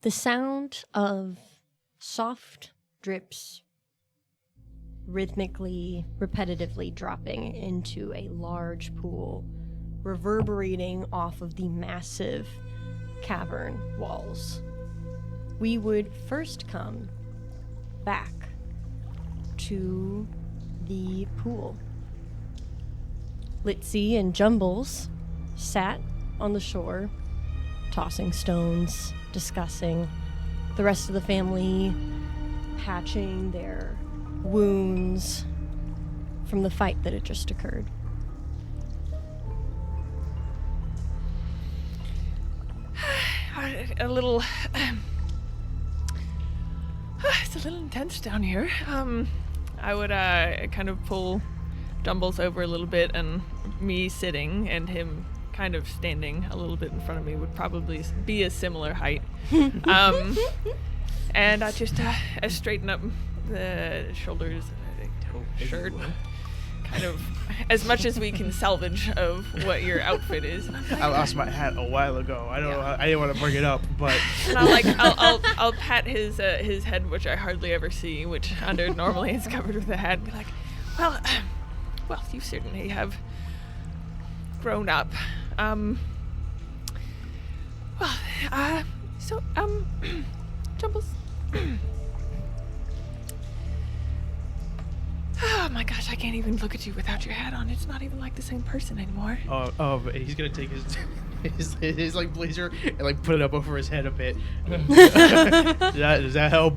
The sound of soft drips rhythmically, repetitively dropping into a large pool, reverberating off of the massive cavern walls. We would first come back to the pool. Litzy and Jumbles sat on the shore, tossing stones, discussing. The rest of the family patching their wounds from the fight that had just occurred. A little... it's a little intense down here. I would kind of pull Jumbles over a little bit, and me sitting and him kind of standing a little bit in front of me would probably be a similar height. And I just straighten up the shoulders and the shirt, kind of as much as we can salvage of what your outfit is. I lost my hat a while ago. I don't know. I didn't want to bring it up, but. And I'll pat his head, which I hardly ever see, which under normally is covered with a hat, and be like, well, you certainly have grown up. Jumbles. Oh my gosh, I can't even look at you without your hat on. It's not even like the same person anymore. But he's gonna take his like blazer and like put it up over his head a bit. Does that help?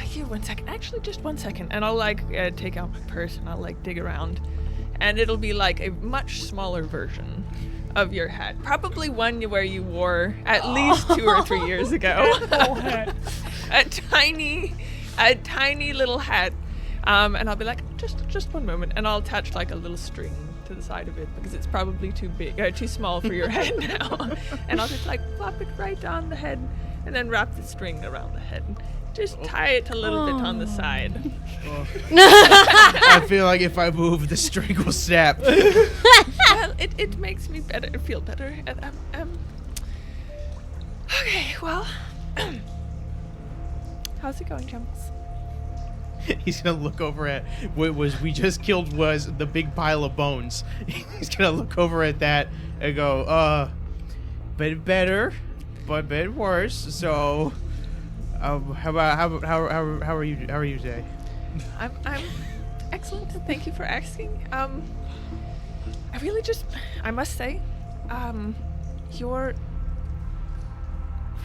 Here, 1 second. Actually, just 1 second, and I'll like take out my purse and I'll like dig around, and it'll be like a much smaller version of your hat, probably one where you wore at least 2 or 3 years ago. a tiny little hat, and I'll be like, just 1 moment, and I'll attach like a little string to the side of it because it's probably too small for your head now, and I'll just like plop it right on the head, and then wrap the string around the head. Just tie it a little bit on the side. I feel like if I move, the string will snap. Well, it makes me feel better. Okay, well, how's it going, Jumbles? He's gonna look over at what we just killed was the big pile of bones. He's gonna look over at that and go, bit better, but bit worse. So, how are you today? I'm excellent. Thank you for asking. I must say, you're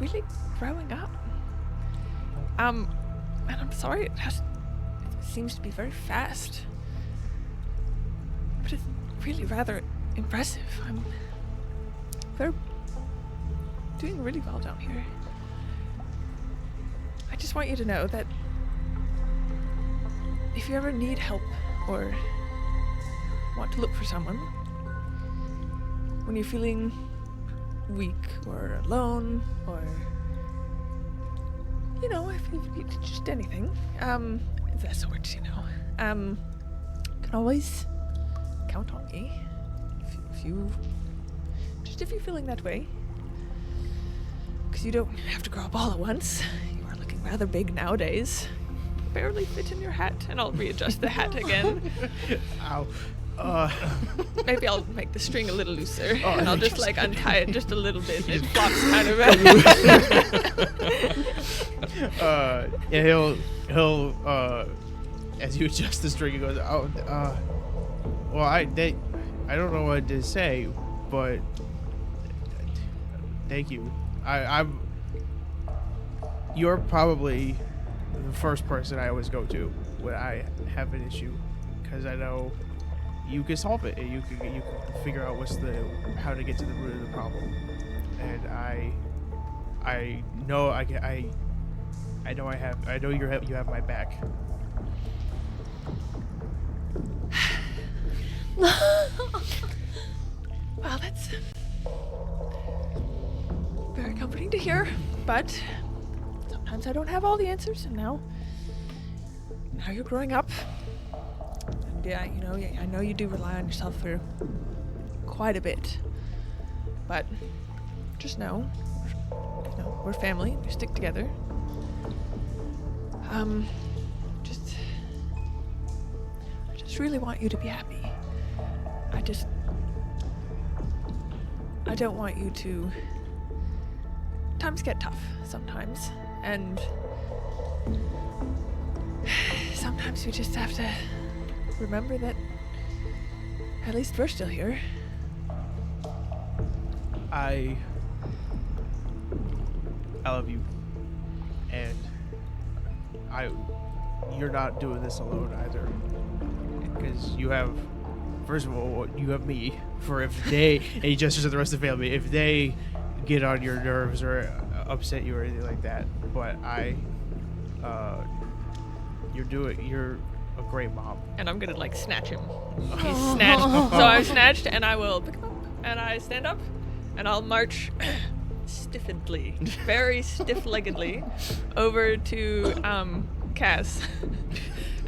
really growing up. And I'm sorry, it seems to be very fast, but it's really rather impressive. They're doing really well down here. I just want you to know that if you ever need help or want to look for someone, when you're feeling weak or alone or, you know, if you just anything, that sort, you know, you can always count on me if you're feeling that way, because you don't have to grow up all at once. You are looking rather big nowadays. Barely fit in your hat, and I'll readjust the hat again. Ow. Maybe I'll make the string a little looser, and I'll just like untie it just a little bit. It flops kind of. Yeah, he'll as you adjust the string, he goes, well, I don't know what to say, but thank you. You're probably the first person I always go to when I have an issue, because I know you can solve it and you can figure out how to get to the root of the problem. And I know you have my back. Well, that's very comforting to hear, but sometimes I don't have all the answers, and now now you're growing up. And yeah, I know you do rely on yourself for quite a bit. But just know, we're family. We stick together. I just really want you to be happy. I don't want you to. Times get tough sometimes, and sometimes we just have to remember that at least we're still here. I love you, and you're not doing this alone either, because you have, first of all, you have me. For if they, and he gestures at the rest of the family, if they get on your nerves or upset you or anything like that, but you're a great mom. And I'm gonna like snatch him. He's snatched. So I'm snatched, and I will pick him up, and I stand up, and I'll march stiffedly, very stiff-leggedly, over to Cass,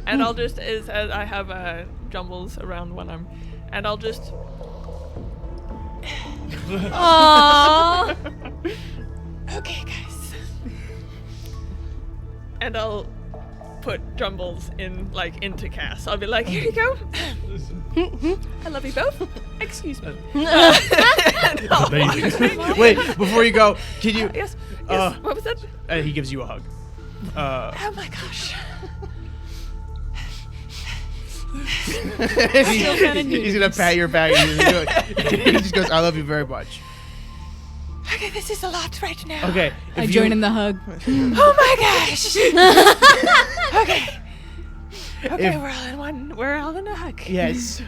and I'll just as I have jumbles around one arm, and I'll just. Aww. Okay, guys. And I'll put Jumbles into Cass. I'll be like, here you go. I love you both. Excuse me. And I'll walk away. Wait, before you go, can you? Yes. What was that? He gives you a hug. Oh my gosh. He's gonna pat your back. He just goes, "I love you very much." Okay, this is a lot right now. Okay, I join in the hug. Oh my gosh. Okay. Okay, we're all in one. We're all in a hug. Yes.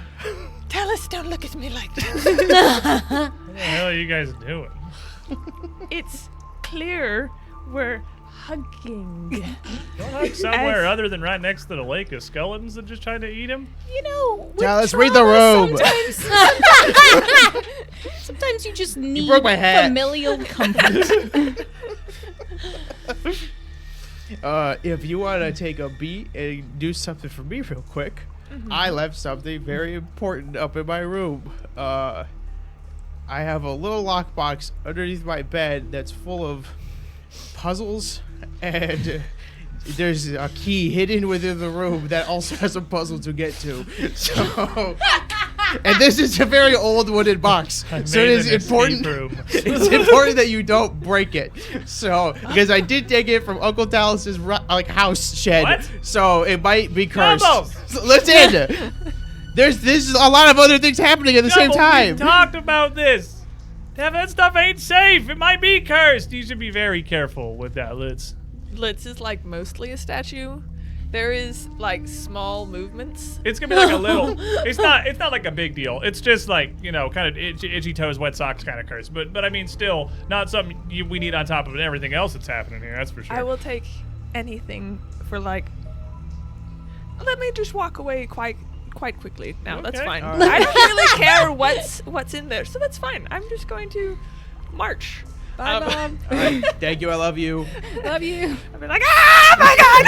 Tell us, don't look at me like that. What the hell are you guys doing? It's clear we're hugging. Don't hug somewhere other than right next to the lake of skeletons that just tried to eat him. Now let's read the room. Sometimes you just need broke my hat. familial comfort. If you want to take a beat and do something for me real quick, I left something very important up in my room. I have a little lockbox underneath my bed that's full of puzzles, and there's a key hidden within the room that also has a puzzle to get to. So, and this is a very old wooden box, so it is important. It's important that you don't break it. So, because I did take it from Uncle Talus's house shed, What? so it might be cursed. Jumbo! So, listen, there's a lot of other things happening at the same time. We talked about this. That stuff ain't safe. It might be cursed. You should be very careful with that, Litz. Litz is mostly a statue. There is small movements. It's gonna be like a little. It's not like a big deal. It's just kind of itchy toes, wet socks kind of curse. But I mean, still not something we need on top of everything else that's happening here. That's for sure. I will take anything for let me just walk away quite quickly now. That's Okay. fine. All right. I don't really care what's in there, so that's fine. I'm just going to march. Bye, Bob. All right, thank you. I love you. Love you. I'll be like, ah, my God!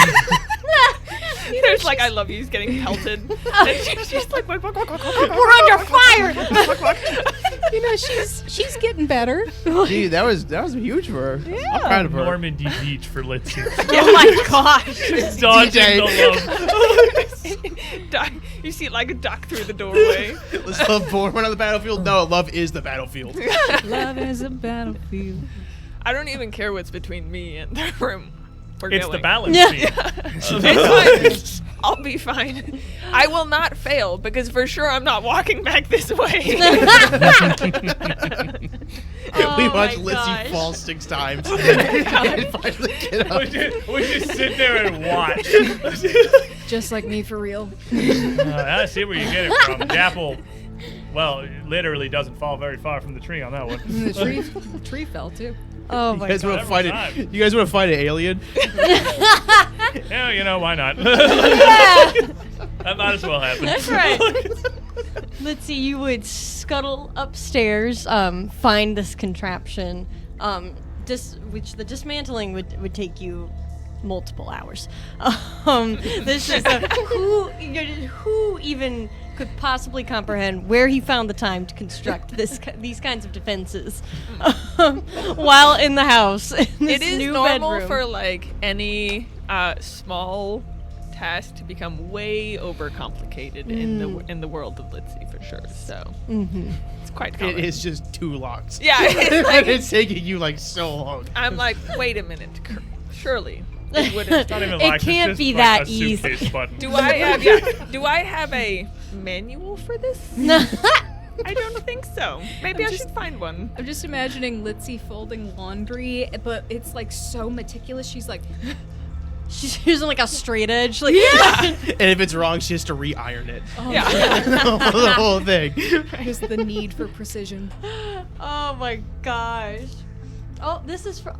There's I love you's getting pelted. And she's like, We're under fire. She's getting better. Gee, that was huge for her. Yeah. I'm proud of her. Normandy Beach for Litzy. Oh my gosh. Dodging DJ. the love. You see it duck through the doorway. Was love born on the battlefield? No, love is the battlefield. Love is a battlefield. I don't even care what's between me and the room. We're It's going. the balance beam. It's fine. I'll be fine. I will not fail because for sure I'm not walking back this way. We watched my Lizzie gosh. fall 6 times and finally get up. We just sit there and watch. Just like me for real. I see where you get it from. Dapple, well, it literally doesn't fall very far from the tree on that one. And the tree fell too. Oh You my guys god. want to fight Every it? You guys want to fight an alien? Yeah, why not? Yeah. That might as well happen. That's right. Let's see, you would scuttle upstairs, find this contraption, which the dismantling would take you multiple hours. This is who even could possibly comprehend where he found the time to construct these kinds of defenses while in the house. In this It is new normal bedroom. for like any small task to become way overcomplicated in the world of Litzy for sure. So it's quite common. It is just 2 locks. Yeah, it's like, It's taking you like so long. I'm like, wait a minute, surely it wouldn't. Not even It locked, can't it's be just that like a easy. suitcase button. Do I have a manual for this? I don't think so. Maybe I should find one. I'm just imagining Litzy folding laundry, but it's like so meticulous. She's like, She's using like a straight edge. Like, And if it's wrong, she has to re-iron it. Yeah. The whole thing. just the need for precision. Oh my gosh. Oh, this is for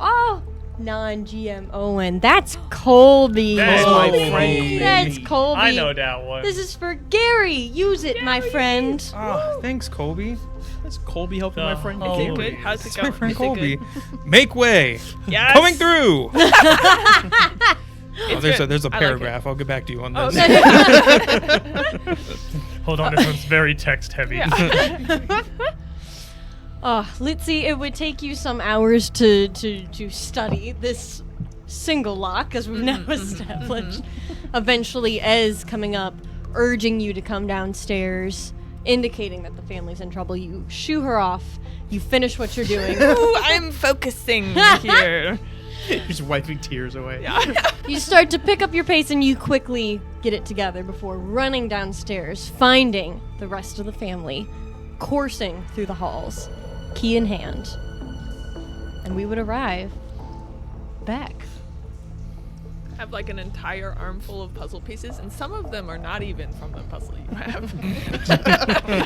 non-GMO, and that's Colby. That's my Colby. friend. That's Colby. I know that one. This is for Gary. Use it, my friend. Oh, thanks, Colby. That's Colby helping my friend. Oh, Is it Colby. good? How's it It's going? my friend Is it Colby. good? Make way. Yes. Coming through. It's There's good. a I like paragraph. I'll get back to you on Oh, this. okay. Hold on, this one's very text heavy. Yeah. Litzy, it would take you some hours to study this single lock, as we've now established. Eventually, Ez coming up, urging you to come downstairs, indicating that the family's in trouble. You shoo her off. You finish what you're doing. Ooh, I'm focusing here. Just wiping tears away. You start to pick up your pace and you quickly get it together before running downstairs, finding the rest of the family, coursing through the halls, key in hand. And we would arrive back. I have like an entire armful of puzzle pieces, and some of them are not even from the puzzle you have.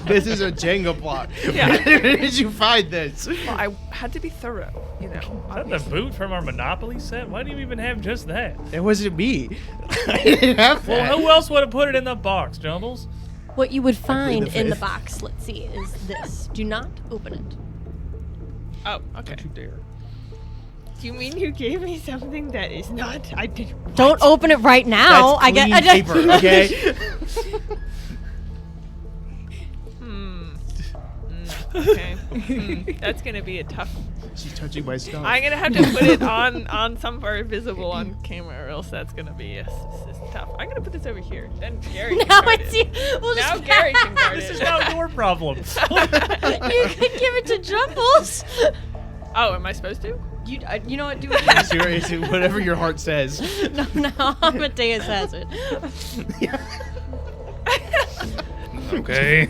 This is a Jenga block. Yeah. Where did you find this? Well, I had to be thorough, you know. Is that the boot from our Monopoly set? Why do you even have just that? It wasn't me. I didn't have that. Well, who else would have put it in the box, Jumbles? What you would find the in the fifth. box, let's see, is this. Do not open it. Oh, okay. Don't you dare. Do you mean you gave me something that is not? I did. Don't open it right now. That's clean paper, okay? Okay. That's gonna be a tough. She's touching my stuff. I'm gonna have to put it on somewhere visible on camera, or else that's gonna be it's tough. I'm gonna put this over here. Then Gary. Can Now guard it's it. you. We'll Now just Gary can guard This it. is now your problem. You could give it to Jumbles. Oh, am I supposed to? You know what? Do it. Seriously, whatever your heart says. No, Amadeus has it. Okay.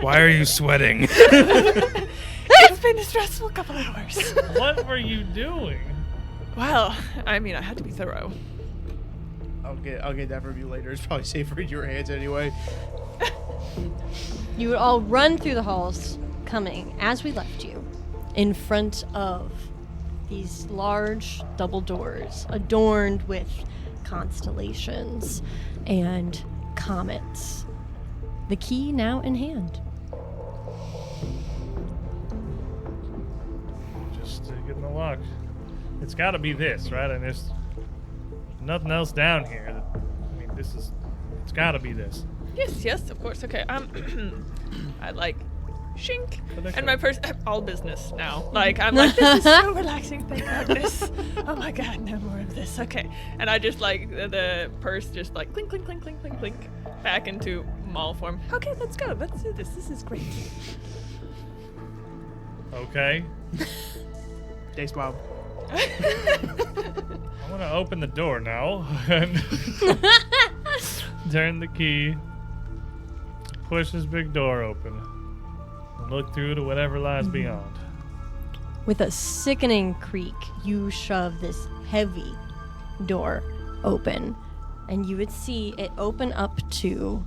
Why are you sweating? It's been a stressful couple hours. What were you doing? Well, I mean, I had to be thorough. I'll get that from you later. It's probably safer in your hands anyway. You would all run through the halls, coming, as we left you, in front of these large double doors adorned with constellations and comets. The key now in hand. Just getting the lock. It's got to be this, right? And there's nothing else down here. I mean, it's got to be this. Yes, of course. Okay. I like shink, But they're and my purse. All business now. Like I'm like, this is so relaxing. Thank goodness. Oh my god, no more of this. Okay, and I just like the purse just like clink, clink, clink, clink, clink, clink, back into mall form. Okay, let's go. Let's do this. This is great. Okay. Thanks, Bob. I want to open the door now. And turn the key. Push this big door open. And look through to whatever lies beyond. With a sickening creak, you shove this heavy door open, and you would see it open up to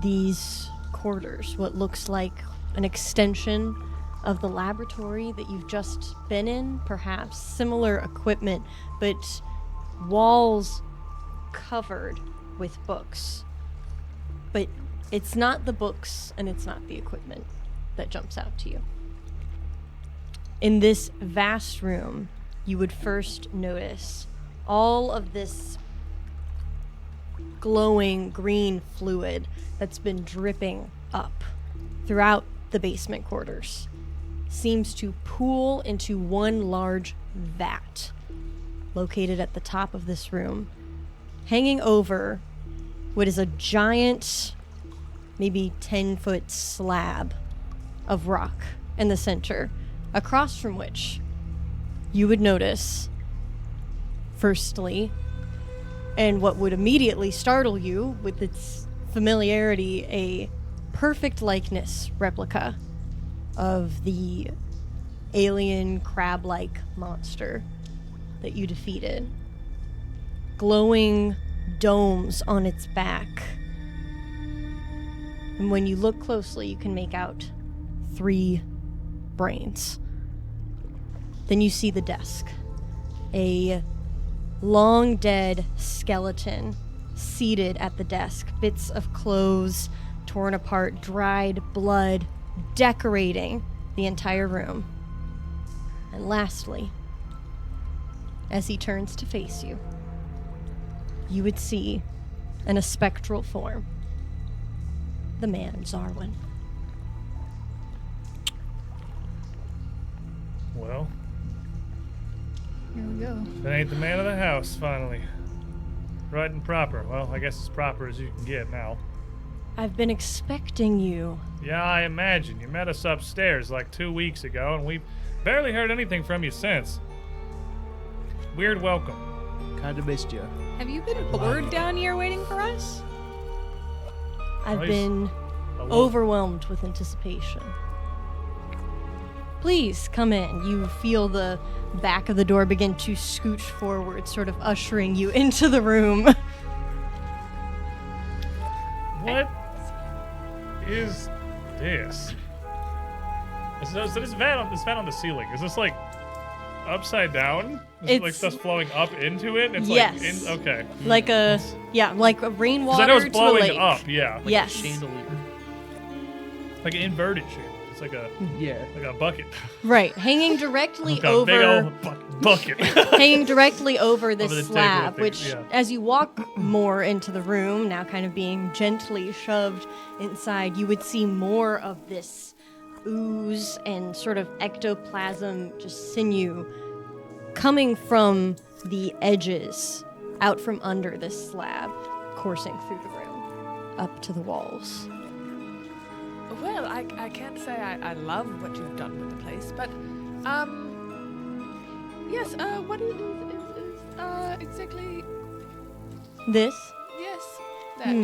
these quarters, what looks like an extension of the laboratory that you've just been in, perhaps similar equipment, but walls covered with books. But it's not the books and it's not the equipment that jumps out to you. In this vast room, you would first notice all of this glowing green fluid that's been dripping up throughout the basement quarters seems to pool into one large vat located at the top of this room, hanging over what is a giant, maybe 10-foot slab of rock in the center, across from which you would notice, firstly, and what would immediately startle you with its familiarity, a perfect likeness replica of the alien crab-like monster that you defeated. Glowing domes on its back. And when you look closely, you can make out 3 brains. Then you see the desk. A long dead skeleton seated at the desk. Bits of clothes torn apart, dried blood decorating the entire room. And lastly, as he turns to face you, you would see, in a spectral form, the man Xarwin. Well, Here we go. that ain't the man of the house, finally. Right and proper. Well, I guess as proper as you can get now. I've been expecting you. Yeah, I imagine. You met us upstairs like 2 weeks ago, and we've barely heard anything from you since. Weird welcome. Kinda missed you. Have you been bored down here waiting for us? I've Nice. been overwhelmed with anticipation. Please come in. You feel the back of the door begin to scooch forward, sort of ushering you into the room. What is this? So this vat on the ceiling, is this like upside down? Is it like It's- stuff flowing up into it? It's Yes. like okay. like a like a Because rainwater I know it's to a blowing lake. up, yeah. Yes. Chandelier. Like an inverted chandelier. It's like Yeah. a bucket. Right, hanging directly Like a big over old bucket. hanging directly over this Over the table slab, thing, which, yeah. as you walk more into the room, now kind of being gently shoved inside, you would see more of this ooze and sort of ectoplasm, just sinew, coming from the edges, out from under this slab, coursing through the room, up to the walls. Well, I can't say I love what you've done with the place, but, yes, what is exactly, This? yes, that,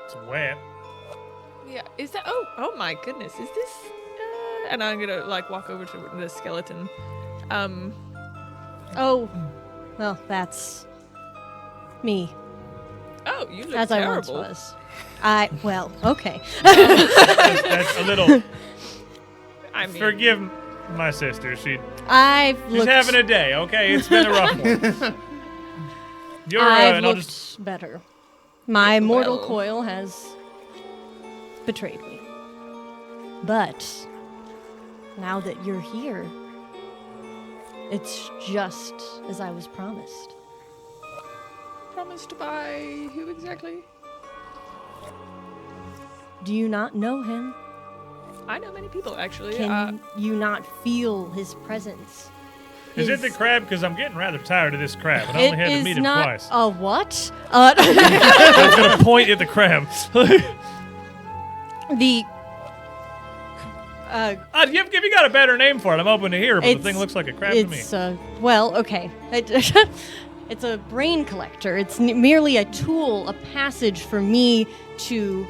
It's wet. yeah, is that, oh my goodness, is this, and I'm gonna, like, walk over to the skeleton, Oh, well, that's me, oh, you look as terrible. I once was. Well, okay. That's a little. I mean, Forgive my sister. She's I've looked having a day. Okay, it's been a rough one. You're I've and I'll looked just. better. My mortal well. coil has betrayed me. But now that you're here, it's just as I was promised. promised by who exactly? Do you not know him? I know many people, actually. Can you not feel his presence? Is it the His- crab? Because I'm getting rather tired of this crab, and I It only had to is meet him not twice. a what? I was gonna point at the crab. The If you got a better name for it, I'm open to hear. But the thing looks like a crab to me. it's well, okay. It's a brain collector. It's merely a tool, a passage for me to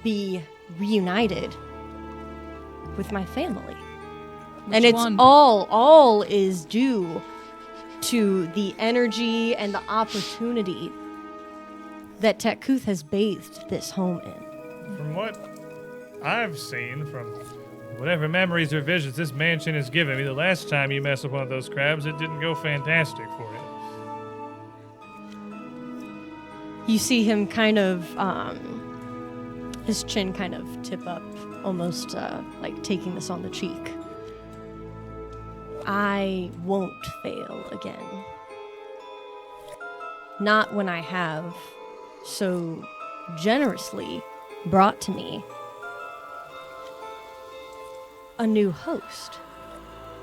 be reunited with my family. And it's one? all is due to the energy and the opportunity that Tekuth has bathed this home in. From what I've seen, from whatever memories or visions this mansion has given me, the last time you messed with one of those crabs, it didn't go fantastic for you. You see him kind of, his chin kind of tip up, almost like taking this on the cheek. I won't fail again. Not when I have so generously brought to me a new host.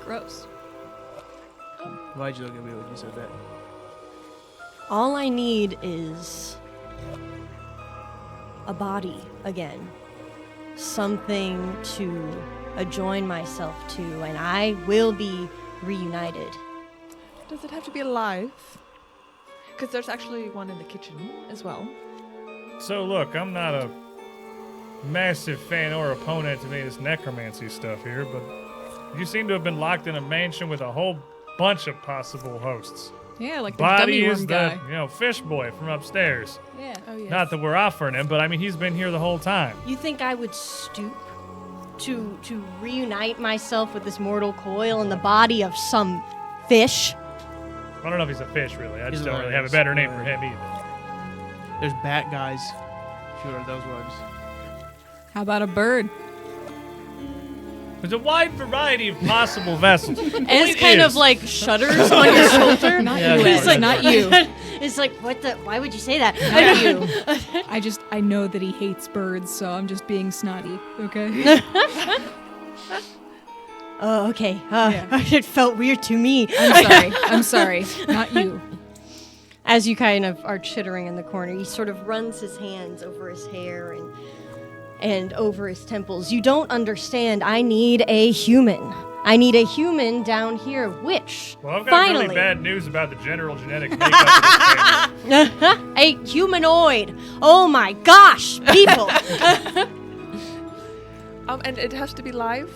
Gross. Why'd you look at me when you said that? All I need is a body again. Something to join myself to, and I will be reunited. Does it have to be alive? Because there's actually one in the kitchen as well. So look, I'm not a massive fan or opponent to any of this necromancy stuff here, but you seem to have been locked in a mansion with a whole bunch of possible hosts. Yeah, like the Body gummy is worm the, guy. fish boy from upstairs. Yeah. Oh, yes. Not that we're offering him, but I mean, he's been here the whole time. You think I would stoop to reunite myself with this mortal coil in the body of some fish? I don't know if he's a fish, really. I just He's don't really have a hilarious. better name for him either. There's bat guys. Sure, those ones. How about a bird? There's a wide variety of possible vessels. Ez kind of like shudders on your shoulder. Not Yeah, you, it's Ez, like- not you. It's like, what the? Why would you say that? Not you. I know that he hates birds, so I'm just being snotty, okay? Oh, okay. Yeah. It felt weird to me. I'm sorry. Not you. As you kind of are chittering in the corner, he sort of runs his hands over his hair and over his temples. You don't understand. I need a human. I need a human down here, which, Well, I've got finally, really bad news about the general genetic makeup of this family. a humanoid. Oh my gosh, people. And it has to be live,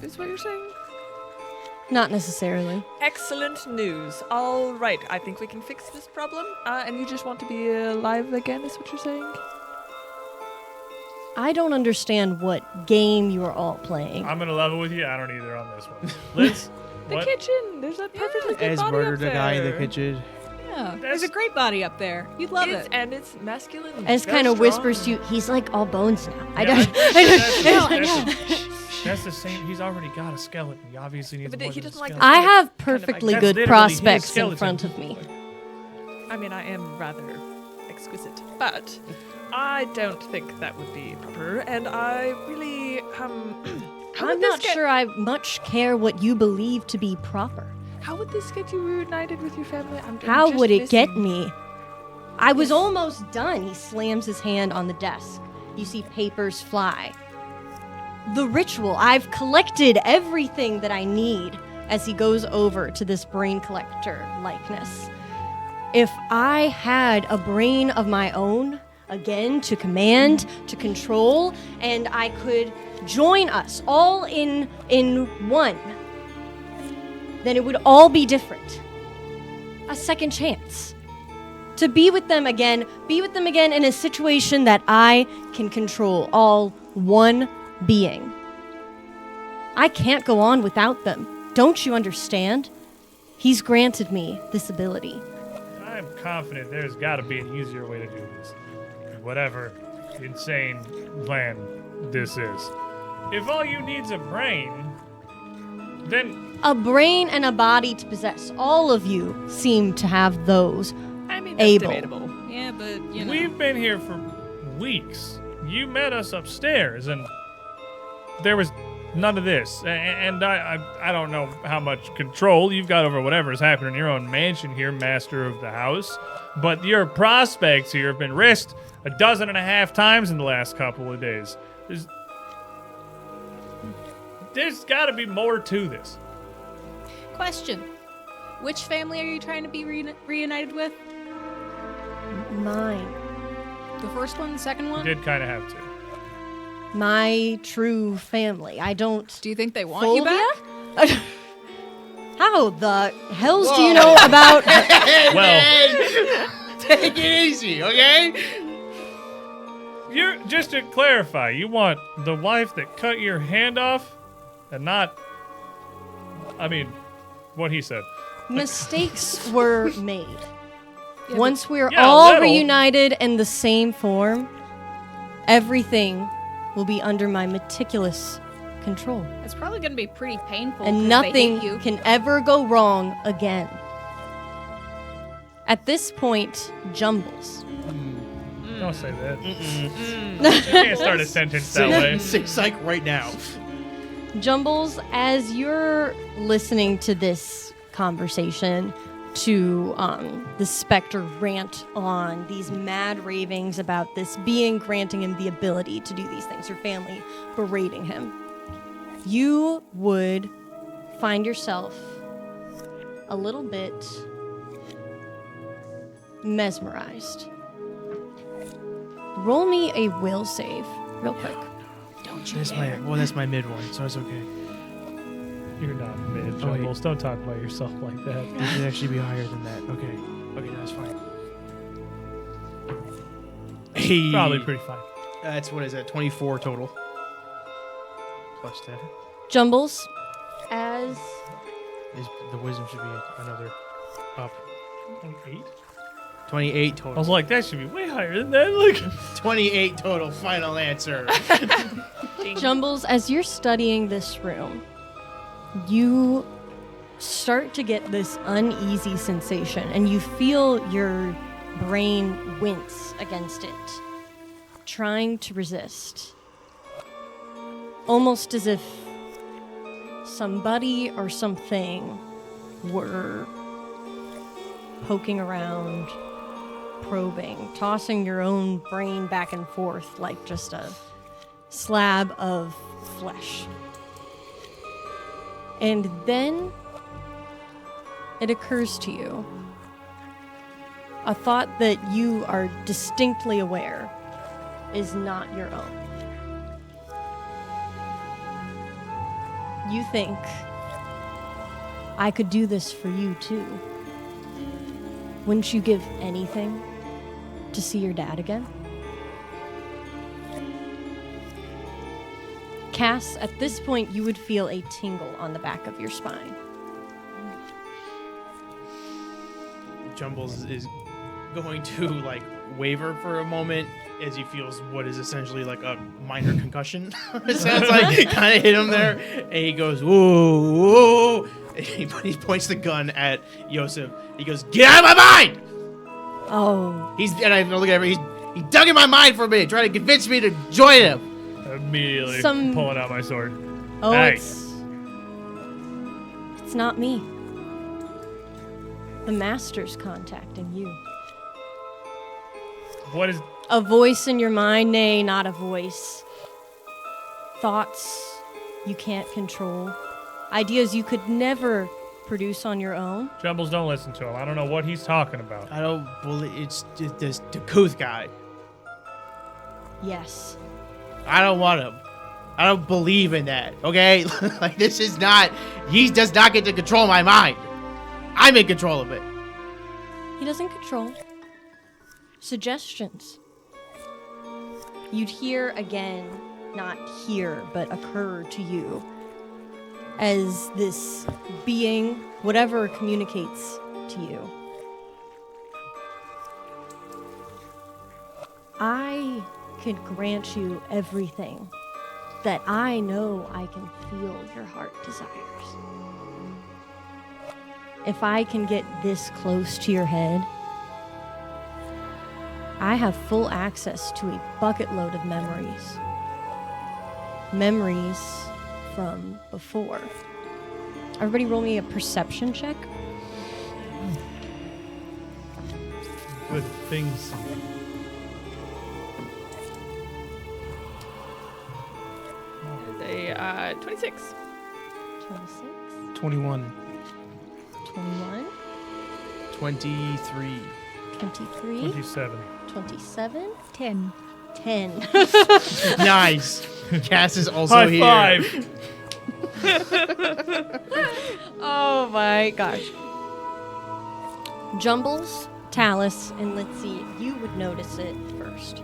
is what you're saying? Not necessarily. Excellent news. All right, I think we can fix this problem. And you just want to be alive again, is what you're saying? I don't understand what game you are all playing. I'm going to level with you. I don't either on this one. Liz, The what? kitchen. There's a perfectly good Ez body murdered up a there. guy in the kitchen. Yeah. There's a great body up there. You'd love it. And it's masculine. As very kind of strong. whispers to you, he's like all bones now. I Yeah, don't. That's the same. He's already got a skeleton. He obviously needs But more he than a doesn't like skeleton. I That's have kind of perfectly like- good That's literally his prospects in skeleton. front of me. I mean, I am rather exquisite, but I don't think that would be proper. And I really, how I'm would this not get- sure I much care what you believe to be proper. How would this get you reunited with your family? I'm How just would it get missing- me? I was almost done. He slams his hand on the desk. You see papers fly. The ritual. I've collected everything that I need as he goes over to this brain collector likeness. If I had a brain of my own, again, to command, to control, and I could join us all in one, then it would all be different. A second chance. To be with them again in a situation that I can control, all one being. I can't go on without them. Don't you understand? He's granted me this ability. I'm confident there's got to be an easier way to do this. Whatever insane plan this is. If all you need's a brain, then A brain and a body to possess. All of you seem to have those. I mean, that's Able. debatable. Yeah, but, you know. we've been here for weeks. You met us upstairs, and there was none of this. And I don't know how much control you've got over whatever's happening in your own mansion here, master of the house. But your prospects here have been risked 12.5 times in the last couple of days. There's got to be more to this. Question. Which family are you trying to be reunited with? Mine. The first one, the second one? Did kind of have to. My true family. I don't... Do you think they want you back? Phobia? How the hells do you know about... Well, Take it easy, okay? you're just to clarify, you want the wife that cut your hand off, and not. I mean, what he said. Mistakes were made. Yeah, Once we're Yeah, all little. reunited in the same form, everything will be under my meticulous control. It's probably gonna be pretty painful. And 'cause nothing they hate you. can ever go wrong again. At this point, Jumbles. Don't say that. You can't start a sentence that way. Say psych right now. Jumbles, as you're listening to this conversation, to the specter rant on these mad ravings about this being granting him the ability to do these things, your family berating him, you would find yourself a little bit mesmerized. Roll me a will save, real quick. That's my mid one, so it's okay. You're not mid, Oh, wait. Jumbles. Don't talk about yourself like that. It should actually be higher than that. Okay, that's fine. Hey, Probably pretty fine. That's what is that? 24 total. Plus 10. Jumbles, as The wisdom should be another up. 8? 28 I total. was like, that should be way higher than that. Like, 28 total. Final answer. Jumbles, as you're studying this room, you start to get this uneasy sensation, and you feel your brain wince against it, trying to resist. Almost as if somebody or something were poking around, probing, tossing your own brain back and forth like just a slab of flesh. And then it occurs to you, a thought that you are distinctly aware is not your own. You think, I could do this for you too. Wouldn't you give anything to see your dad again? Cass, at this point, you would feel a tingle on the back of your spine. Jumbles is going to like waver for a moment as he feels what is essentially like a minor concussion. It sounds like it kind of hit him there, and he goes, "Whoa!" whoa. And he points the gun at Yosef. He goes, "Get out of my mind!" Oh, And I look at him. He dug in my mind for a minute, trying to convince me to join him. immediately Some- pulling out my sword. oh, Hey. it's not me. The master's contacting you. What is... A voice in your mind, nay, not a voice. Thoughts you can't control. Ideas you could never produce on your own. Jumbles, don't listen to him. I don't know what he's talking about. I don't believe it's this Takuth guy. Yes. I don't want him. I don't believe in that. Okay, like this is not. He does not get to control my mind. I'm in control of it. He doesn't control. Suggestions. You'd hear again, not hear, but occur to you as this being, whatever communicates to you. I could grant you everything that I know I can feel your heart desires. If I can get this close to your head, I have full access to a bucket load of memories. Memories from before. Everybody roll me a perception check. Good things. A 26. 26, 21. 21, 23. 23, 27. 27, 10. 10. Nice. Cass is also High here. five! Oh my gosh. Jumbles, Talus, and Litzy, you would notice it first.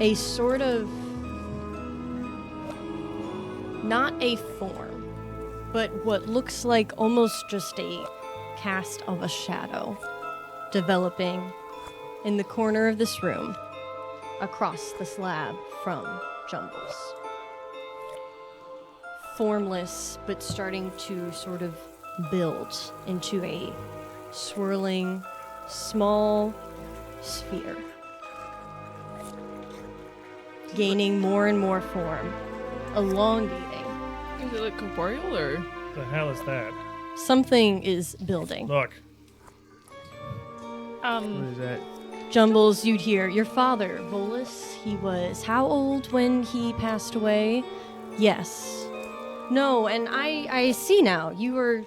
A sort of, not a form, but what looks like almost just a cast of a shadow developing in the corner of this room across the slab from Jumbles. formless, but starting to sort of build into a swirling, small sphere. Gaining more and more form, elongating. Is it like corporeal or? The hell is that? Something is building. Look. What is that? Jumbles, you'd hear your father, Volus. He was how old when he passed away? Yes. No, and I see now. You were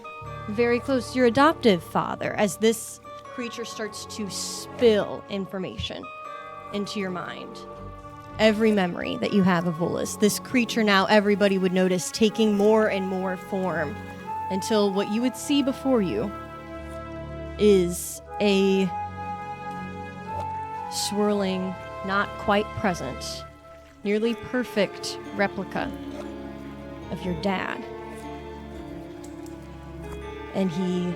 very close to your adoptive father as this creature starts to spill information into your mind. Every memory that you have of Volus, this creature now everybody would notice taking more and more form until what you would see before you is a swirling, not quite present, nearly perfect replica of your dad. And he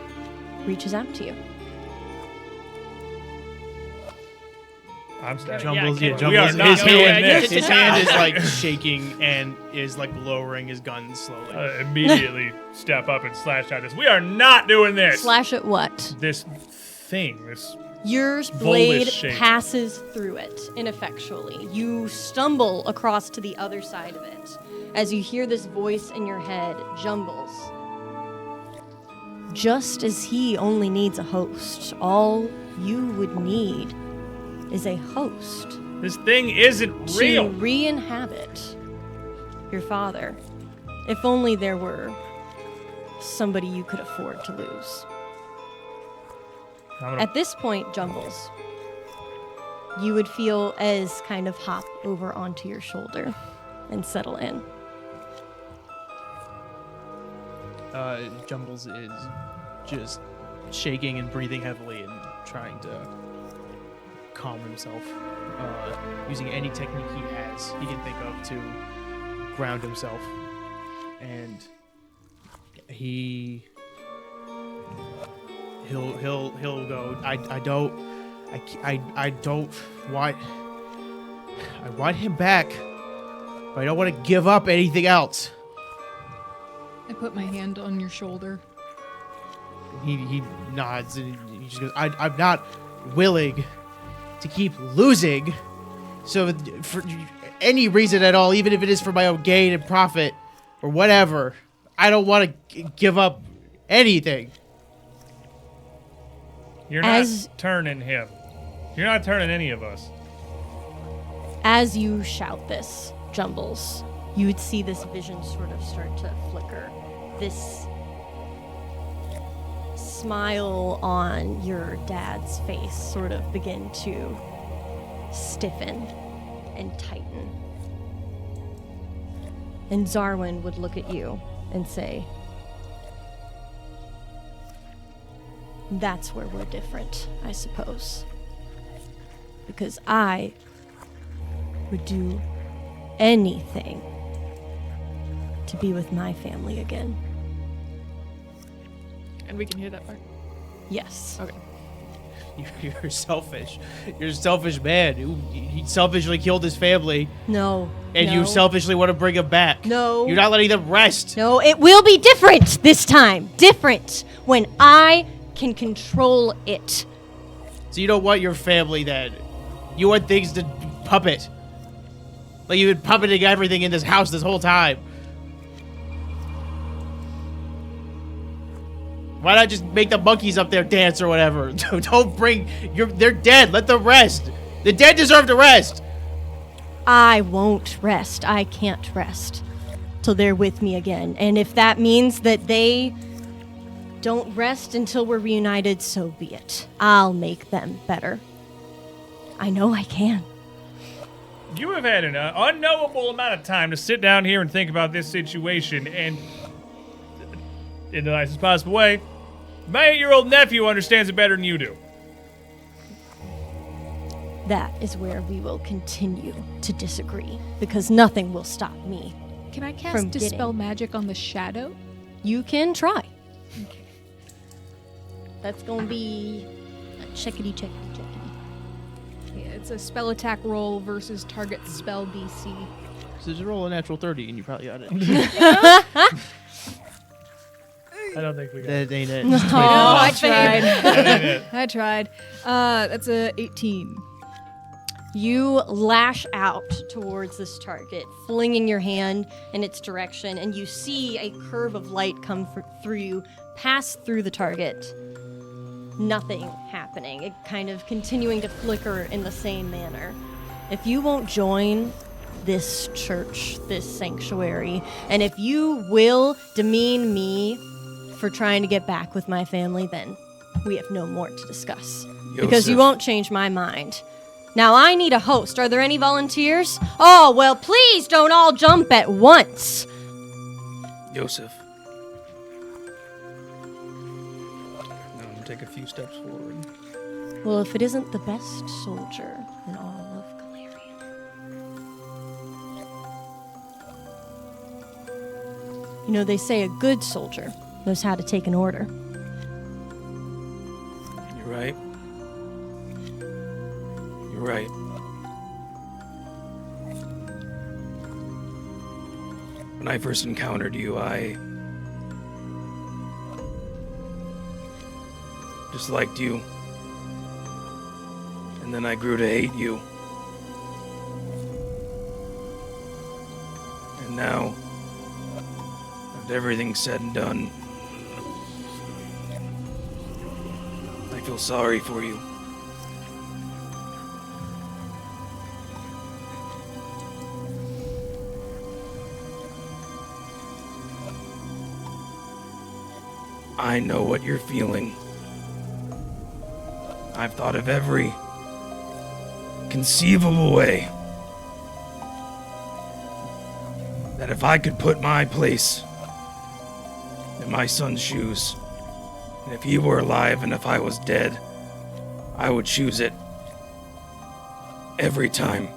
reaches out to you. I'm standing. Jumbles, yeah, yeah, okay. We are Jumbles. not His doing hand, this. his hand is like shaking and is like lowering his gun slowly. Immediately step up and slash at this. We are not doing this. Slash at what? This thing. This. Your blade shape. passes through it ineffectually. You stumble across to the other side of it as you hear this voice in your head, Jumbles. Just as he only needs a host, all you would need is a host This thing isn't real. to re-inhabit your father. If only there were somebody you could afford to lose. I'm gonna- At this point, Jumbles, you would feel Ez kind of hop over onto your shoulder and settle in. Jumbles is just shaking and breathing heavily and trying to calm himself, using any technique he can think of to ground himself. And he'll go. I want him back, but I don't want to give up anything else. I put my hand on your shoulder. He nods and he just goes, I'm not willing to keep losing. So for any reason at all, even if it is for my own gain and profit or whatever, I don't want to give up anything. You're not As- turning him. You're not turning any of us. As you shout this, Jumbles, you would see this vision sort of start to flicker. This smile on your dad's face sort of begin to stiffen and tighten. And Xarwin would look at you and say, "That's where we're different, I suppose. Because I would do anything to be with my family again." And we can hear that part. Yes. Okay. You're selfish. You're a selfish man. He selfishly killed his family, No. and no, you selfishly want to bring him back. No. You're not letting them rest. No, it will be different this time. Different when I can control it. So you don't want your family then. You want things to puppet. Like you've been puppeting everything in this house this whole time. Why not just make the monkeys up there dance or whatever? Don't bring they're dead. Let them rest. The dead deserve to rest. I won't rest. I can't rest till they're with me again. And if that means that they don't rest until we're reunited, so be it. I'll make them better. I know I can. You have had an unknowable amount of time to sit down here and think about this situation, and in the nicest possible way, my 8-year-old nephew understands it better than you do. That is where we will continue to disagree, because nothing will stop me. Can I cast From Dispel getting- Magic on the shadow? You can try. That's gonna be a checkity. Yeah, it's a spell attack roll versus target spell DC. So just roll a natural 30 and you probably got it. I don't think we got That ain't it. Oh, I tried. That ain't it. I tried. That's a 18. You lash out towards this target, flinging your hand in its direction, and you see a curve of light come through you, pass through the target. Nothing happening. It kind of continuing to flicker in the same manner. If you won't join this church, this sanctuary, and if you will demean me for trying to get back with my family, then we have no more to discuss. Because you Yosef. won't change my mind. Now I need a host. Are there any volunteers? Oh, well, please don't all jump at once. Yosef. Now take a few steps forward. Well, if it isn't the best soldier in all of Galarian. You know, they say a good soldier knows how to take an order. You're right. You're right. When I first encountered you, I disliked you. And then I grew to hate you. And now, after everything's said and done, I feel sorry for you. I know what you're feeling. I've thought of every conceivable way that if I could put my place in my son's shoes, and if he were alive and if I was dead, I would choose it every time.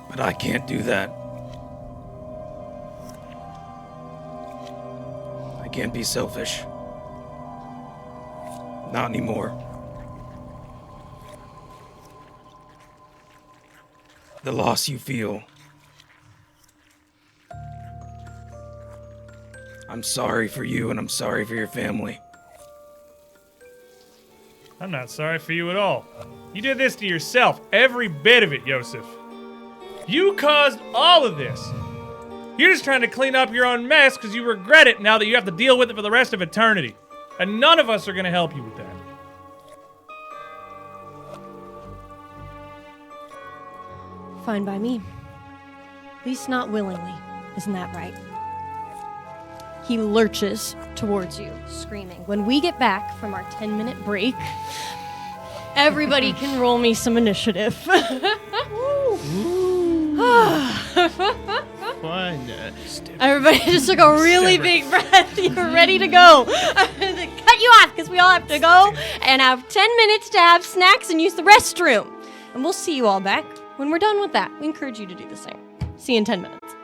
But I can't do that. I can't be selfish. Not anymore. The loss you feel. I'm sorry for you and I'm sorry for your family. I'm not sorry for you at all. You did this to yourself, every bit of it, Yosef. You caused all of this. You're just trying to clean up your own mess because you regret it now that you have to deal with it for the rest of eternity. And none of us are going to help you with that. Fine by me. At least not willingly. Isn't that right? He lurches towards you, screaming. When we get back from our 10-minute break, everybody can roll me some initiative. Fun. Everybody just took a really big breath. You're ready to go. I'm going to cut you off because we all have to go and have 10 minutes to have snacks and use the restroom. And we'll see you all back when we're done with that. We encourage you to do the same. See you in 10 minutes.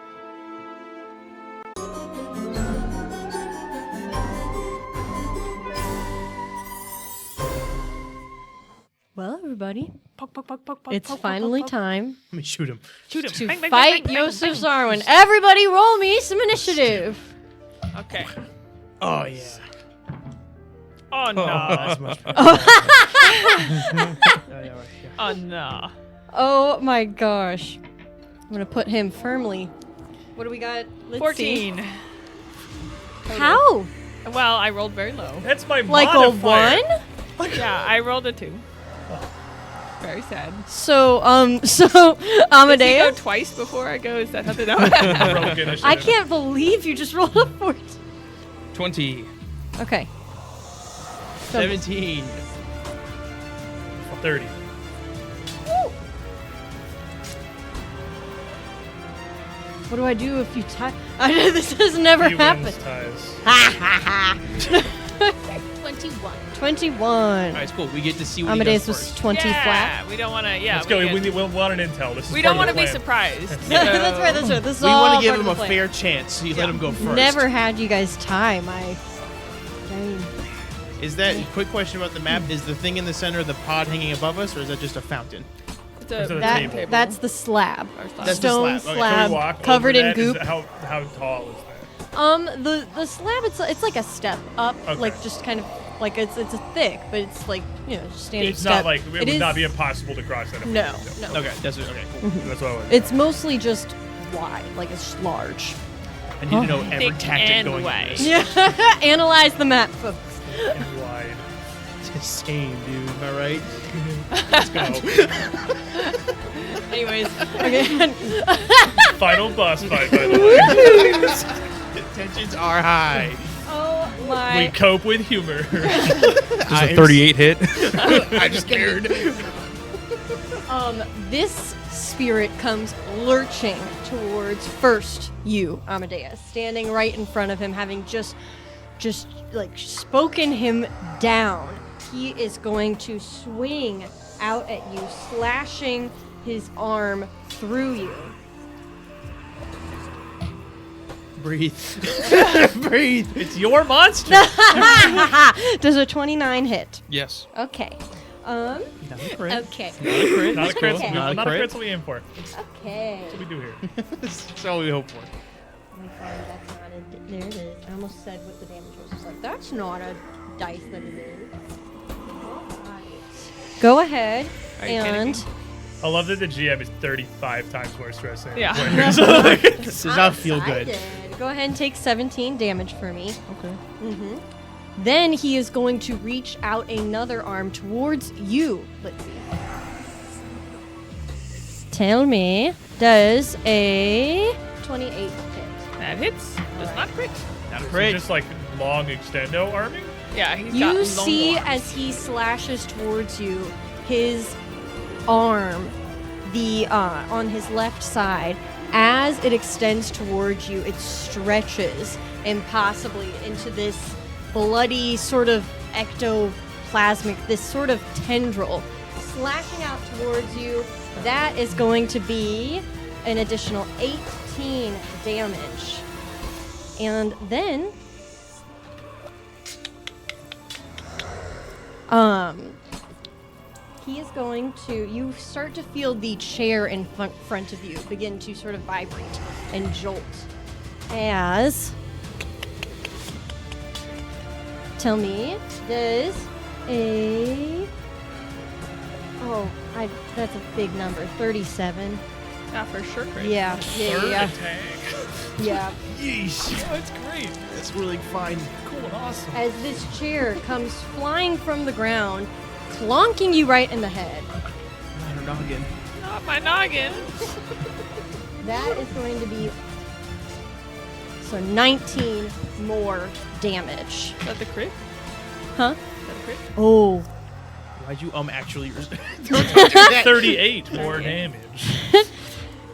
Well, everybody, Poke, poke, poke, poke, poke, it's poke, finally poke, poke. time Let me shoot him. Shoot him. to Bang, bang, fight bang, bang, Yosef bang, Xarwin. Everybody roll me some initiative. bang. Okay. Oh, yeah. Oh no. That's much better. Oh no. Oh my gosh. I'm going to put him firmly. What do we got? Let's 14. see. How? Well, I rolled very low. That's my Like a modifier. 1? Yeah, I rolled a 2. Very sad. So, Does he go Amadeus? twice before I go? Is that how to know? Rogue initiative. I can't believe you just rolled a 14. 20. Okay. So, 17. 30. what do I do if you tie? This has never He happened. wins ties. Ha ha ha. 21. 21. All right, it's cool. We get to see what Amadeus he does was first. 20 flat. Yeah, we don't want to. Yeah, Let's go. get- We want an intel. This is we part don't of want the to be plan. surprised. That's right. That's right. This is We all want to give part him of a the plan. fair chance, so you let him go first. Never had you guys tie my game. Is that quick question about the map? Is the thing in the center of the pod hanging above us, or is that just a fountain? It's Or is it a That table? that's the slab. Or slab. That's the Stone slab. Okay. Can we slab walk covered over in that? Is goop. it- how tall is that? The slab it's like a step up, Okay. like just kind of like it's a thick, but it's like just standard It's step. not like it would is- not be impossible to cross that. No, no. Okay, that's it. Okay, cool. That's what I was. It's mostly just wide, like it's large. I need to know every Thick tactic and going wide. into this. Yeah, analyze the map, folks. And wide. Same, dude. Am I right? Let's go. Anyways, Okay. Final boss fight, by the way. Tensions are high. Oh We my. cope with humor. Does a 38 hit? I'm scared. This spirit comes lurching towards first you, Amadeus, standing right in front of him, having just like spoken him down. He is going to swing out at you, slashing his arm through you. Breathe. Breathe. It's your monster. Does a 29 hit? Yes. Okay. Not a crit. Okay. Not a crit. Okay. Not a Not a crit. crit. That's what we aim for. Okay. What we do here. That's all we hope for. My friend, that's not a. There it is. I almost said what the damage was. I was like, that's not a dice that it is. Alright. Go ahead Are you kidding and. me? I love that the GM is 35 times more stressed than Yeah. players. This does not feel good. Excited. Go ahead and take 17 damage for me. Okay. Mm-hmm. Then he is going to reach out another arm towards you, Litzy. Tell me, does a 28 hit? That hits. Does not crit. Not a Is it crit. just like long extendo arming? Yeah, he's got You long see arms. as he slashes towards you, his arm, the on his left side, as it extends towards you, it stretches impossibly into this bloody sort of ectoplasmic, this sort of tendril, slashing out towards you. That is going to be an additional 18 damage. And then he is going to, you start to feel the chair in front of you begin to sort of vibrate and jolt as, tell me, does a, that's a big number, 37. Yeah, for sure crit. Yeah, Third yeah. attack. Yeah. Yeesh. Oh, that's great. That's really fine. Cool and awesome. As this chair comes flying from the ground, clonking you right in the head. Not her noggin. Not my noggin. That is going to be so 19 more damage. Is that the crit? Huh? Is that a crit? Oh. Why'd you actually don't do that. 38 more damage.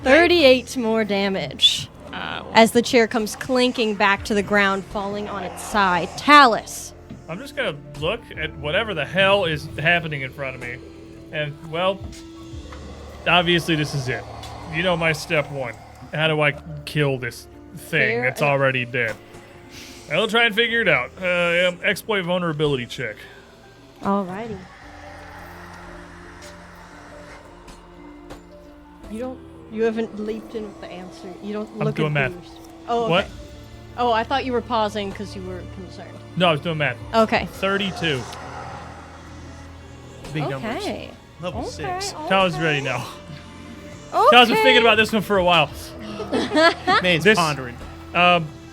38 more damage. Well, As the chair comes clinking back to the ground, falling on its side. Talus. I'm just gonna look at whatever the hell is happening in front of me, and well, obviously this is it. You know my step one. How do I kill this thing Fair that's enough. already dead? I'll try and figure it out. Exploit vulnerability check. Alrighty. You haven't leaped in with the answer. You don't look doing at math. boost. Oh, okay. What? Oh, I thought you were pausing because you were concerned. No, I was doing math. Okay. 32. Big numbers. Okay. Level 6. Kyle's ready now. Okay. Kyle's been thinking about this one for a while. Man's This- pondering.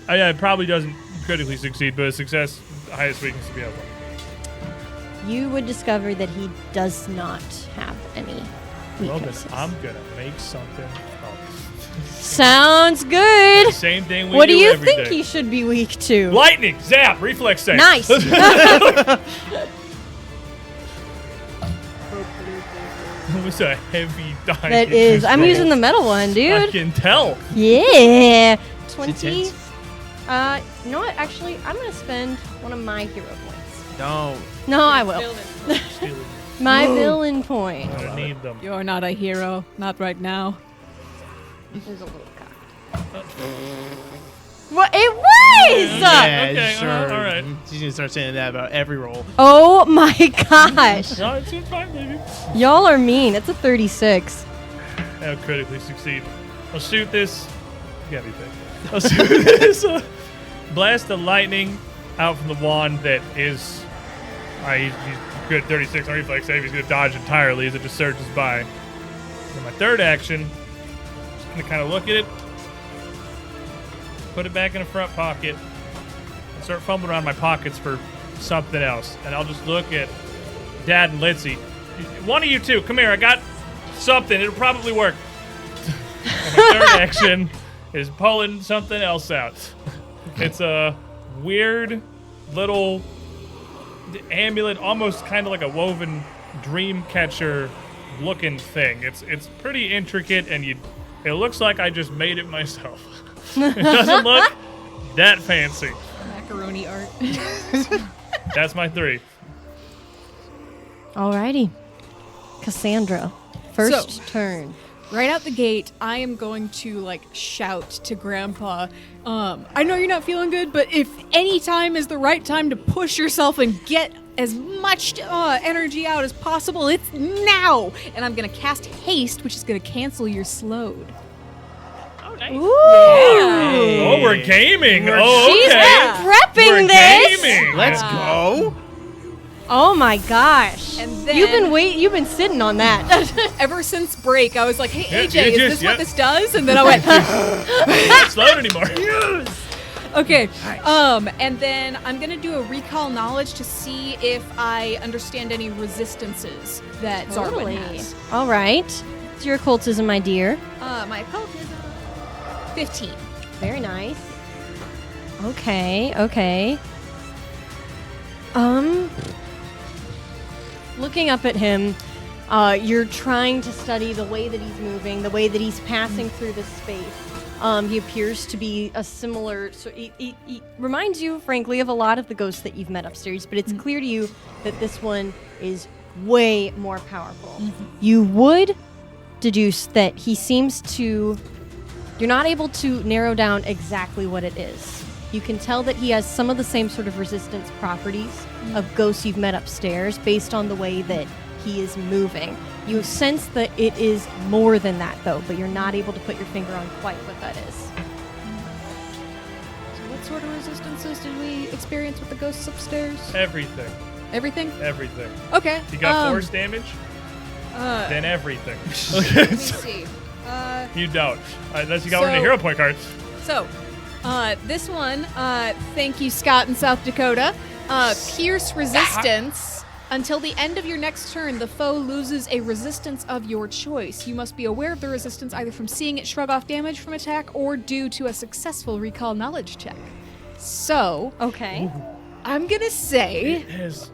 It probably doesn't critically succeed, but a success, highest weakness to be able. You would discover that he does not have any Well, then weaknesses. I'm gonna make something up. Sounds good. Same thing we What do you every think day. he should be weak to? Lightning, zap, reflex save. Nice. It was a heavy die. That is. I'm using the metal one, I dude. can tell. Yeah. 20. intense. You know what? Actually, I'm going to spend one of my hero points. Don't. No, I will. Building. My villain point. I need them. You're not a hero. Not right now. Is a little cocked. What? It was! Yeah, Okay, sure. all right. She's gonna start saying that about every roll. Oh my gosh. No, it's fine, baby. Y'all are mean. It's a 36. I'll critically succeed. I'll shoot this. You gotta be big. I'll shoot this. Blast the lightning out from the wand that is. He's good 36 on reflex save. He's gonna dodge entirely as it just surges by. And my third action, just gonna kind of look at it, put it back in the front pocket, and start fumbling around my pockets for something else. And I'll just look at Dad and Litzy. One of you two, come here. I got something. It'll probably work. And my third action is pulling something else out. It's a weird little amulet, almost kind of like a woven dream catcher looking thing. It's pretty intricate, and it looks like I just made it myself. It doesn't look that fancy. Macaroni art. That's my 3. Alrighty. Cassandra, first turn. Right out the gate, I am going to like shout to Grandpa. I know you're not feeling good, but if any time is the right time to push yourself and get as much energy out as possible, it's now. And I'm gonna cast haste, which is gonna cancel your slowed. Oh, nice. Ooh. Oh, we're gaming. Oh, She's okay. been prepping We're this. gaming. Let's go. Oh my gosh. And then- You've been sitting on that. Ever since break, I was like, "Hey Yeah, AJ, yeah, is yeah, this yeah. what this does?" And then I went, Not slowed anymore. "Okay." And then I'm gonna do a recall knowledge to see if I understand any resistances that Xarwin has. All right. It's your occultism, my dear. My occultism, 15. Very nice. Okay. Looking up at him, you're trying to study the way that he's moving, the way that he's passing through the space. He appears to be a similar. So he reminds you, frankly, of a lot of the ghosts that you've met upstairs. But it's clear to you that this one is way more powerful. You would deduce that he seems to. You're not able to narrow down exactly what it is. You can tell that he has some of the same sort of resistance properties of ghosts you've met upstairs based on the way that he is moving. You sense that it is more than that, though, but you're not able to put your finger on quite what that is. So what sort of resistances did we experience with the ghosts upstairs? Everything. Everything? Everything. Okay. You got force damage? Then everything. Let me see. You don't. Unless you got one of the So- hero point cards. So, this one, thank you, Scott in South Dakota. Pierce resistance. Until the end of your next turn, the foe loses a resistance of your choice. You must be aware of the resistance either from seeing it shrug off damage from attack or due to a successful recall knowledge check. So, Okay. I'm gonna say... It has.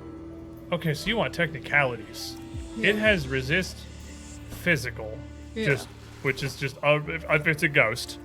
Okay, so you want technicalities. It has resist physical, just which is just if it's a ghost,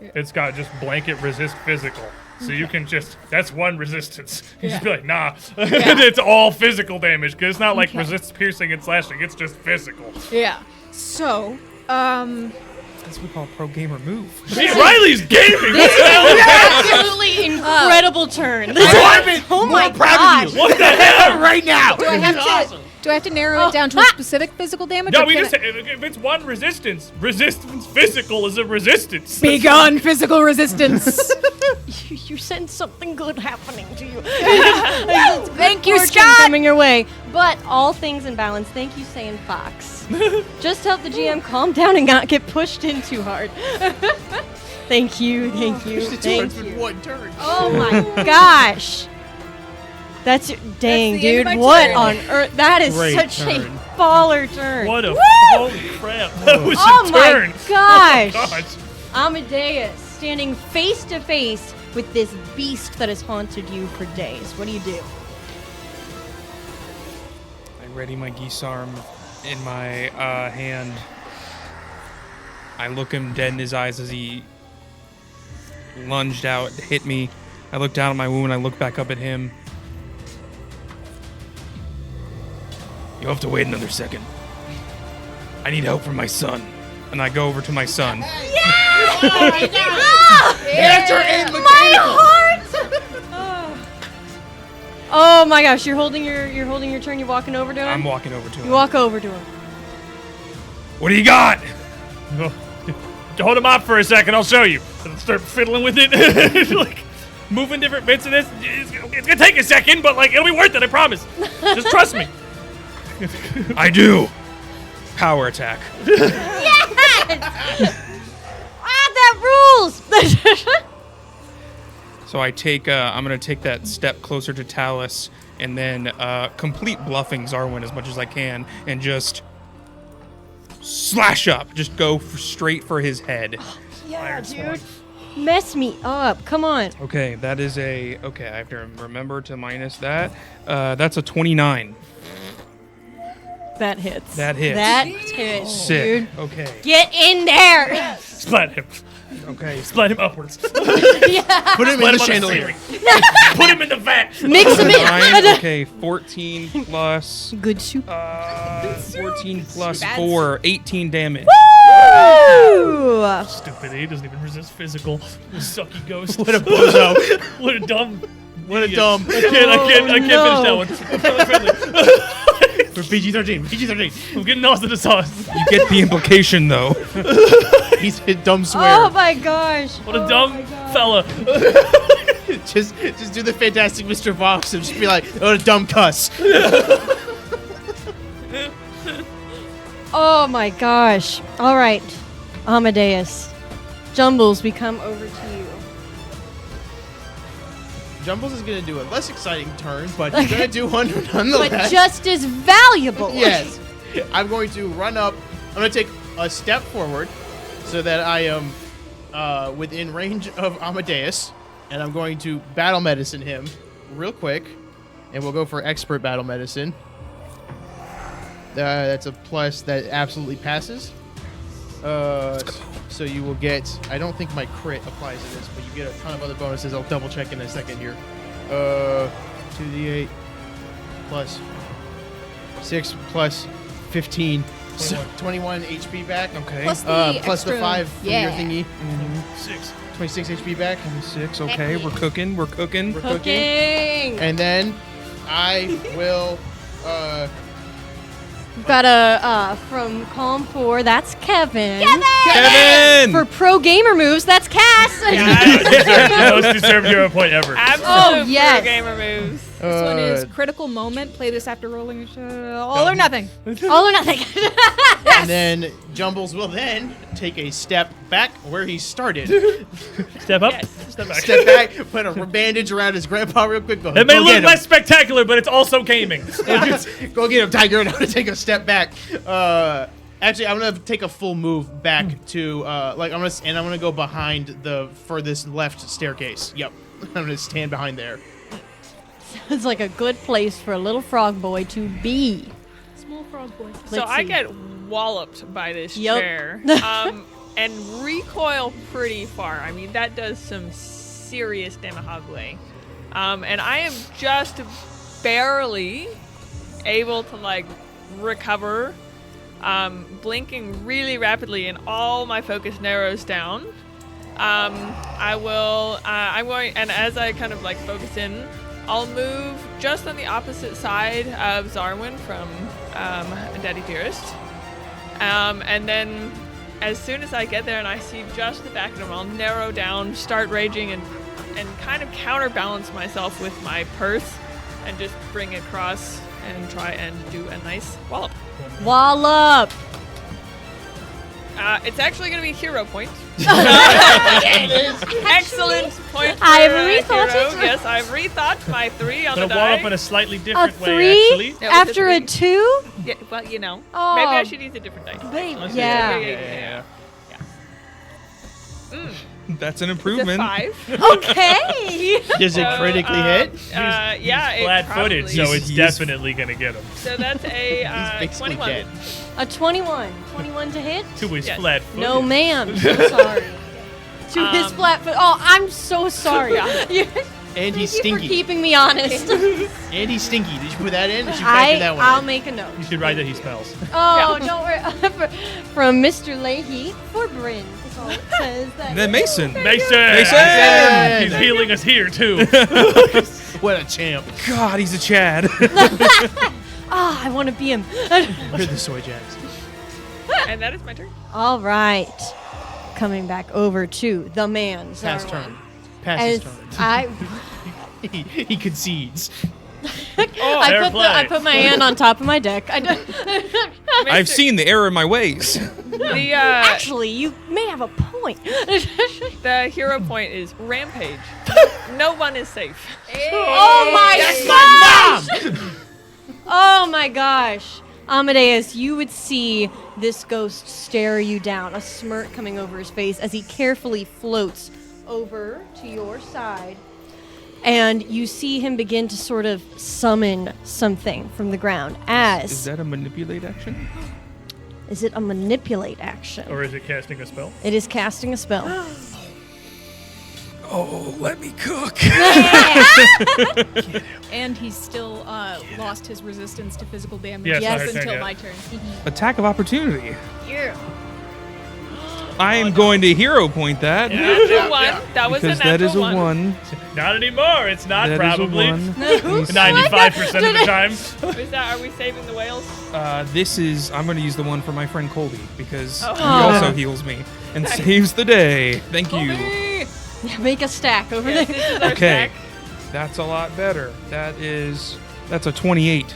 it's got just blanket resist physical. So you can just that's one resistance. You just be like, nah, it's all physical damage because it's not like resist piercing and slashing. It's just physical. Yeah. So, That's what we call a pro gamer move. See, Riley's gaming. What the hell? Absolutely incredible turn. Oh my proud of you. What the hell? Right now. do I have to narrow it down to a specific physical damage? No, or we can just if it's one resistance physical is a resistance. Be gone, physical resistance. You sense something good happening to you. Thank you, Fortune Scott. coming your way. But all things in balance. Thank you, Saiyan Fox. Just help the GM calm down and not get pushed in too hard. Thank you. Thank you. One turn. Oh my gosh. That's dang, the end of dude. my What turn. on earth? That is Great such turn. a baller turn. What a Woo! holy crap! That was Oh a my turn. gosh. Oh gosh. Amadeus standing face to face with this beast that has haunted you for days. What do you do? I ready my geese arm in my hand. I look him dead in his eyes as he lunged out, hit me. I look down at my wound. I look back up at him. You'll have to wait another second. I need help from my son. And I go over to my son. Enter in My heart! Oh my gosh, you're holding your turn. You're walking over to him. I'm walking over to him. You walk over to him. What do you got? Oh, hold him off for a second. I'll show you. And start fiddling with it, like moving different bits of this. It's gonna take a second, but like it'll be worth it. I promise. Just trust me. I do. Power attack. That rules. So I take. I'm gonna take that step closer to Talus, and then complete bluffing Xarwin as much as I can, and just slash up. Just go straight for his head. Yeah, dude. Mess me up. Come on. Okay, that is a. Okay, I have to remember to minus that. That's a 29. That hits. That hits. That hits, Sick. dude. Okay. Get in there. Splat him. Okay. Splat him upwards. Put him in the on the chandelier. ceiling. Put him in the vat. Mix them in. 9, okay, 14 plus. Good soup. 14 plus Bad 4, 18 damage. Woo! Stupid. He doesn't even resist physical. Sucky ghost. What a bozo. What a dumb. What a idiot. dumb. I can't no. finish that one. For PG-13. PG-13. I'm getting lost in the sauce. You get the implication, though. He's a dumb swear. Oh my gosh. What a dumb fella. just do the fantastic Mr. Vox and just be like, oh, a dumb cuss. Oh my gosh. All right. Amadeus. Jumbles, we come over to you. Jumbles is going to do a less exciting turn, but he's going to do one nonetheless. But just as valuable. Yes. I'm going to run up. I'm going to take a step forward so that I am within range of Amadeus, and I'm going to battle medicine him real quick, and we'll go for expert battle medicine. That's a plus that absolutely passes. So you will get, I don't think my crit applies to this, but you get a ton of other bonuses. I'll double check in a second here. 2d8 plus 6 plus 15. So 21 HP back. Okay. Plus the Plus the extra- 5 from yeah. your thingy. 6. 26 HP back. 6, okay, we're cooking. We're Cooking. And then I will, We've got a from Calm 4, that's Kevin. Kevin! For pro gamer moves, that's Cass. Most deserved hero point ever. Absolute Oh, yes. gamer moves. This one is critical moment. Play this after rolling a all or nothing. All or nothing. and then Jumbles will then take a step back where he started. Step up. Yes. Step back. Step back, put a bandage around his grandpa real quick. Go, It may go look get less him. spectacular, but it's also gaming. Go get him, Tiger. And I'm gonna take a step back. Actually, I'm gonna take a full move back to I'm gonna go behind the furthest left staircase. Yep, I'm gonna stand behind there. It's like a good place for a little frog boy to be. Small frog boy. So Let's I see. get walloped by this Yup. chair and recoil pretty far. I mean, that does some serious damahagle. And I am just barely able to like recover, blinking really rapidly, and all my focus narrows down. I'm going, and as I kind of like focus in, I'll move just on the opposite side of Xarwin from Daddy Dearest. And then as soon as I get there and I see just the back of him, I'll narrow down, start raging, and kind of counterbalance myself with my purse and just bring it across and try and do a nice wallop. Wallop. It's actually going to be hero point. Excellent point for I've a rethought hero. it. Yes, I've rethought my 3 on the Gonna wall die. up in a slightly A different way, 3 actually. Yeah, with after a a 3. 2? Yeah, well, you know. Oh. Maybe I should use a different dice. Babe, Let's yeah. Yeah. That's an It's a improvement. 5. Okay. Does it critically hit? Yeah, it Flat-footed, probably- so it's He's- definitely gonna get him. So that's a He's basically 21. dead. A 21. 21 to hit? To his Yes. flat-footed. No, ma'am. So sorry. To his flat foot. Oh, I'm so sorry. You- And he's Thank you for stinky. keeping me honest. And he's stinky. Did you put that in? Or should you factor that one I'll in? make a note. You should write that he smells. Oh, don't worry. From Mr. Leahy for Bryn. This Says that. And then Mason. Mason! He's healing us here, too. What a champ. God, he's a Chad. I want to be him. You're the soy jacks. And that is my turn. All right. Coming back over to the man, Pass Xarwin. turn. Pass his As turn. He concedes. I put my hand on top of my deck. I've seen the error in my ways. The Actually, you may have a point. the hero point is rampage. No one is safe. Oh my gosh! Oh my gosh. Amadeus, you would see this ghost stare you down, a smirk coming over his face as he carefully floats over to your side. And you see him begin to sort of summon something from the ground. Is that a manipulate action? Is it a manipulate action? Or is it casting a spell? It is casting a spell. Oh, let me cook. And he's still lost his resistance to physical damage Yes, Yes. I understand, until yeah. my turn. Attack of opportunity. Yeah. I am going to hero point that. Natural one. That was Because a natural that is a one. 1. Not anymore. It's not, That is probably. a 1. 95% of the time. Is that? Are we saving the whales? This is, I'm going to use the one for my friend Colby because Oh. he also heals me and saves the day. Thank you. Yeah, make a stack over Yes, there. this is our Okay. stack. That's a lot better. That's a 28.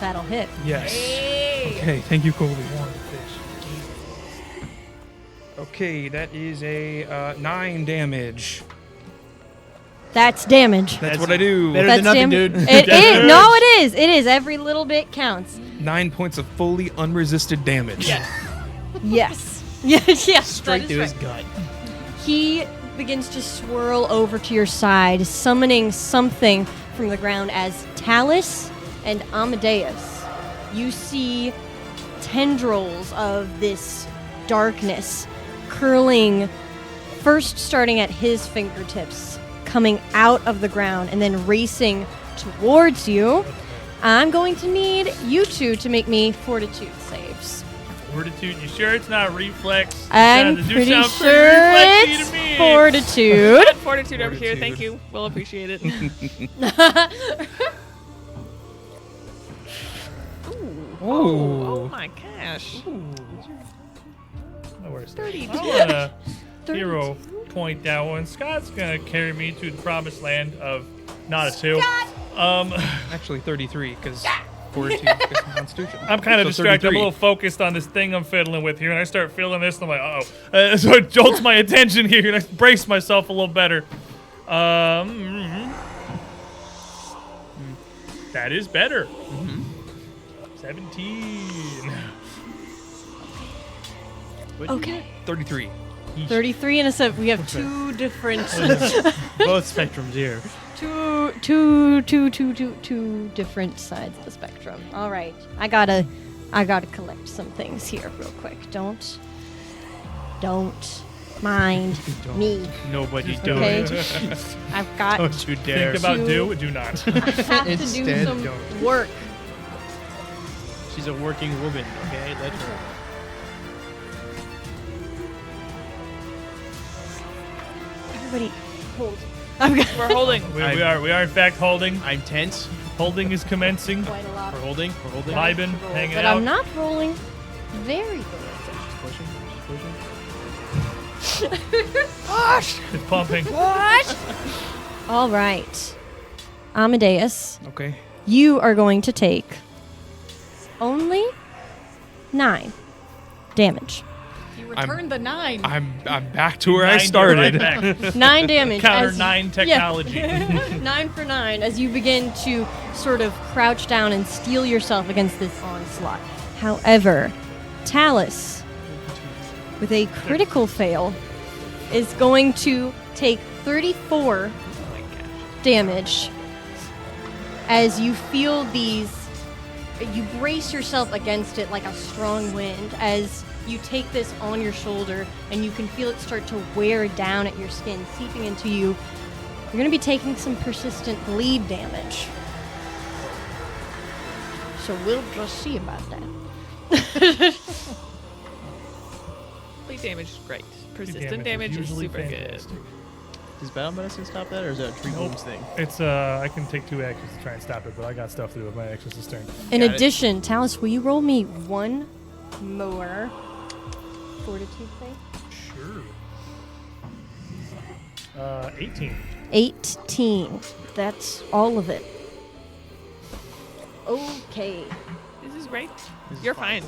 That'll hit. Yes. Hey. Okay, thank you, Colby. Okay, that is a 9 damage. That's damage. That's what I do. Better than nothing, dude. It is. No, it is. It is. Every little bit counts. 9 points of fully unresisted damage. Yes. Yes. Yes. Straight that through is his right. gut. He begins to swirl over to your side, summoning something from the ground as Talus and Amadeus. You see tendrils of this darkness curling, first starting at his fingertips, coming out of the ground, and then racing towards you. I'm going to need you two to make me fortitude saves. Fortitude. You sure it's not reflex? I'm They do pretty sound sure reflexy it's to me. fortitude. Fortitude over here. Thank you. We'll appreciate it. Oh my gosh. Oh, where's that? I want to hero point that one. Scott's going to carry me to the promised land of not a 2. Actually, 33, because fortitude is constitution. I'm kind of So distracted. I'm 33. a little focused on this thing I'm fiddling with here, and I start feeling this, and I'm like, uh-oh. So it jolts my attention here, and I brace myself a little better. That is better. 17. Okay. 33. 33 and a 7. We have two different, Both spectrums here. two different sides of the spectrum. All right, I gotta collect some things here real quick. Don't mind me. Nobody do Okay. it. I've got Don't you dare. Think about Two. do not. I have to do Instead, some don't. work. She's a working woman, okay? Let her. Everybody, hold. I've got We're holding. We are in fact holding. I'm tense. Holding is commencing. quite a lot We're of holding. We're holding. Vibing, roll, hanging but out. I'm not rolling very good. Pushing. It's pumping. All right, Amadeus, Okay. you are going to take only 9 damage. You return the 9. I'm back to where I 9 started. right back. 9 damage. Counter as- 9 technology. Yeah. 9 for 9 as you begin to sort of crouch down and steel yourself against this onslaught. However, Talus, with a critical fail, is going to take 34 damage as you feel these. You brace yourself against it like a strong wind as you take this on your shoulder, and you can feel it start to wear down at your skin, seeping into you. You're going to be taking some persistent bleed damage. So we'll just see about that. damage is great. Persistent damage is damage is usually super fantastic. good. Does battle medicine stop that, or is that a treat wounds thing? It's I can take 2 actions to try and stop it, but I got stuff to do with my actions this turn. In Got it. addition, Talus, will you roll me one more fortitude thing? Sure. 18. 18. That's all of it. Okay. This is great. This is You're fine.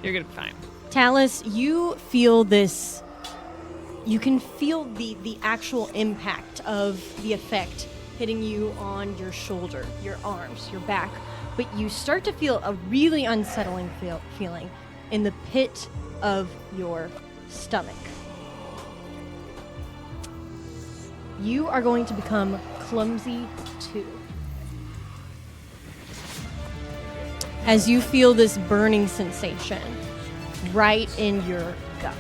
You're gonna be fine. Talus, you feel this. You can feel the actual impact of the effect hitting you on your shoulder, your arms, your back, but you start to feel a really unsettling feeling in the pit of your stomach. You are going to become clumsy too. As you feel this burning sensation right in your gut.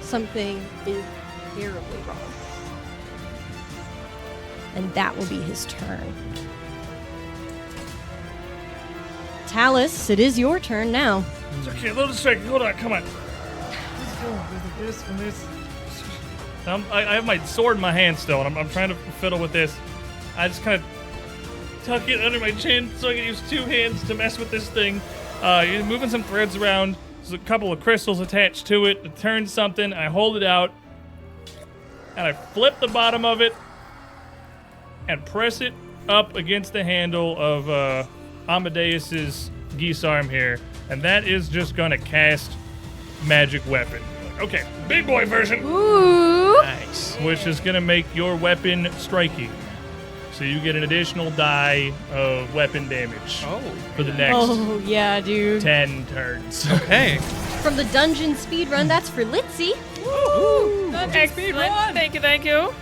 Something is terribly wrong. And that will be his turn. Talus, it is your turn now. It's okay, a little distracted. Hold on, come on. Let's go with this and this. I have my sword in my hand still, and I'm trying to fiddle with this. I just kind of tuck it under my chin so I can use 2 hands to mess with this thing. You're moving some threads around. There's a couple of crystals attached to it. It turns something. I hold it out, and I flip the bottom of it and press it up against the handle of Amadeus's geese arm here, and that is just gonna cast magic weapon. Okay, big boy version, Ooh. Nice. which is gonna make your weapon striking. So you get an additional die of weapon damage for the next Oh, yeah, dude. 10 turns. Okay. From the dungeon speedrun, that's for Litzy. Excellent. Thank you, thank you.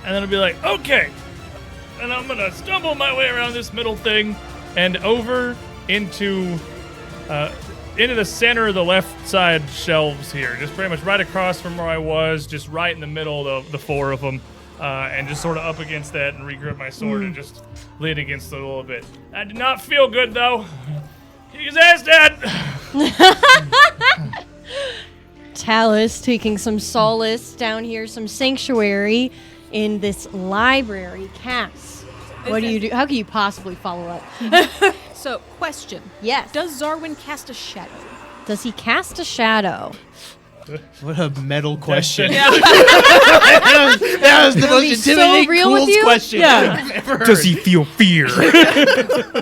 And then it'll be like, okay. And I'm gonna stumble my way around this middle thing and over into the center of the left side shelves here. Just pretty much right across from where I was, just right in the middle of the 4 of them. And just sort of up against that and regrip my sword and just lean against it a little bit. I did not feel good, though. His ass, Dad! Talus taking some solace down here, some sanctuary in this library. Cass, what do you do? How can you possibly follow up? So, question. Yes. Does Xarwin cast a shadow? Does he cast a shadow? What a metal question. Yeah. That was the He'll be most so intimidating, real cool with you? question Yeah. I've ever heard. Does he feel fear?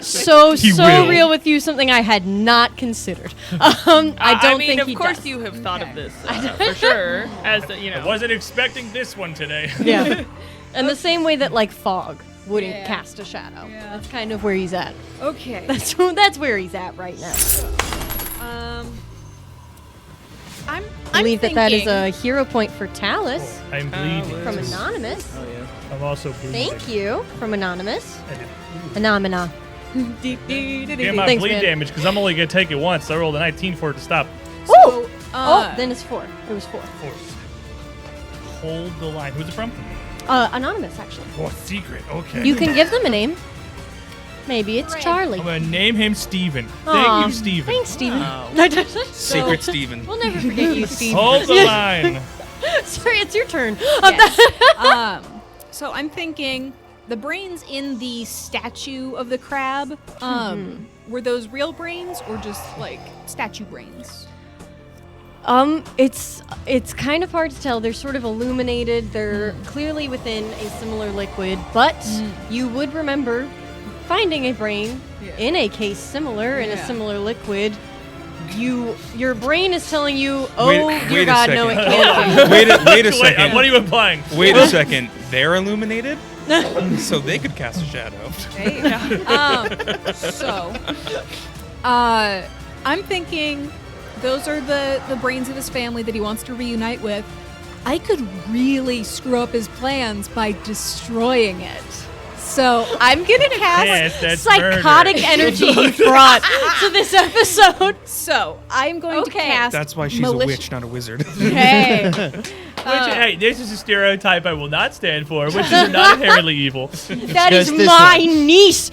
So He will. real with you, something I had not considered. I don't mean, think of he course does. you have thought of this for sure. As the, you I know, wasn't expecting this one today. Yeah. And the same way that, like, Fog wouldn't Yeah. cast a shadow. Yeah. That's kind of where he's at. Okay. That's where he's at right now. I'm believe that is thinking- a hero point for Talus I'm bleeding. from Anonymous. Oh, yeah. I'm also bleeding. Thank you from Anonymous. I did. Phenomena. Get my Thanks, bleed man. damage because I'm only gonna take it once. I rolled a 19 for it to stop. Oh! Oh, then it's 4. It was 4. Force. Hold the line. Who's it from? Anonymous, actually. Oh, secret. Okay. You can give them a name. Maybe it's Charlie. I'm gonna name him Steven. Aw, Thank you, Steven. Thanks, Steven. Wow. Secret Steven. We'll never forget you, Steve. Hold the line. Sorry, it's your turn. Yes. So I'm thinking the brains in the statue of the crab, were those real brains or just like statue brains? It's kind of hard to tell. They're sort of illuminated. They're clearly within a similar liquid, but you would remember finding a brain in a case similar in a Yeah. similar liquid. Your brain is telling you, oh, Wait dear a God, no, it second. can't be. Wait a Wait, second. what are you implying? Wait a second. They're illuminated? So they could cast a shadow. I'm thinking those are the brains of his family that he wants to reunite with. I could really screw up his plans by destroying it. So I'm gonna Yes, cast that's Psychotic murder. energy he brought to this episode. So I'm going to cast. That's why she's a witch, not a wizard. Hey. Hey, this is a stereotype I will not stand for. Witches are not inherently evil. That is Just this my one. niece.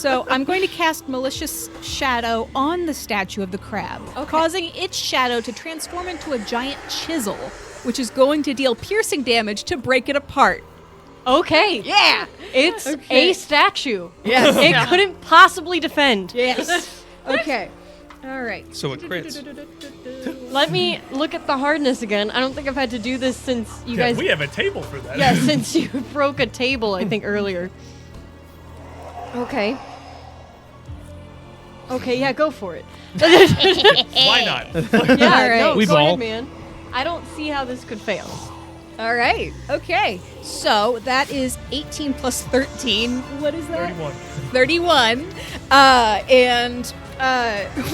So I'm going to cast Malicious Shadow on the statue of the crab, causing its shadow to transform into a giant chisel, which is going to deal piercing damage to break it apart. Okay. Yeah. It's a statue. Yes. It couldn't possibly defend. Yes. Okay. All right. So it crits. Let me look at the hardness again. I don't think I've had to do this since you Yeah, guys. we have a table for that. Yeah, since you broke a table, I think earlier. Okay. Okay, yeah, go for it. Why not? Yeah, All right. no, We go ball. ahead, man. I don't see how this could fail. All right. Okay. So that is 18 plus 13. What is that? 31. 31. And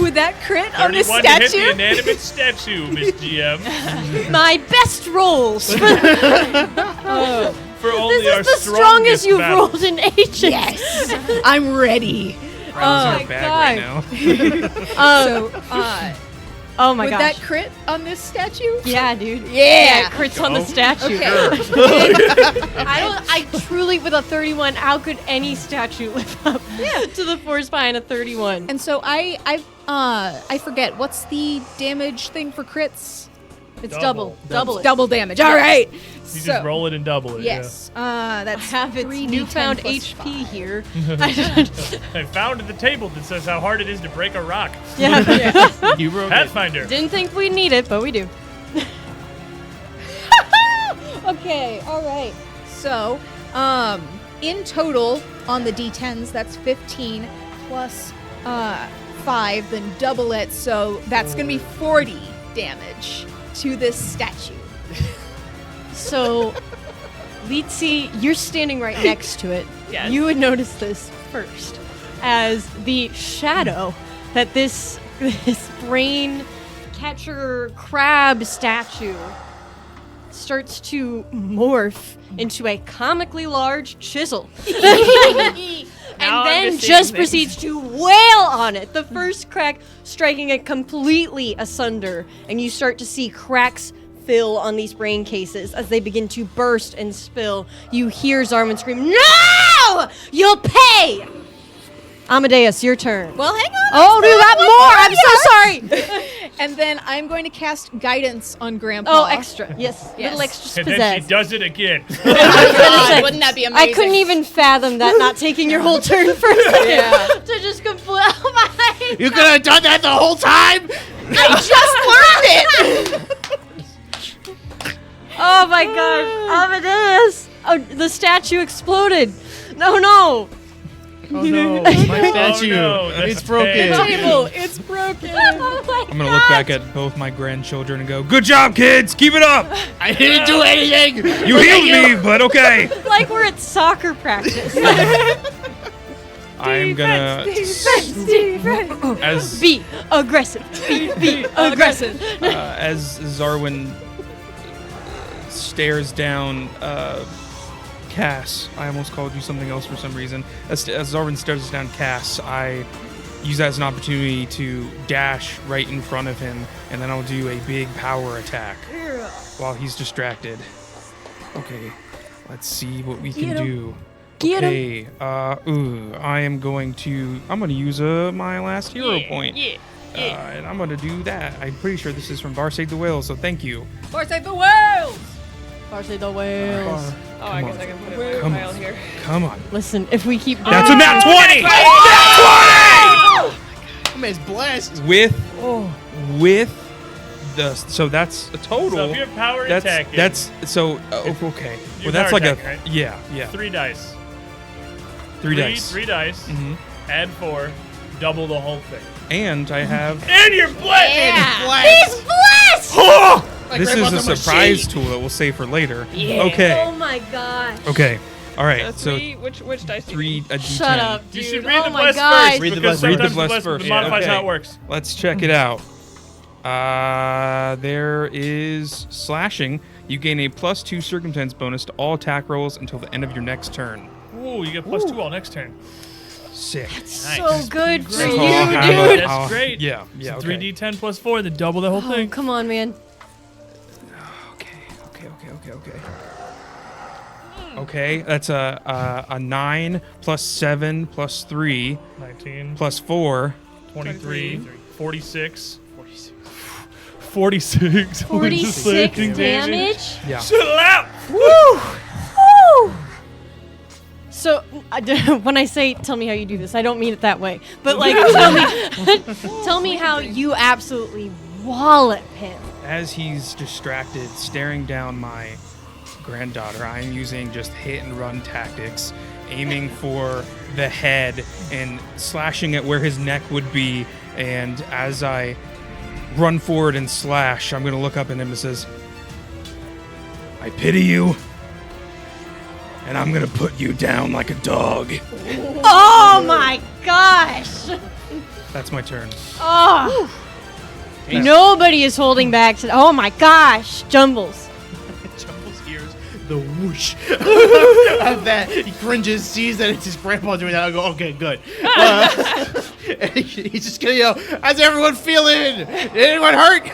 would that crit on this 31 to hit the statue? inanimate statue, Miss GM. My best rolls. For only This our is the strongest you've battle. rolled in ages. Yes. I'm ready. Rounds my are bad right now. So, Oh my would gosh. that crit on this statue? Yeah, dude. Yeah. it crits on the statue. Okay. I truly, with a 31, how could any statue live up to the force behind a 31? And so I forget, what's the damage thing for crits? It's Double. double it. Double damage. All right. You So, just roll it and double it. yes. I That's have its 3d10 newfound plus HP 5. here. Yeah. I found the table that says how hard it is to break a rock. Yeah. You wrote it. Pathfinder. Didn't think we'd need it, but we do. Okay, all right. So, in total on the d10s, that's 15 plus 5, then double it. So that's going to be 40 damage to this statue. So, Litsi, you're standing right next to it. Yes. You would notice this first, as the shadow that this brain catcher crab statue starts to morph into a comically large chisel. Now I'm And then just just seeing proceeds to wail on it. The first crack striking it completely asunder, and you start to see cracks fill on these brain cases as they begin to burst and spill. You hear Xarwin scream, "No! You'll pay!" Amadeus, your turn. Well, hang on. Oh, you got more! I'm so sorry! And then I'm going to cast guidance on Grandpa. Oh, extra. Yes. Yes. Little extra And then she pizzazz. does it again. Say, wouldn't that be amazing? I couldn't even fathom that not taking your whole turn for a second. Yeah. To just complete. Oh my! You could have done that the whole time. I just learned it. Oh my god, Amadeus! Oh, the statue exploded. No. Oh no, my statue. no, that's It's broken. bad. Table, it's broken. Oh my I'm gonna look back at both my grandchildren and go, "Good job, kids! Keep it up! I didn't do anything. You healed me, but okay." Like we're at soccer practice. I'm gonna, as Be aggressive. Be aggressive. as Xarwin stares down Cass. I almost called you something else for some reason. As Xarwin stares down Cass, I use that as an opportunity to dash right in front of him, and then I'll do a big power attack while he's distracted. Okay, let's see what we can do. Get him. Okay, I'm gonna use my last hero point. And I'm gonna do that. I'm pretty sure this is from Bar Save the Whale, so thank you. Or save the world. Parsley the whales. Oh, I guess I can put it in Come the pile on. here. Come on. Listen, if we keep doing That's a nat 20! I'm as blessed. With the, so that's a total. So if you're power attacking, That's so okay. You're Well, that's power like attacking, right? yeah. 3 dice. Three dice. 3 dice. hmm Add 4. Double the whole thing. And I have. And you're blessed! Blessed. Oh! Like This is Grandma's a a surprise machine. tool that we'll save for later. Oh Okay. my gosh. Okay. All right. So So 3, which dice do you 3 need? a d10. Shut up, You dude. should read Oh the my bless gosh. first Read the because bless- read the sometimes bless first. modifies Okay. how it works. Let's check it out. There is slashing. You gain a +2 circumstance bonus to all attack rolls until the end of your next turn. Ooh, you get +2 all next turn. Sick. So good for Great. you, Oh, dude. That's great. Yeah. So Okay. 3d10 +4, then double the whole Oh, thing. come on, man. Okay, that's a 9 plus 7 plus 3 19 plus 4. 23 46 46 46 damage. Yeah. Chill out. Woo! Woo! So, when I say tell me how you do this, I don't mean it that way. But like, tell me how you absolutely wallop him. As he's distracted, staring down my granddaughter, I'm using just hit and run tactics, aiming for the head and slashing at where his neck would be. And as I run forward and slash, I'm going to look up at him and says, I pity you, and I'm going to put you down like a dog. Oh my gosh! That's my turn. Oh. Nobody is holding back. Oh my gosh, Jumbles. Jumbles hears the whoosh of that. He cringes, sees that it's his grandpa doing that. I go, okay, good. And he's just gonna yell, how's everyone feeling? Did anyone hurt?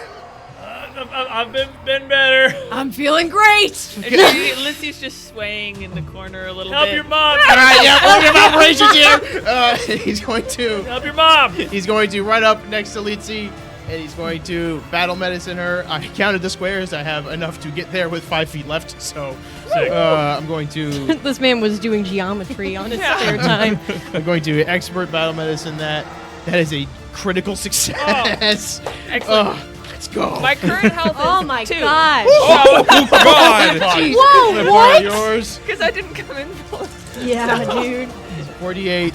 I've been better. I'm feeling great. Lissy's just swaying in the corner a little Help bit. your mom. All right, yeah, we're in operations here. He's going to. Help your mom. He's going to run up next to Litsi, and he's going to battle medicine her. I counted the squares. I have enough to get there with 5 feet left, so I'm going to. This man was doing geometry on his spare time. I'm going to expert battle medicine that. That is a critical success. Excellent. Let's go. My current health is Oh my 2. gosh. Oh, God! Whoa, what? Yours. Because I didn't come in full. Yeah, dude. 48.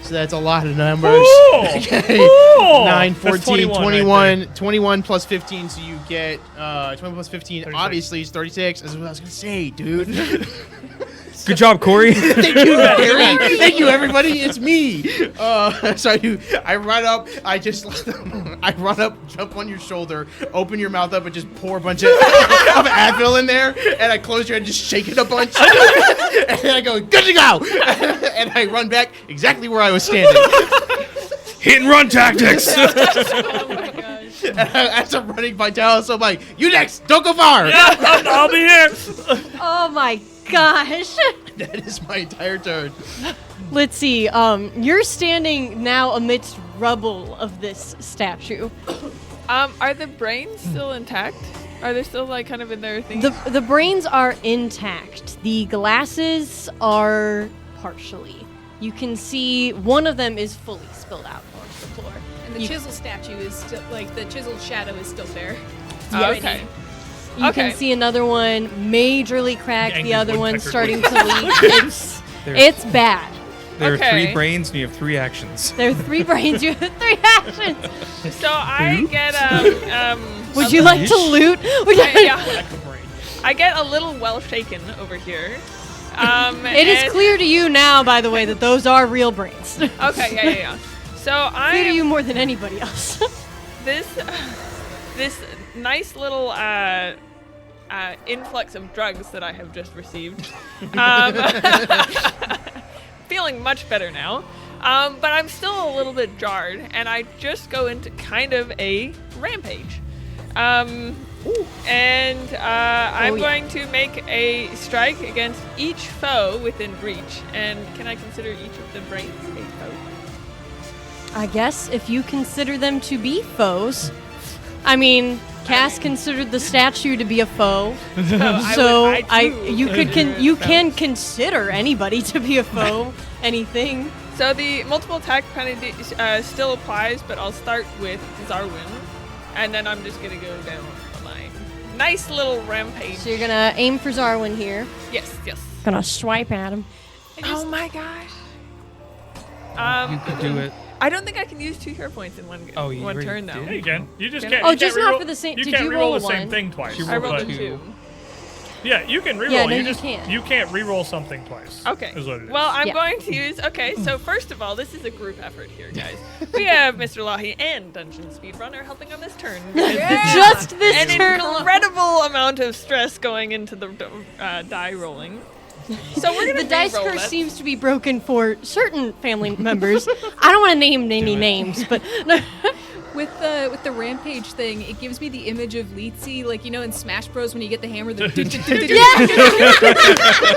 So that's a lot of numbers. Ooh. Okay. Ooh. 9, That's 14, 21 right 21, 21 plus 15, so you get 20 plus 15. 36. Obviously, is 36. That's what I was going to say, dude. Good job, Corey. Thank you, Harry. Thank you, everybody. It's me. So I run up. I run up, jump on your shoulder, open your mouth up, and just pour a bunch of Advil in there. And I close your head, just shake it a bunch. And I go, good to go. And I run back exactly where I was standing. Hit and run tactics. Oh my gosh. As I'm running by Dallas, I'm like, you next. Don't go far. I'll be here. Oh my gosh. That is my entire turn. Let's see. You're standing now amidst rubble of this statue. Are the brains still intact? Are they still like kind of in their thing? The brains are intact. The glasses are partially. You can see one of them is fully spilled out onto the floor. And the chisel statue is still, like, the chiseled shadow is still there. Oh, okay. You Okay. can see another one majorly cracked, Angry the other one woodpecker starting queen. to leak. It's bad. There are 3 Okay. brains and you have 3 actions. There are 3 brains, you have 3 actions. So I get Would you like to loot? yeah. I get a little well shaken over here. It is clear to you now, by the way, that those are real brains. Okay, yeah. So Clear to you I'm more than anybody else. this nice little influx of drugs that I have just received. Feeling much better now, but I'm still a little bit jarred, and I just go into kind of a rampage. I'm going to make a strike against each foe within reach. And can I consider each of the brains a foe? I guess if you consider them to be foes. I mean, Cass considered the statue to be a foe. You can consider anybody to be a foe. Anything. So the multiple attack penalty still applies, but I'll start with Xarwin, and then I'm just gonna go down the line. Nice little rampage. So you're gonna aim for Xarwin here. Yes. Gonna swipe at him. Oh my gosh. You could do it. I don't think I can use 2 hero points in one Oh, you one already turn though. did? Yeah, you can. You just Can can't. I? Oh, you just can't not reroll- for the same- You did can't you reroll roll the a same one? thing twice. She I rolled a But- 2. Yeah, you can reroll. Yeah, no, you just can't. You can't reroll something twice. Okay. Is what it is. Well, I'm Yeah. going to use. Okay, so first of all, this is a group effort here, guys. We have Mr. Lahi and Dungeon Speedrunner helping on this turn. Just this An turn. incredible amount of stress going into the die rolling. So we're gonna The dice re-roll curse that. seems to be broken for certain family members. I don't want to name any names, but With the rampage thing, it gives me the image of Leetsy, like, you know, in Smash Bros. When you get the hammer, the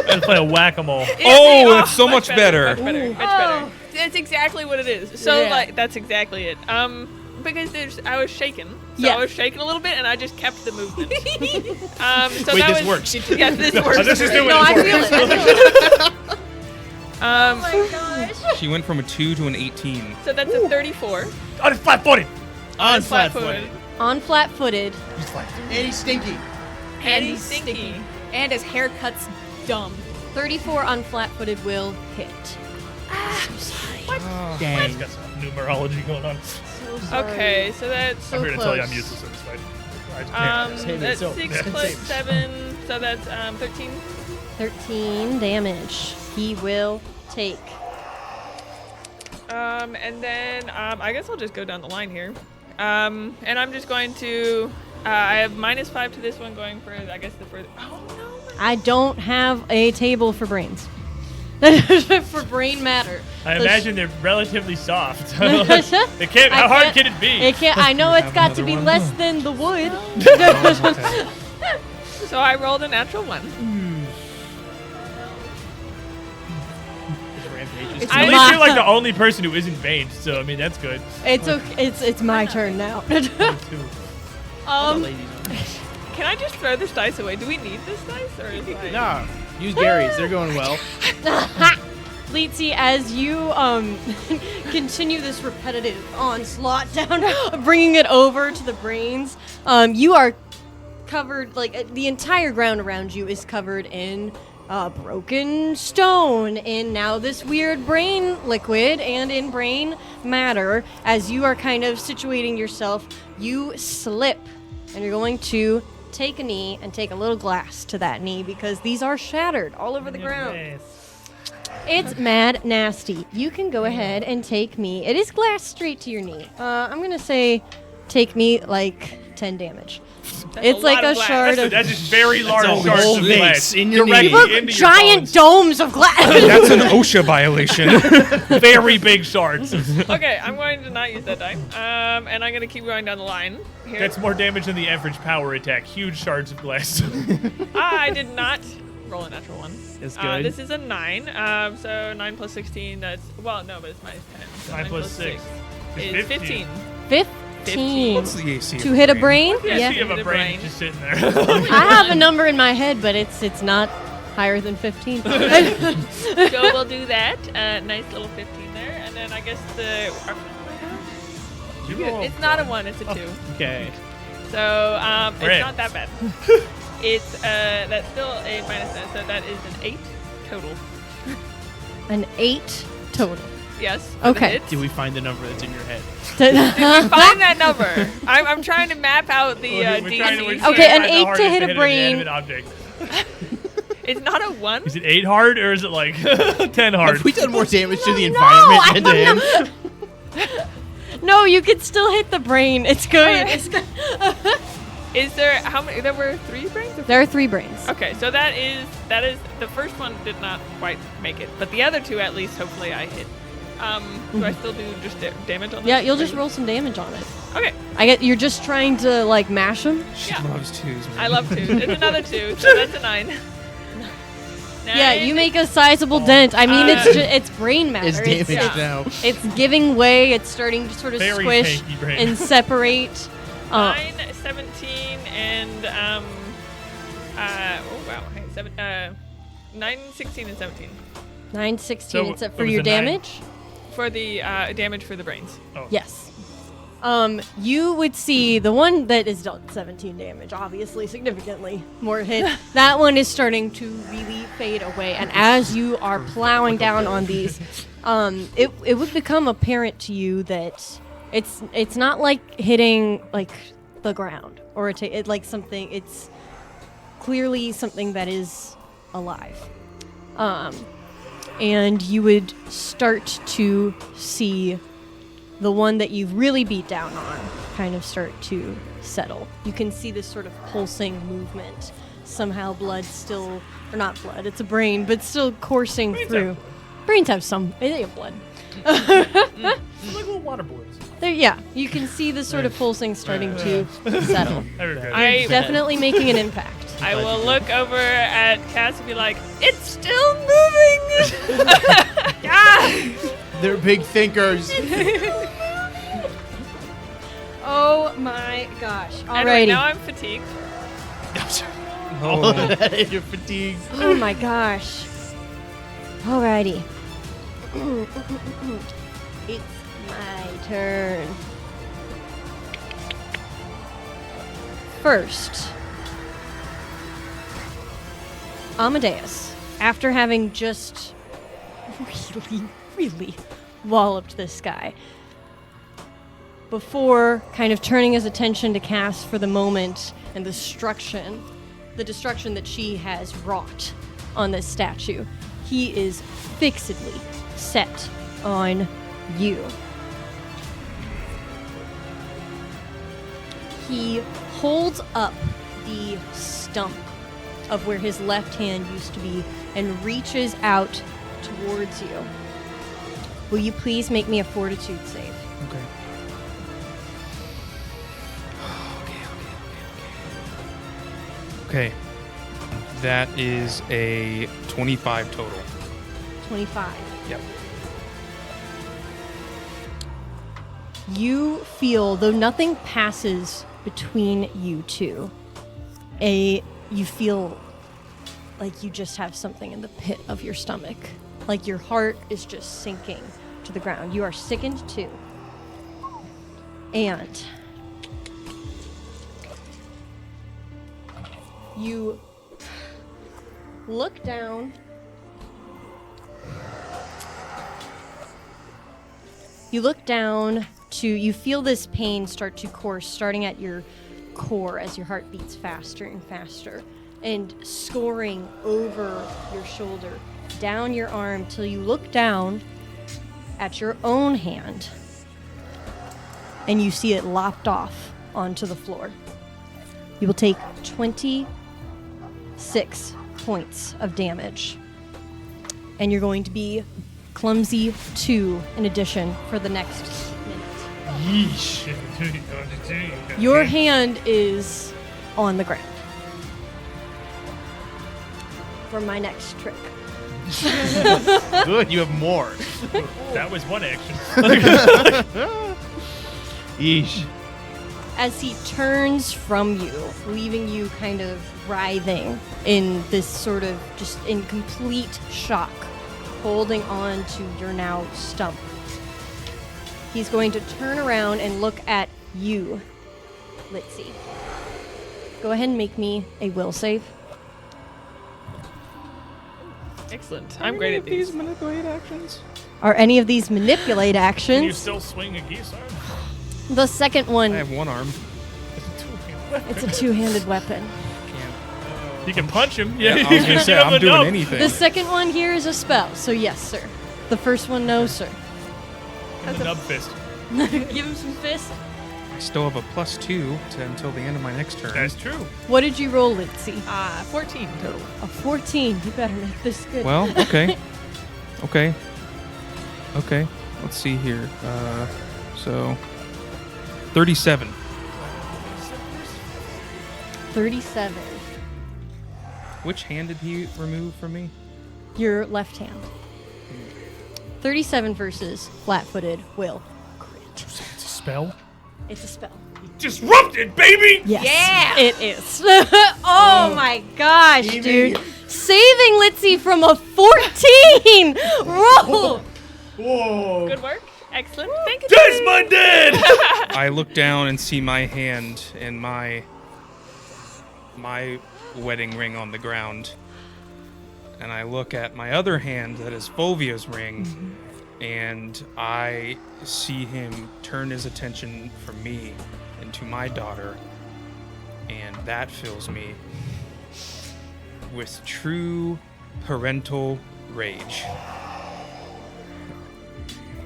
Let's play a whack-a-mole. That's so much better. Much better. Much better. That's exactly what it is. So like that's exactly it. Because I was shaken. So I was shaking a little bit, and I just kept the movement. So Wait, that this was, works. Yes, this works. This is doing No, I feel it. Oh my gosh. She went from a 2 to an 18. So that's a 34. On flat-footed. On flat-footed. On flat-footed. And he's stinky. And he's stinky. And his haircut's dumb. 34 on flat-footed will hit. It's Dang. got some numerology going on. So sorry. Okay, so that's So I'm here to tell you I'm close. useless at this fight. Save it, that's so- 6 yeah. plus 7, so that's 13. 13 damage. He will take. And then I guess I'll just go down the line here. And I'm just going to. I have -5 to this one, going for I guess the further. Oh no! I don't have a table for brains. For brain matter. I The imagine they're relatively soft. sh- It can't. How hard can it be? It can't. I know it's Have got to another be one? less than the wood. So I rolled a natural 1. It's At least my- you're like the only person who isn't veined, so I mean that's good. It's okay. It's my turn now. Can I just throw this dice away? Do we need this dice, or is it? Nah, use Gary's. They're going well. Leetsy, as you continue this repetitive onslaught down, bringing it over to the brains, you are covered, like the entire ground around you is covered in broken stone, in now this weird brain liquid and in brain matter. As you are kind of situating yourself, you slip, and you're going to take a knee and take a little glass to that knee because these are shattered all over the ground. It's mad nasty. You can go ahead and take me. It is glass straight to your knee. I'm gonna say take me like 10 damage. It's like a shard of That's just very large a shards whole of vase glass in your directly knee. into your giant bones. domes of glass. That's an OSHA violation. Very big shards. Okay, I'm going to not use that die. And I'm gonna keep going down the line here. That's more damage than the average power attack. Huge shards of glass. I did not roll a natural 1. It's good. This is a 9. So 9 plus 16. That's well, no, but it's minus 10. So 9 plus 6 is 15. 15. What's the AC? To hit a brain? Yeah, Yeah. so you have The a brain brain. just sitting there. I have a number in my head, but it's not higher than 15. So we'll do that. Nice little 15 there, and then I guess the. It's not a 1. It's a 2. Okay. So Great. it's not that bad. It's that's still a -10, so that is an 8 total. An 8 total. Yes. for the Okay. hit. Do we find the number that's in your head? Find that number. I'm trying to map out the We're trying to- we're DC. trying Okay, to an find the 8 to hardest hit a an brain. inanimate object. It's not a 1. Is it 8 hard or is it like 10 hard? Have we done more damage to the environment I than to don't him? No, you can still hit the brain. It's good. Alright. It's good. Is there how many? There were 3 brains. Or There are 3 brains. Okay, so that is the first one did not quite make it, but the other 2 at least hopefully I hit. Do I still do just damage on? Yeah, those? you'll just roll some damage on it. Okay, You're just trying to like mash them. She Yeah. loves twos, man. I love 2. It's another 2, so that's a 9. Yeah, 9. you make a sizable dent. I mean, it's brain matter. It's damaged yeah. now. It's giving way. It's starting to sort of Very squish tanky brain. and separate. 9, 17, and oh wow, hey, 9, 16, and 17 9, 16. So Except it for was your a 9. damage. for the damage for the brains. Oh. Yes. You would see the one that is dealt 17 damage, obviously significantly more hit. That one is starting to really fade away, and as you are plowing down on these, it would become apparent to you that it's not like hitting like the ground or like something. It's clearly something that is alive. And you would start to see the one that you've really beat down on kind of start to settle. You can see this sort of pulsing movement. Somehow blood still, or not blood, it's a brain, but still coursing Brains through. have Brains have some. They have blood. It's like little water boys. There, yeah, you can see the sort of pulsing starting to settle. Everybody. I- Definitely making an impact. I will look over at Cass and be like, it's still moving! Ah! They're big thinkers. Oh my gosh. Anyway, Alrighty. now I'm fatigued. All of that, you're fatigued. Oh my gosh. Alrighty. It's my turn. First, Amadeus, after having just really walloped this guy, before kind of turning his attention to Cass for the moment and the destruction that she has wrought on this statue, he is fixedly set on you. He holds up the stump of where his left hand used to be and reaches out towards you. Will you please make me a fortitude save? Okay. Okay. That is a 25 total. 25. Yep. You feel, though nothing passes between you two, you feel like you just have something in the pit of your stomach. Like your heart is just sinking to the ground. You are sickened too. And you look down. You look down you feel this pain start to course, starting at your core as your heart beats faster and faster, and scoring over your shoulder, down your arm, till you look down at your own hand, and you see it lopped off onto the floor. You will take 26 points of damage, and you're going to be clumsy 2 in addition for the next minute. Yeesh. Your hand is on the ground for my next trick. Good, you have more. That was one action. Yeesh. As he turns from you, leaving you kind of writhing in this sort of just in complete shock, holding on to your now stump. He's going to turn around and look at you, Litzy. Go ahead and make me a will save. Excellent. I'm great at these. manipulate actions. Are any of these manipulate Can you actions? still swing a geese arm? The second I one, have one arm. it's a two-handed weapon. You can punch him. Yeah, I was he's gonna say get on I'm the doing nub. anything. The second one here is a spell, so yes, sir. The first one, no, sir. The nub fist. Give him some fists. I still have a +2 until the end of my next turn. That's true. What did you roll, Litzy? 14 total. A 14. You better make this good. Well, okay. Okay. Okay. Let's see here. So 37. 37. Which hand did he remove from me? Your left hand. 37 versus flat-footed will crit. It's a spell. It's a spell. Disrupted, baby! Yes. Yeah! It is. Oh my gosh, dude. Saving Litzy from a 14! Roll! Whoa. Good work. Excellent. Thank you. That's my dad! I look down and see my hand and my wedding ring on the ground. And I look at my other hand that is Fulvia's ring, and I see him turn his attention from me into my daughter, and that fills me with true parental rage.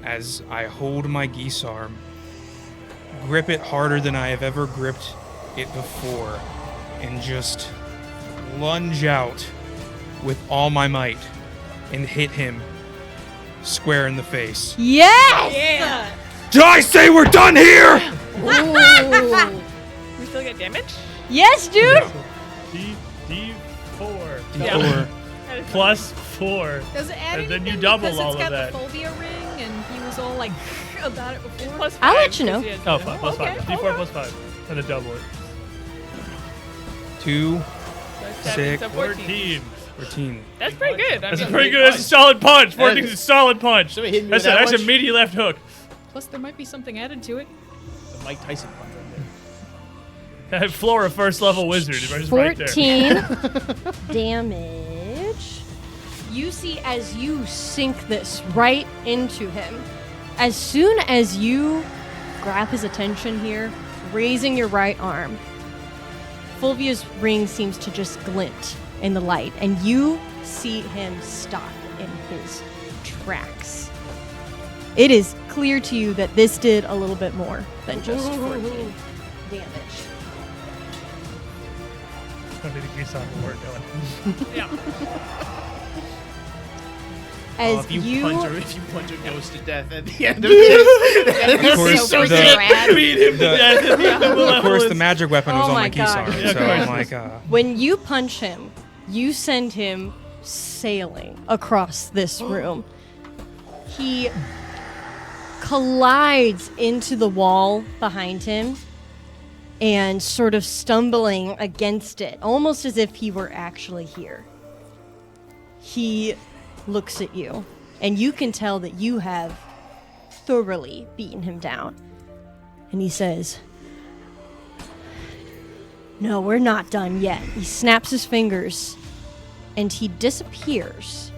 As I hold my geese arm, grip it harder than I have ever gripped it before, and just lunge out with all my might and hit him square in the face. Yes! Yeah. Did I say we're done here? Ooh. We still get damage? Yes, dude! D4. Yeah. Plus 4. Does it add And then anything you double because all it's of got that. the phobia ring and he was all like about it before? Plus I'll 5, let you know. 'cause he has Oh, the- 5 plus okay, 5. D4 alright. plus 5. And then double it. 2, That's 6, 14. 14. That's pretty good. That's I a mean, pretty good. That's a solid punch. 14 is a solid punch. Somebody hit me That's with that a much? meaty left hook. Plus, there might be something added to it. The Mike Tyson punch right there. Flora, first level wizard. Just right there. 14 damage. You see as you sink this right into him, as soon as you grab his attention here, raising your right arm, Fulvia's ring seems to just glint in the light, and you see him stop in his tracks. It is clear to you that this did a little bit more than just 14 damage. I think we saw the word going. Yeah. As If you punch a ghost to death at the end of Of this, course, so the, rad. Beat him to death at the end of of course, the Malevolence. magic weapon was Oh on my my God. Xarwin, Yeah, of so I'm course. like, When you punch him, you send him sailing across this room. He collides into the wall behind him and sort of stumbling against it, almost as if he were actually here. He looks at you, and you can tell that you have thoroughly beaten him down. And he says, "No, we're not done yet." He snaps his fingers, and he disappears.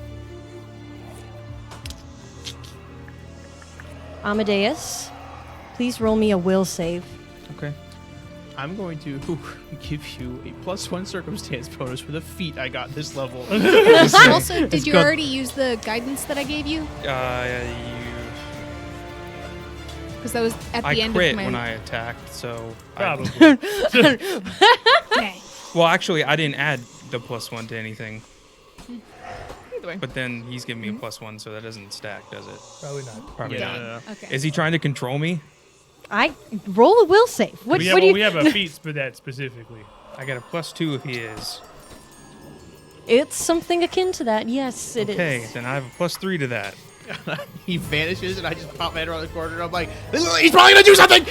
Amadeus, please roll me a will save. okay. I'm going to give you a +1 circumstance bonus for the feat I got this level. Also, did you good. already use the guidance that I gave you? Because that was at the I end crit of my. when I attacked, so Probably. Okay. well, actually, I didn't add the +1 to anything, Either way. but then he's giving me a +1, so that doesn't stack, does it? Probably not. Probably Yeah. not. Okay. Is he trying to control me? I roll a will save. What, we what do you? we have a feat for that specifically. I got a +2 if he is. It's something akin to that. Yes, it is. Okay, then I have a +3 to that. He vanishes, and I just pop my head around the corner, and I'm like, he's probably gonna do something!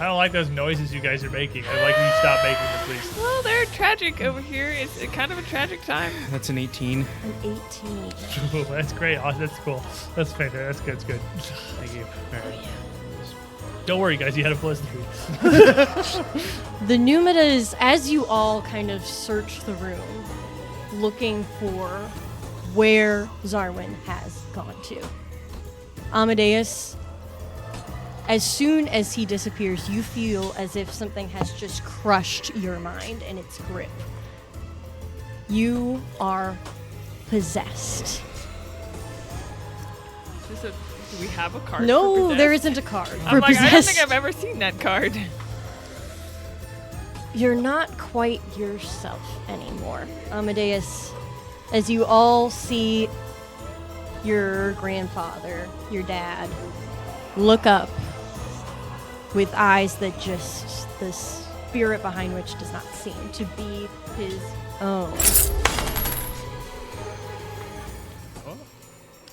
I don't like those noises you guys are making. I'd like you to stop making them, please. Well, they're tragic over here. It's kind of a tragic time. That's an 18. An 18. Cool, that's great. Oh, that's cool. That's fantastic. That's good. That's good. Thank you. Don't worry, guys. You had a +3. The Numidas, as you all kind of search the room, looking for where Xarwin has gone to. Amadeus, as soon as he disappears, you feel as if something has just crushed your mind in its grip. You are possessed. Is this do we have a card? for No, possessed? there isn't a card I'm for like, I don't possessed. think I've ever seen that card. You're not quite yourself anymore, Amadeus. As you all see your grandfather, your dad, look up with eyes that just the spirit behind which does not seem to be his own.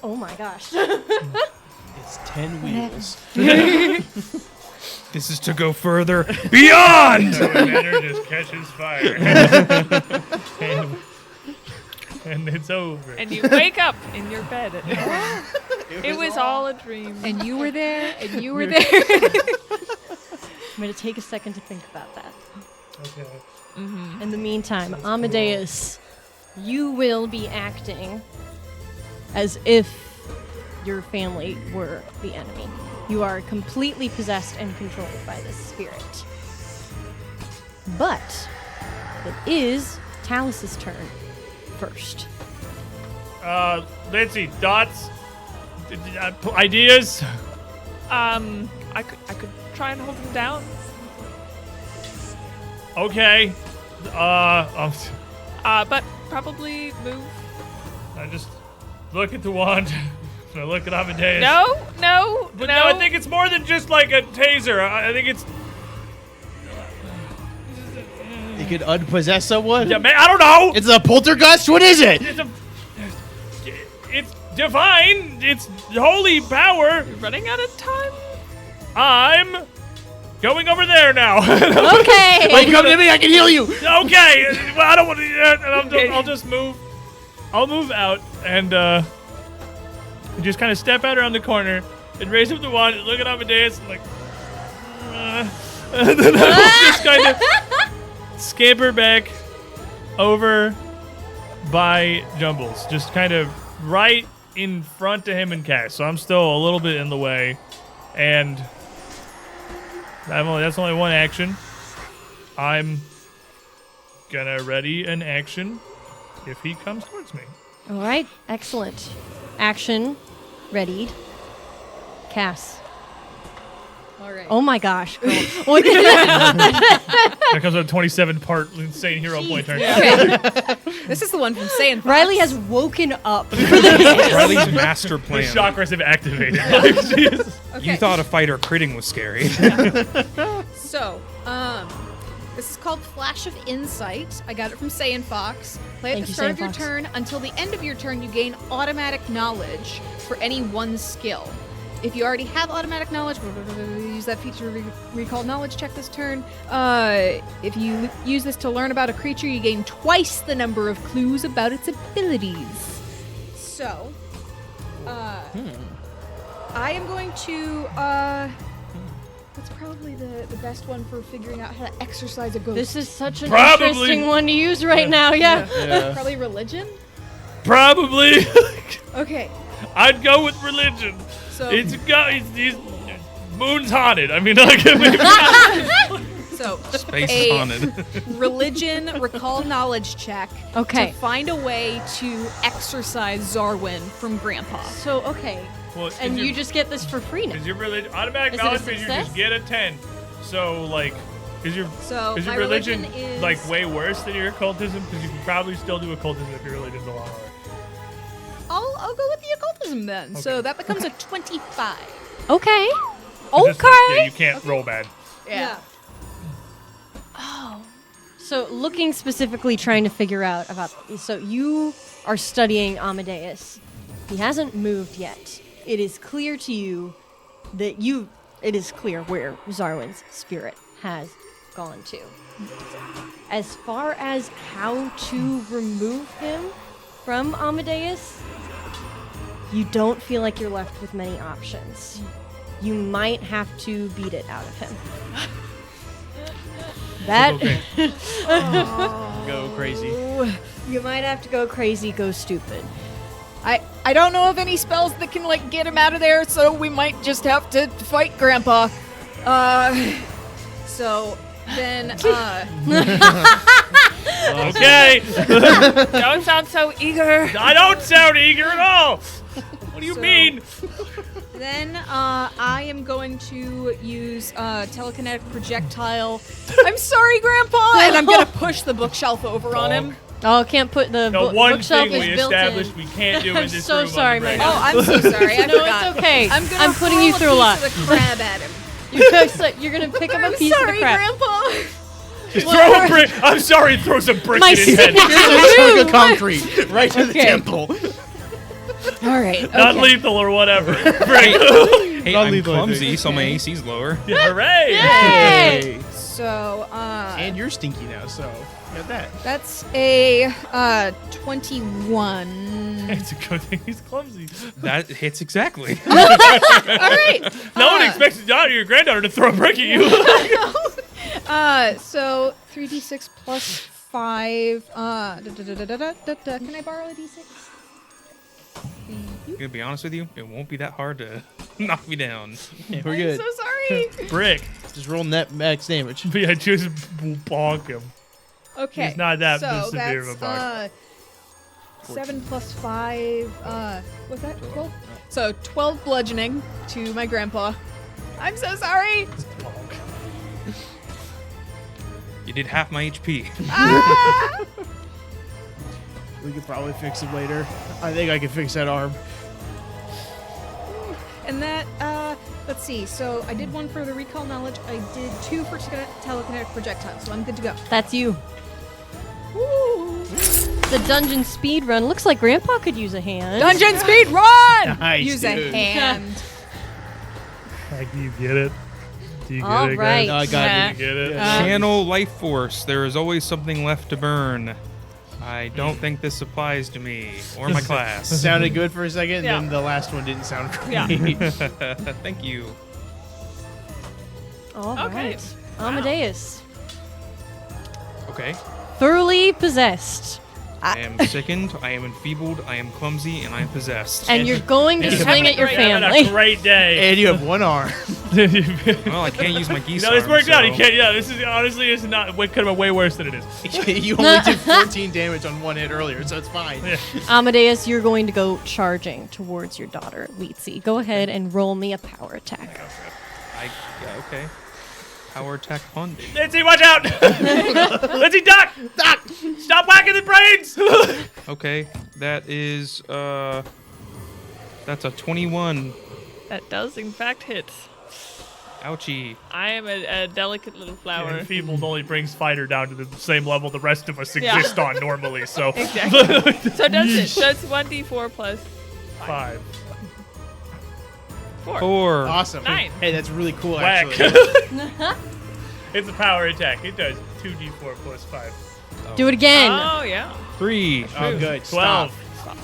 Oh my gosh. It's 10 wheels. This is to go further beyond. Xarwin Manor just catches fire. and it's over. And you wake up in your bed. It was all a dream. And you were there, and you were there. I'm going to take a second to think about that. Okay. In the meantime, Amadeus, you will be acting as if your family were the enemy. You are completely possessed and controlled by this spirit. But it is Talus's turn first. Lindsay, thoughts? Ideas? I could try and hold him down. Okay. But probably move. I just look at the wand. I look at Amadeus. No. But no, I think it's more than just like a taser. I think it's. You could unpossess someone? Yeah, man, I don't know. It's a poltergeist? What is it? It's divine. It's holy power. You're running out of time. I'm going over there now. Okay. Wait, come to me, I can heal you! Okay. Well, I don't want to. I'll just move. I'll move out and just kind of step out around the corner and raise up the wand and look at Amadeus and like. And then I'll just kind of scamper back over by Jumbles, just kind of right in front of him and Cass. So I'm still a little bit in the way, and that's only one action. I'm gonna ready an action if he comes towards me. All right, excellent. Action, readied. Cass. All right. Oh my gosh, girl. There comes a 27-part insane hero point turn. Okay. This is the one from Saiyan Fox. Riley has woken up. Riley's master The plan. chakras have activated. Like, Jesus. Okay. You thought a fighter critting was scary. So, this is called Flash of Insight. I got it from Saiyan Fox. Play at Thank the you, start of Saiyan your Fox. turn. Until the end of your turn, you gain automatic knowledge for any one skill. If you already have automatic knowledge, use that feature to recall knowledge check this turn. If you use this to learn about a creature, you gain twice the number of clues about its abilities. So, I am going to, that's probably the best one for figuring out how to exercise a ghost. This is such an Probably. interesting one to use right now, yeah. Probably religion? Probably. Okay, I'd go with religion. so... It's moon's haunted. I mean, like, maybe. So, Space a haunted. religion recall knowledge check Okay. to find a way to exorcise Xarwin from Grandpa. So, okay. Well, And you just get this for free now. is your religion automatic Is it a knowledge means you success? just get a 10. So like, is your So, is your my religion is like way worse than your occultism? Because you can probably still do occultism if your religion's a lot lower. I'll go with the occultism then. So that becomes a 25. Okay. It's just like, yeah, Okay. you can't roll bad. Yeah. So, looking specifically, trying to figure out about. So, you are studying Amadeus. He hasn't moved yet. It is clear to you that it is clear where Xarwin's spirit has gone to. As far as how to remove him from Amadeus, you don't feel like you're left with many options. You might have to beat it out of him. That Okay. Go crazy. you might have to go crazy, go stupid. I don't know of any spells that can like get him out of there, so we might just have to fight Grandpa. So then Okay. Don't sound so eager. I don't sound eager at all. What do you So- mean? Then I am going to use telekinetic projectile. I'm sorry, Grandpa, and I'm gonna push the bookshelf over on him. Oh, can't put the The one bookshelf thing is we built established in. we can't do in I'm this so room. sorry, on the my break. Oh, I'm so sorry. I No, forgot. it's okay. I'm gonna I'm putting hurl you through a lot. piece of the crab at him. You're gonna pick up a I'm piece sorry, of the crap. Grandpa. Throw a brick. I'm sorry. Throw some brick My in his head. Here's a chunk of concrete right to the Okay. temple. All right. Not lethal or whatever. Brick. Hey, Not I'm lethal, I clumsy, think. so my AC's lower. Hooray! Hey! So And you're stinky now, so you got that. that's a 21. It's a good thing he's clumsy. That hits exactly. All right. No one expects your granddaughter to throw a brick at you. So 3d6 plus 5. Can I borrow a d6? I'm gonna be honest with you, it won't be that hard to knock me down. Yeah, we're good. So sorry. Brick. Just roll net max damage. But yeah, just bonk him. Okay. He's not that so severe of a that's, 7 plus 5. What's that? 12? So 12 bludgeoning to my grandpa. I'm so sorry. Bonk. You did half my HP. Ah! We could probably fix him later. I think I can fix that arm. And that, let's see. So I did one for the recall knowledge. I did 2 for telekinetic projectiles, so I'm good to go. That's you. The dungeon speed run. Looks like Grandpa could use a hand. Dungeon speed run! Nice, Use dude. a hand. Like, do you get it? Do you get All it, right. guys? No, I got Yeah. it. Do you get it? Channel life force. There is always something left to burn. I don't think this applies to me or my class. Sounded good for a second, Yeah. then the last one didn't sound great. Yeah. Thank you. All Okay. right. Amadeus. Okay. Thoroughly possessed. I am sickened, I am enfeebled, I am clumsy, and I am possessed. And you're going to You're swing at your having Having a family. great day. And you have one arm. Well, I can't use my geese No, this arm, worked out. You so- can't. Yeah, this is honestly, this is not. Could have been way worse than it is. You only did 14 damage on one hit earlier, so it's fine. Yeah. Amadeus, you're going to go charging towards your daughter, Weetzy. Go ahead and roll me a power attack. Yeah, okay. Power attack punch. Lindsay, watch out! Lindsay, duck! Duck! Stop whacking the brains! Okay, that is that's a 21. That does, in fact, hit. Ouchie. I am a delicate little flower. Enfeebled only brings fighter down to the same level the rest of us Yeah. exist on normally. So Exactly. So does it? So it's 1d4 plus 5. 4. 4. Awesome. 9. Hey, that's really cool, Whack. actually. It's a power attack. It does 2d4 plus 5. Do it again. Oh, yeah. 3. Oh, good. 12. Stop.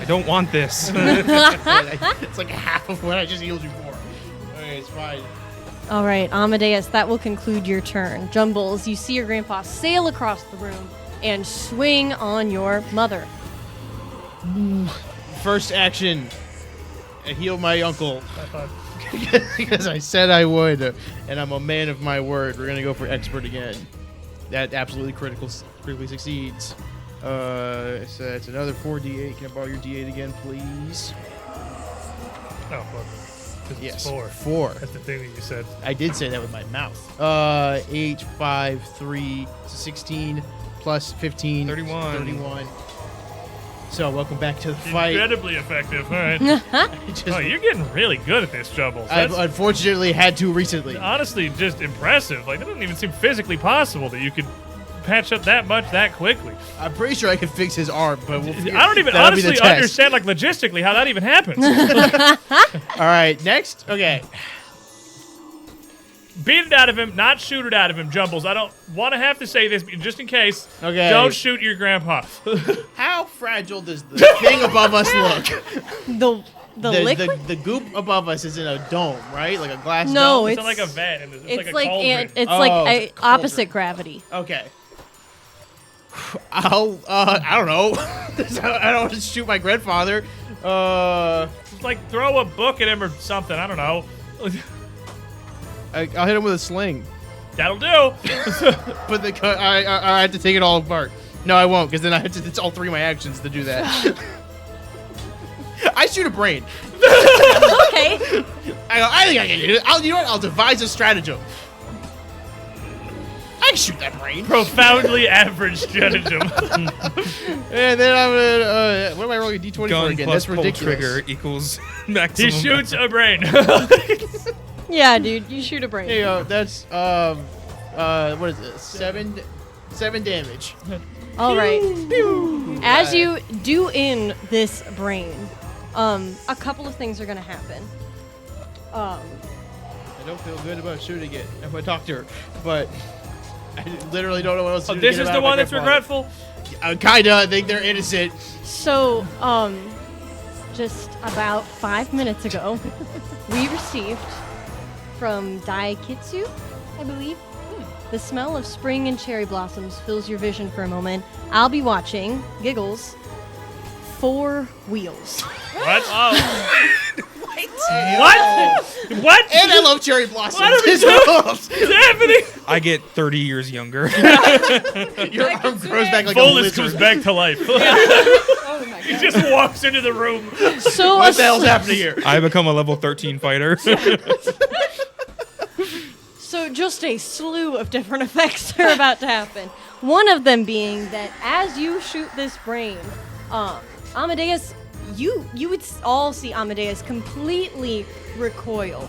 I don't want this. It's like half of what I just healed you for. Okay, it's fine. All right, Amadeus, that will conclude your turn. Jumbles, you see your grandpa sail across the room and swing on your mother. First action, I heal my uncle. Because I said I would, and I'm a man of my word. We're going to go for expert again. That absolutely critically succeeds. So that's another 4d8. Can I borrow your d8 again, please? Oh, fuck. 'Cause Yes. It's 4. 4. That's the thing that you said. I did say that with my mouth. 8, 5, 3, 16, plus 15. 31. 31. So, welcome back to the fight. Incredibly effective. All right. Just- Oh, you're getting really good at this, Jumbles. I've That's unfortunately had to recently. honestly just impressive. Like, it doesn't even seem physically possible that you could patch up that much that quickly. I'm pretty sure I can fix his arm, but we'll figure, I don't even that'll be the honestly test. understand, like, logistically how that even happens. All right, next. Okay. Beat it out of him, not shoot it out of him, Jumbles. I don't want to have to say this, but just in case. Okay. Don't shoot your grandpa. How fragile does the thing above us look? The liquid? The goop above us is in a dome, right? Like a glass No, dome? It's not like a vet. It's It's like a cauldron. it's Oh, like it's a cauldron. opposite gravity. Okay. I don't know. I don't want to shoot my grandfather. Just like throw a book at him or something. I don't know. I'll hit him with a sling. That'll do. But I have to take it all apart. No, I won't, because then I have to. It's all 3 of my actions to do that. I shoot a brain. Okay. I think I can do it. You know what? I'll devise a stratagem. I can shoot that brain. Profoundly average stratagem. And then I'm gonna. What am I rolling a d20 for Gun again? plus That's pull ridiculous. trigger equals He maximum. shoots a brain. Yeah, dude, you shoot a brain. There you go. That's what is it? 7 damage. All right. As you do in this brain, a couple of things are gonna happen. I don't feel good about shooting it if I talk to her, but I literally don't know what else to do. This is the one that's regretful. Kinda. I think they're innocent. So, just about 5 minutes ago, we received from Daikitsu, I believe. The smell of spring and cherry blossoms fills your vision for a moment. I'll be watching, giggles, 4 wheels. What? Oh. What? What? And I love cherry blossoms. What are we as doing? well. What's happening? I get 30 years younger. Your arm grows back like Fullness a comes lizard. back to life. Oh my He god. just walks into the room. So, What the hell's happening here? I become a level 13 fighter. So just a slew of different effects are about to happen. One of them being that as you shoot this brain, Amadeus, you would all see Amadeus completely recoil.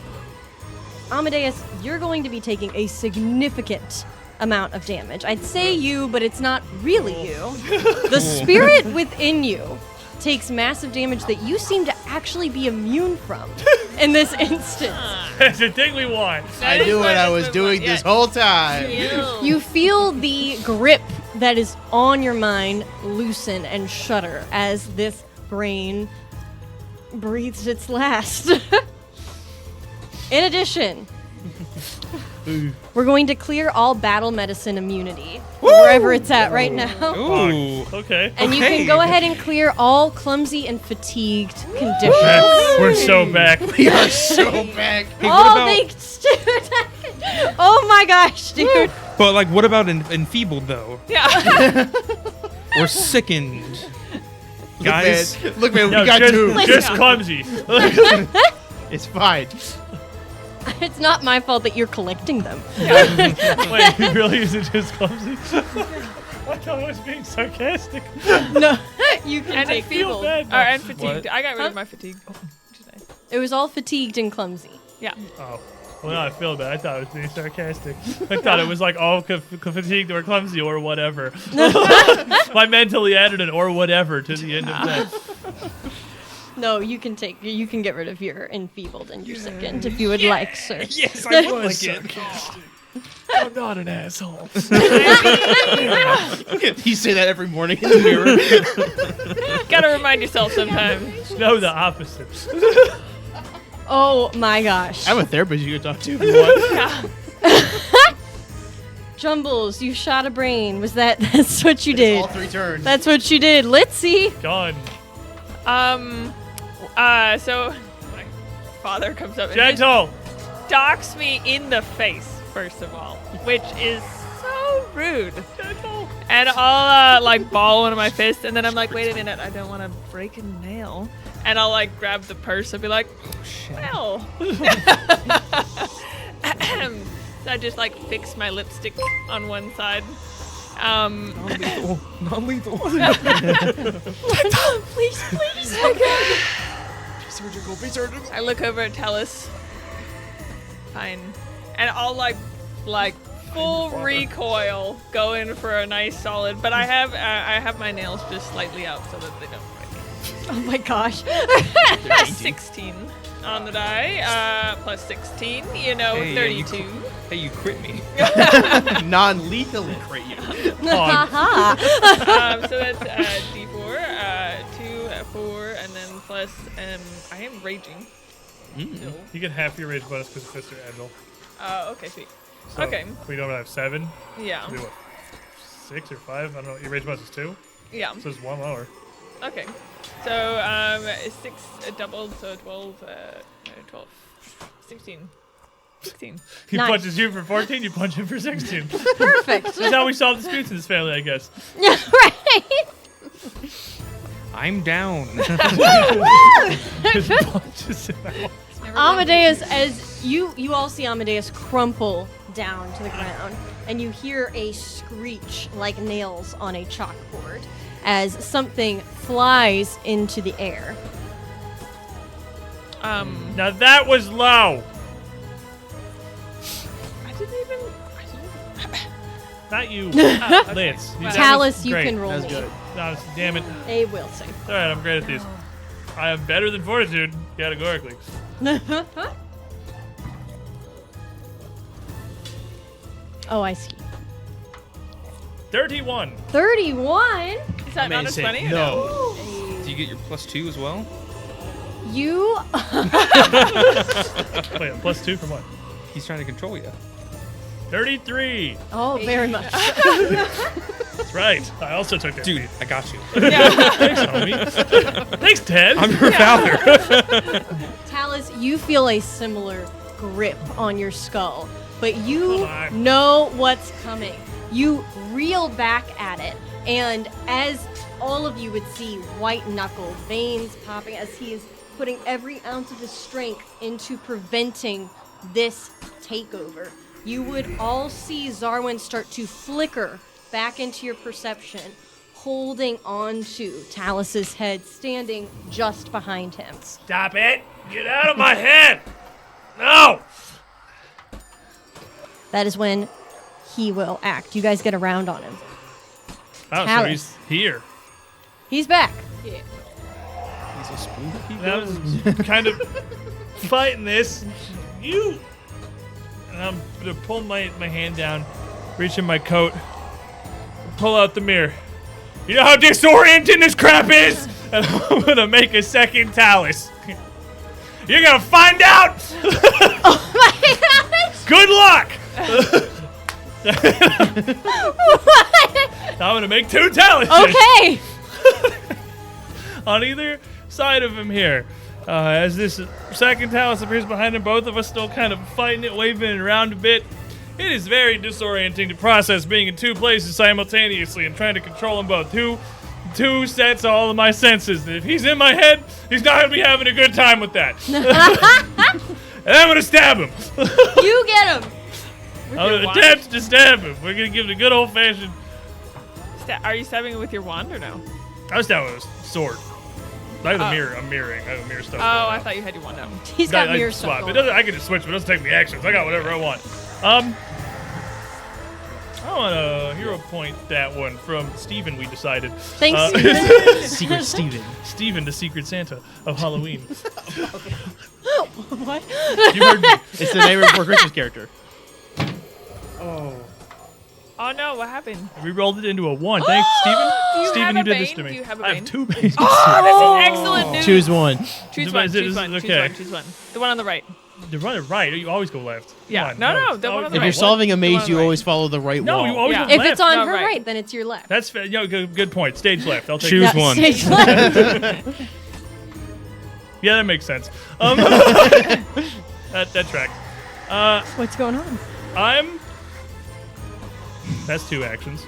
Amadeus, you're going to be taking a significant amount of damage. I'd say you, but it's not really you. The spirit within you takes massive damage that you seem to actually be immune from in this instance. That's the thing we want. I knew what I was doing this whole time. You feel the grip that is on your mind loosen and shudder as this brain breathes its last. In addition, we're going to clear all battle medicine immunity wherever it's at right now. Ooh. Okay. And you can go ahead and clear all clumsy and fatigued conditions. We're so back. We are so back. Hey, All what about? thanks to oh my gosh, dude. But like, what about enfeebled though? Yeah. Or sickened? Guys, Look, man, No, we got just, two. just clumsy. It's fine. It's not my fault that you're collecting them. Wait, really? Is it just clumsy? I thought I was being sarcastic. No, you can And take I feel people. bad. Oh, and fatigued. What? I got rid Huh? of my fatigue. Which is nice. It was all fatigued and clumsy. Yeah. Oh. Well, now I feel bad. I thought I was being sarcastic. I thought it was like all fatigued or clumsy or whatever. I mentally added an or whatever to the end of that. No, you can get rid of your enfeebled and your sickened if you would like, sir. yes, I would like it. I'm not an asshole. You say that every morning in the mirror. Gotta remind yourself sometimes. No, the opposite. Oh my gosh. I have a therapist you can talk to if you want. Jumbles, you shot a brain. That's what you did? All 3 turns. That's what you did. Let's see. Gone. So my father comes up and just Gentle. docks me in the face, first of all, which is so rude. Gentle. And I'll like ball one of my fists, and then I'm like, wait a minute, I don't want to break a nail. And I'll like grab the purse and be like, well. So I just like fix my lipstick on one side. Non-lethal. Non-lethal. Please, please. Surgical, be surgical. I look over at Tellus. Fine. And I'll like full recoil, go in for a nice solid. But I have my nails just slightly out so that they don't break. Oh my gosh. 16 on the die, plus 16, Hey, 32. Hey, you crit me. Non-lethally crit you. Haha. So that's D4, 2, 4, and then plus, I am raging. You get half your rage bonus because fists are agile. Okay, sweet. So Okay. We don't have 7. Yeah. We what? 6 or 5? I don't know. Your rage bonus is 2. Yeah. So it's 1 lower. Okay. So, 6 doubled, so 12, 12, 16. 16. He Nice. punches you for 14, you punch him for 16. Perfect. That's how we solve disputes in this family, I guess. Yeah, right. I'm down. Just punches him out. Amadeus, as you all see Amadeus crumple down to the ground, and you hear a screech like nails on a chalkboard as something flies into the air. Now that was low. I didn't. Not you. Okay. Lance. Wow. Talus, you great. can roll That's me. good. No, damn it. A will save. It's alright, I'm great at these. I am better than Fortitude, categorically. Oh, I see. 31. 31. Is that not as funny? Or No. Do you get your +2 as well? You. Wait, a +2 from what? He's trying to control you. 33. Oh, very much. That's right. I also took that. Dude, I got you. Thanks, homie. Thanks, Ted. I'm your father. Talus, you feel a similar grip on your skull, but you Come on. know what's coming. You reel back at it, and as all of you would see white knuckle veins popping as he is putting every ounce of his strength into preventing this takeover, you would all see Xarwin start to flicker back into your perception, holding onto Talus's head, standing just behind him. Stop it! Get out of my head! No! That is when he will act. You guys get around on him. Oh, so Talus. he's here. He's back. He's a spook. And I was kind of fighting this. You! And I'm gonna pull my hand down, reach in my coat, pull out the mirror. You know how disorienting this crap is? And I'm gonna make a second Talus. You're gonna find out! Oh my gosh! Good luck! I'm gonna make 2 Taluses. Okay! On either side of him here. As this second Talus appears behind him, both of us still kind of fighting it, waving it around a bit. It is very disorienting to process being in 2 places simultaneously and trying to control them both. Two sets of all of my senses. If he's in my head, he's not going to be having a good time with that. And I'm going to stab him. You get him! With I'm your going to wand? attempt to stab him. We're going to give it a good old-fashioned... Are you stabbing it with your wand or no? I was stabbing with a sword. I have a mirror. I'm mirroring. I have mirror stuff. Oh, I thought you had your wand out. He's got I mirror swap. stuff It going doesn't. I can just switch, but it doesn't take me actions. I got whatever I want. I want to hero point that one from Steven, we decided. Thanks, Secret Steven. Steven, the Secret Santa of Halloween. What? You heard me. It's the Nightmare Before Christmas character. Oh no, what happened? We rolled it into a 1. Thanks, Steven. Do you Steven, have you a did this bane? to me. Do you have a I bane? have 2 banes. Oh, this is excellent news. Choose one. Choose Is one. it- Choose is one. it Choose okay? one. Choose one. The one on the right. The runner right. You always go left. Come Yeah. on, No, the one on the If right. you're solving a The one maze, on you the right. always follow the right No, wall. you always Yeah. go If left. it's on No, her right. right, then it's your left. That's fair. Good point. Stage left. I'll take Choose it. one. Stage left. Yeah, that makes sense. That tracks. What's going on? That's 2 actions.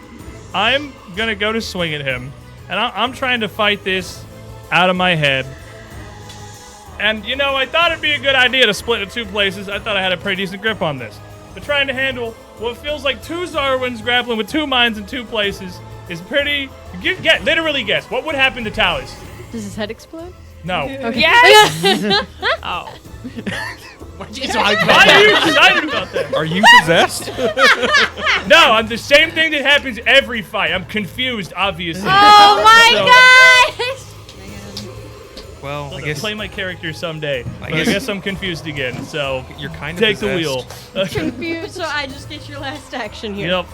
I'm gonna go to swing at him, and I'm trying to fight this out of my head. And I thought it'd be a good idea to split into 2 places. I thought I had a pretty decent grip on this. But trying to handle what feels like 2 Xarwins grappling with 2 minds in 2 places is pretty. Literally guess what would happen to Talus. Does his head explode? No. Yes. Oh. Why are Why are you excited about that? Are you possessed? No, I'm the same thing that happens every fight. I'm confused, obviously. Oh my gosh! Well, I I'll guess play my character someday. But I guess- guess I'm confused again. So you're kind of take the wheel. Confused, so I just get your last action here. Yep.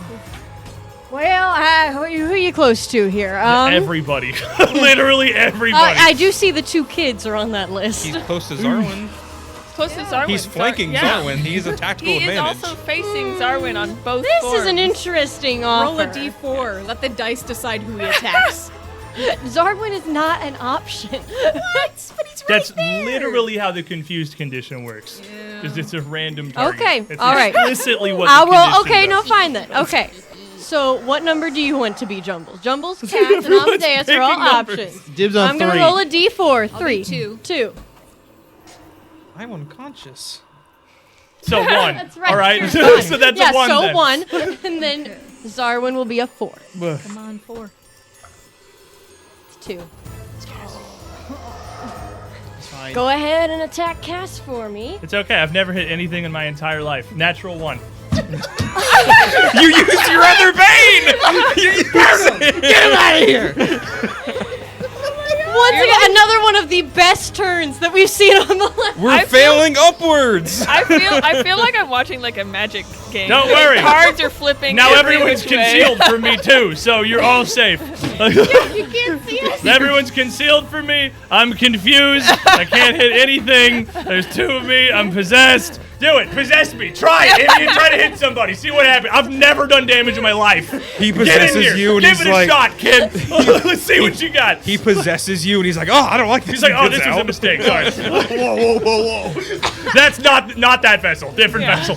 Well, who are you close to here? Everybody. Literally everybody. I do see the 2 kids are on that list. He's close to Xarwin. Close to Xarwin. He's flanking Xarwin. He's a tactical He is advantage. also facing Xarwin on both This forms. is an interesting offer. Roll a d4. Let the dice decide who he attacks. Zarwin is not an option. What? But he's right That's there. literally how the confused condition works. Is it's a random target. Okay, It's all right. explicitly what I the will. condition Okay, no, does. fine then. Okay. So, what number do you want to be, Jumbles? Jumbles, Cats, and Everyone's Amadeus are all picking numbers. options. Dibs on I'm 3. gonna roll a d4. 3. do 2. 2. I'm unconscious. So 1. That's right. All right. You're fine. So that's yeah, a 1 so then. 1. And then Zarwin will be a 4. Come on, 4. It's 2. It's fine. Go ahead and attack Cass for me. It's okay. I've never hit anything in my entire life. Natural 1. You used your other bane! You used it! Get him out of here! Once again, another one of the best turns that we've seen on the left. We're failing upwards! I feel like I'm watching like a magic game. Don't Like, worry. Cards are flipping. Now every everyone's which way. concealed from me too, so you're all safe. You can't see us. Everyone's concealed from me. I'm confused. I can't hit anything. There's 2 of me. I'm possessed. Do it. Possess me. Try it. If you try to hit somebody, see what happens. I've never done damage in my life. He Get in possesses here. you and Give he's it like, a shot, kid. Let's see what you got. he possesses you and he's like, oh, I don't like this. He's like, oh, Gets this was a out. mistake. Sorry. Whoa. That's not that vessel. Different vessel.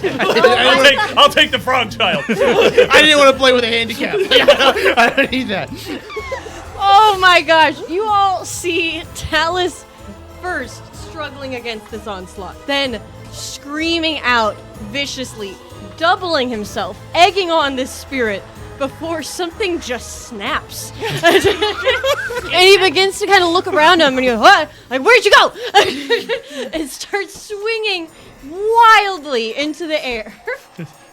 I'll take the frog child. I didn't want to play with a handicap. I don't need that. Oh my gosh. You all see Talus first struggling against this onslaught, then screaming out viciously, doubling himself, egging on this spirit before something just snaps. And he begins to kind of look around him and he goes, what? Like, where'd you go? And starts swinging wildly into the air.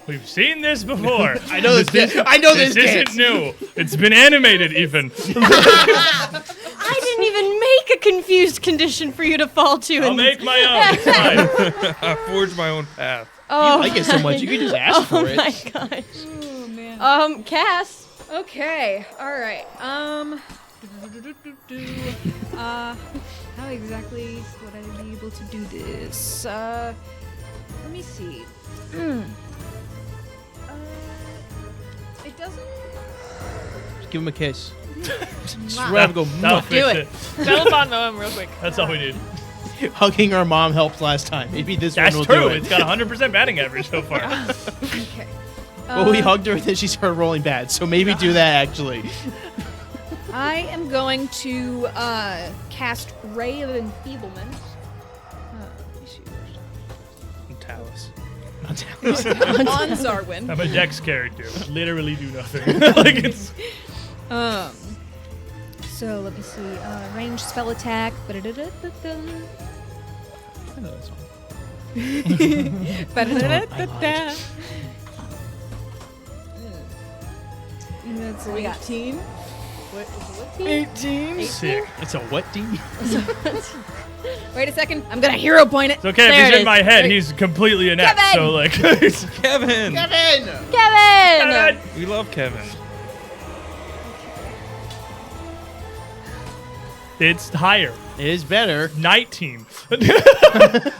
We've seen this before. I know this. I know this This dance. isn't new. It's been animated, even. I didn't even make a confused condition for you to fall to. I'll make my own. It's fine. I forged my own path. Oh, You like it so much, you could just ask for it. Oh my gosh. Oh man. Cass. Okay. All right. How exactly would I be able to do this? Let me see. It doesn't. Just give him a kiss. Just Wow. grab and go. That'll "Mwah." fix it. it. Telepon know him real quick. That's all we need. Hugging our mom helped last time. Maybe this That's one will true. do It's it. got 100% batting average so far. Okay. Well, we hugged her and then she started rolling bad. So maybe do that actually. I am going to cast Ray of Enfeeblement. Let me see. Talus. On Xarwin. I'm a Dex character. Literally do nothing. Like it's. So let me see. Range spell attack. I know that song. That's We got 18. What team? 18. Sick. It's a what team? Wait a second. I'm gonna hero point it. It's okay There if it he's in is. my head. He's completely inept. Kevin! So like, Kevin! Kevin! Kevin! We love Kevin. it's higher. It is better. 19.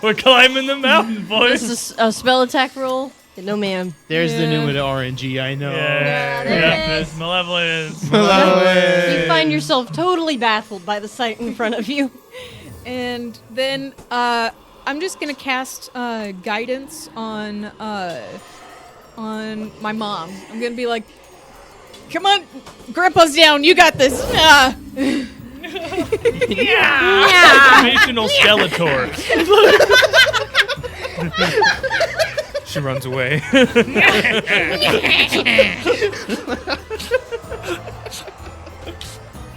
We're climbing the mountain, boys. This is a spell attack roll. No, ma'am. There's the Yeah. new RNG. I know. Yeah, there yeah, it is. it's Malevolence. You find yourself totally baffled by the sight in front of you. And then I'm just gonna cast guidance on my mom. I'm gonna be like, "Come on, Grandpa's down. You got this." Informational Skeletor. She runs away.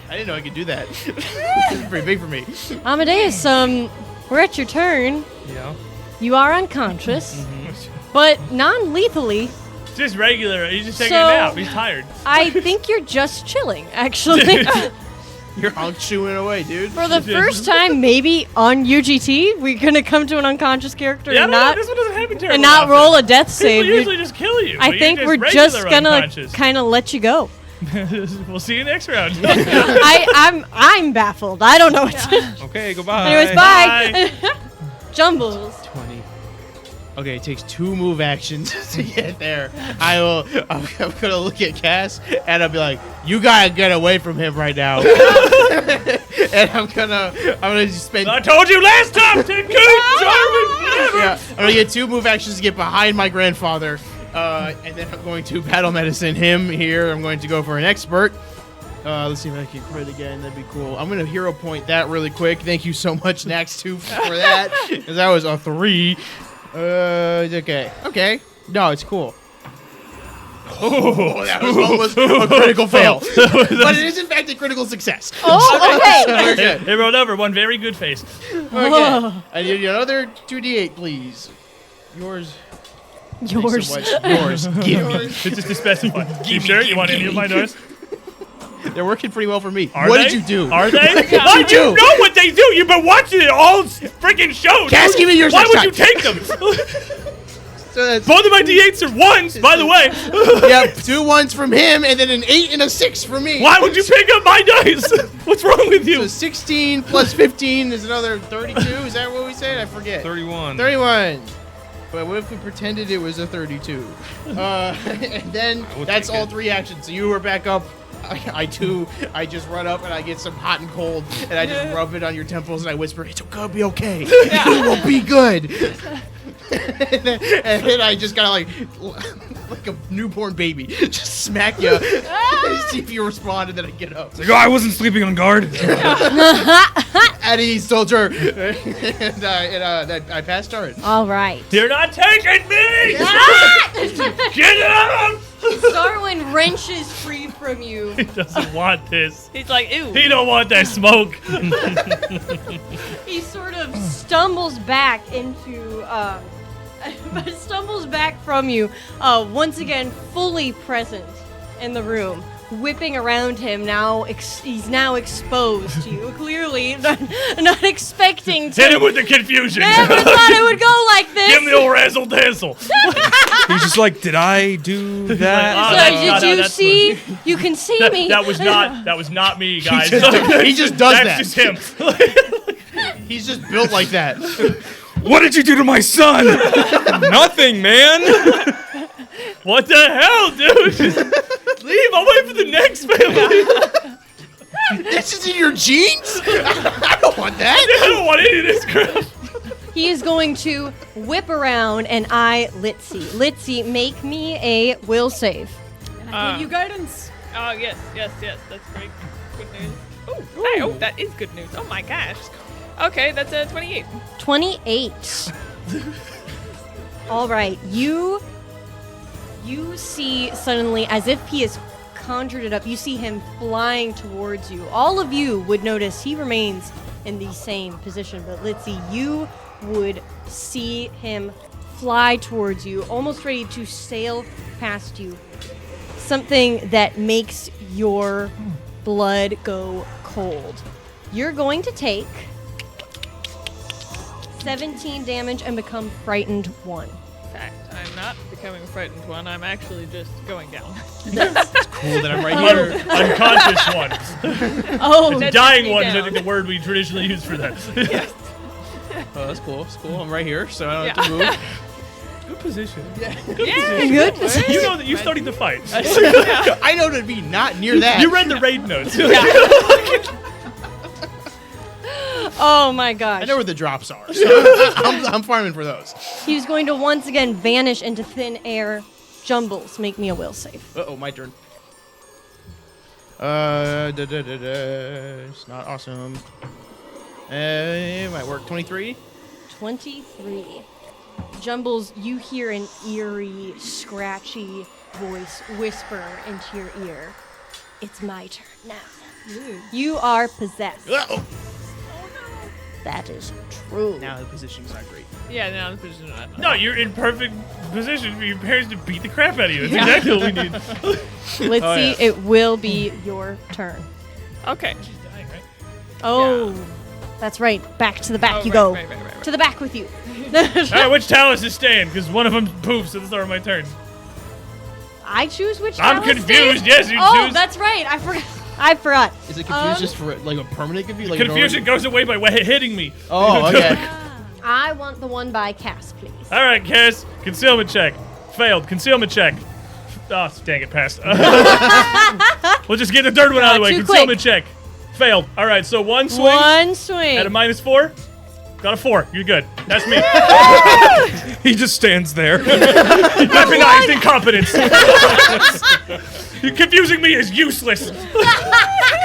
I didn't know I could do that. It's pretty big for me. Amadeus, we're at your turn. Yeah. You are unconscious, but non-lethally. Just regular. He's just taking So- a nap. He's tired. I think you're just chilling, actually. You're honk chewing away, dude. For the first time, maybe on UGT, we're gonna come to an unconscious character Yeah, and no, not this one doesn't happen terribly and not often. roll a death People save. usually just kill you. I but think you're we're just just regular gonna unconscious. kind of let you go. We'll see you next round. I'm baffled. I don't know what to. Okay, goodbye. Anyways, bye. Jumbles. 20. Okay, it takes 2 move actions to get there. I'm gonna look at Cass and I'll be like, "You gotta get away from him right now." And I'm gonna just spend. I told you last time, Tim Coon, Yeah, I'm gonna get 2 move actions to get behind my grandfather, and then I'm going to battle medicine him here. I'm going to go for an expert. Let's see if I can crit again. That'd be cool. I'm gonna hero point that really quick. Thank you so much, Nax2, for that, because that was a 3. Okay. Okay. No, it's cool. Oh, that was almost a critical fail. But it is, in fact, a critical success. Oh, okay. We're good. They rolled over one very good face. Okay. I need another 2d8, please. Yours. Yours. Thanks so much. Yours. Give me. Just to specify. You sure? You want any of my dice? They're working pretty well for me. Are What they? did you do? Are they? What did you Why do do? you know what they do? You've been watching it all freaking shows. Cass, give me yours Why next would you take them? So that's, Both of my d8s are 1s, by the way. yeah, 2 1s from him, and then an 8 and a 6 from me. Why would you pick up my dice? What's wrong with you? So 16 plus 15 is another 32. Is that what we said? I forget. 31. 31. But what if we pretended it was a 32? And then would that's take all it. 3 actions. So you were back up. I just run up and I get some hot and cold and I just rub it on your temples and I whisper, "It's gonna be okay. It will be good." and then I just kind of like a newborn baby, just smack you, see if you respond, and then I get up. Like, oh, I wasn't sleeping on guard. At ease, soldier. and I passed turn. All right. You're not taking me! Get out! Xarwin wrenches free from you. He doesn't want this. He's like, ew. He don't want that smoke. He sort of stumbles back into, but stumbles back from you, once again fully present in the room, whipping around him. Now he's now exposed to you. Clearly, not expecting to. Hit him with the confusion. Never thought it would go like this. Give him the old razzle dazzle. He's just like, did I do that? So that's- did you that's see? You can see me. That was not me, guys. He just does that. That's just him. He's just built like that. What did you do to my son? Nothing, man. What the hell, dude? Leave. I'll wait for the next family. This is in your jeans? I don't want that. I don't want any of this crap. He is going to whip around and eye Litzy. Litzy, make me a will save. Give you guidance. Oh, yes. That's great. Good news. Oh, that is good news. Oh my gosh. Okay, that's a 28. 28. All right, you see suddenly, as if he has conjured it up, you see him flying towards you. All of you would notice he remains in the same position, but Litzy, you would see him fly towards you, almost ready to sail past you. Something that makes your blood go cold. You're going to take 17 damage and become frightened 1. Fact, I'm not becoming a frightened one. I'm actually just going down. Cool that I'm right here. Unconscious ones. Oh, That Dying takes me ones, I down. think the word we traditionally use for that. Oh, that's cool. That's cool. I'm right here, so I don't have to move. Good position. Yeah. good. You know that you studied the fight. I know to be not near that. You read the raid notes. Oh my gosh. I know where the drops are, so I'm farming for those. He's going to once again vanish into thin air. Jumbles, make me a will save. Uh-oh, my turn. It's not awesome. It might work. 23. 23. Jumbles, you hear an eerie, scratchy voice whisper into your ear. It's my turn now. You are possessed. Uh-oh. That is true. Now the position's not great. Yeah, now the position. No, you're in perfect position for your parents to beat the crap out of you. That's exactly what we need. Let's Oh, see. yeah. It will be your turn. Okay. Dying, right? Oh, that's right. Back to the back Oh, you right, go. right. To the back with you. All right, which talus is staying? Because one of them poofs at the start of my turn. I choose which I'm talent confused. stays? Yes, you Oh, choose. that's right. I forgot. Is it confused just for like a permanent confused? Like Confusion goes away by hitting me. Oh, okay. I want the one by Cass, please. All right, Cass. Concealment check. Failed. Concealment check. Oh, dang it, passed. We'll just get the third one out of the way. Too Concealment quick. check. Failed. All right, so one swing One swing. at a -4. Got a 4. You're good. That's me. He just stands there. Weaponized incompetence. Confusing me is useless.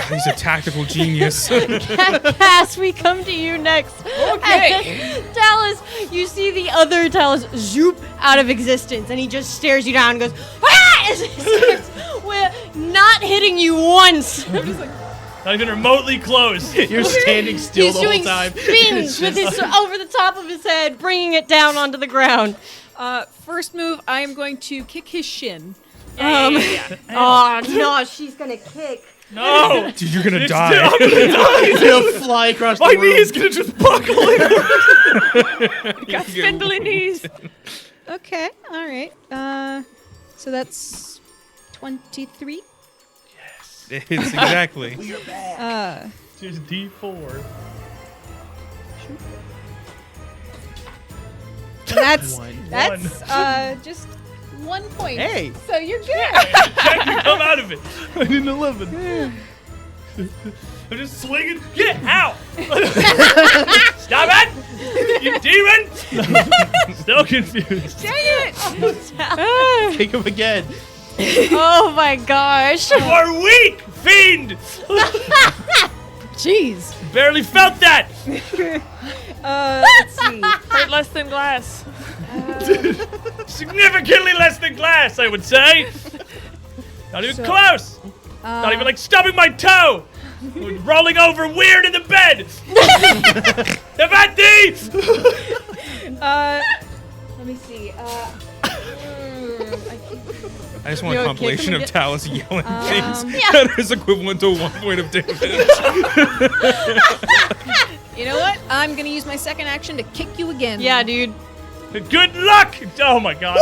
He's a tactical genius. Cass, we come to you next. Okay. Talus, you see the other Talus zoop out of existence, and he just stares you down and goes, ah! As he starts not hitting you once. I'm just like, Not even remotely close. You're standing still he's the whole doing time. spins with his over the top of his head, bringing it down onto the ground. First move, I am going to kick his shin. Oh no, she's gonna kick. No. Dude, you're gonna It's die. I'm gonna die. He's gonna fly across My the room. knee is gonna just buckle. Got spindly knees. Okay, all right. So that's 23. It's exactly. Just D4. That's One. just 1 point. Hey. So you're good. Jack, you come out of it. I need an 11. I'm just swinging. Get out! Stop it! You demon! Still confused. Dang it! Kick him again. Oh my gosh. You are weak, fiend! Jeez. Barely felt that! Let's see. Hurt less than glass. Significantly less than glass, I would say. Not even So- close. Not even like stubbing my toe. Rolling over weird in the bed. Devante! Let me see. I just want You a okay, compilation can we of get- Talus yelling things that is equivalent to 1 point of damage. You know what? I'm gonna use my second action to kick you again. Yeah, dude. Good luck! Oh my god.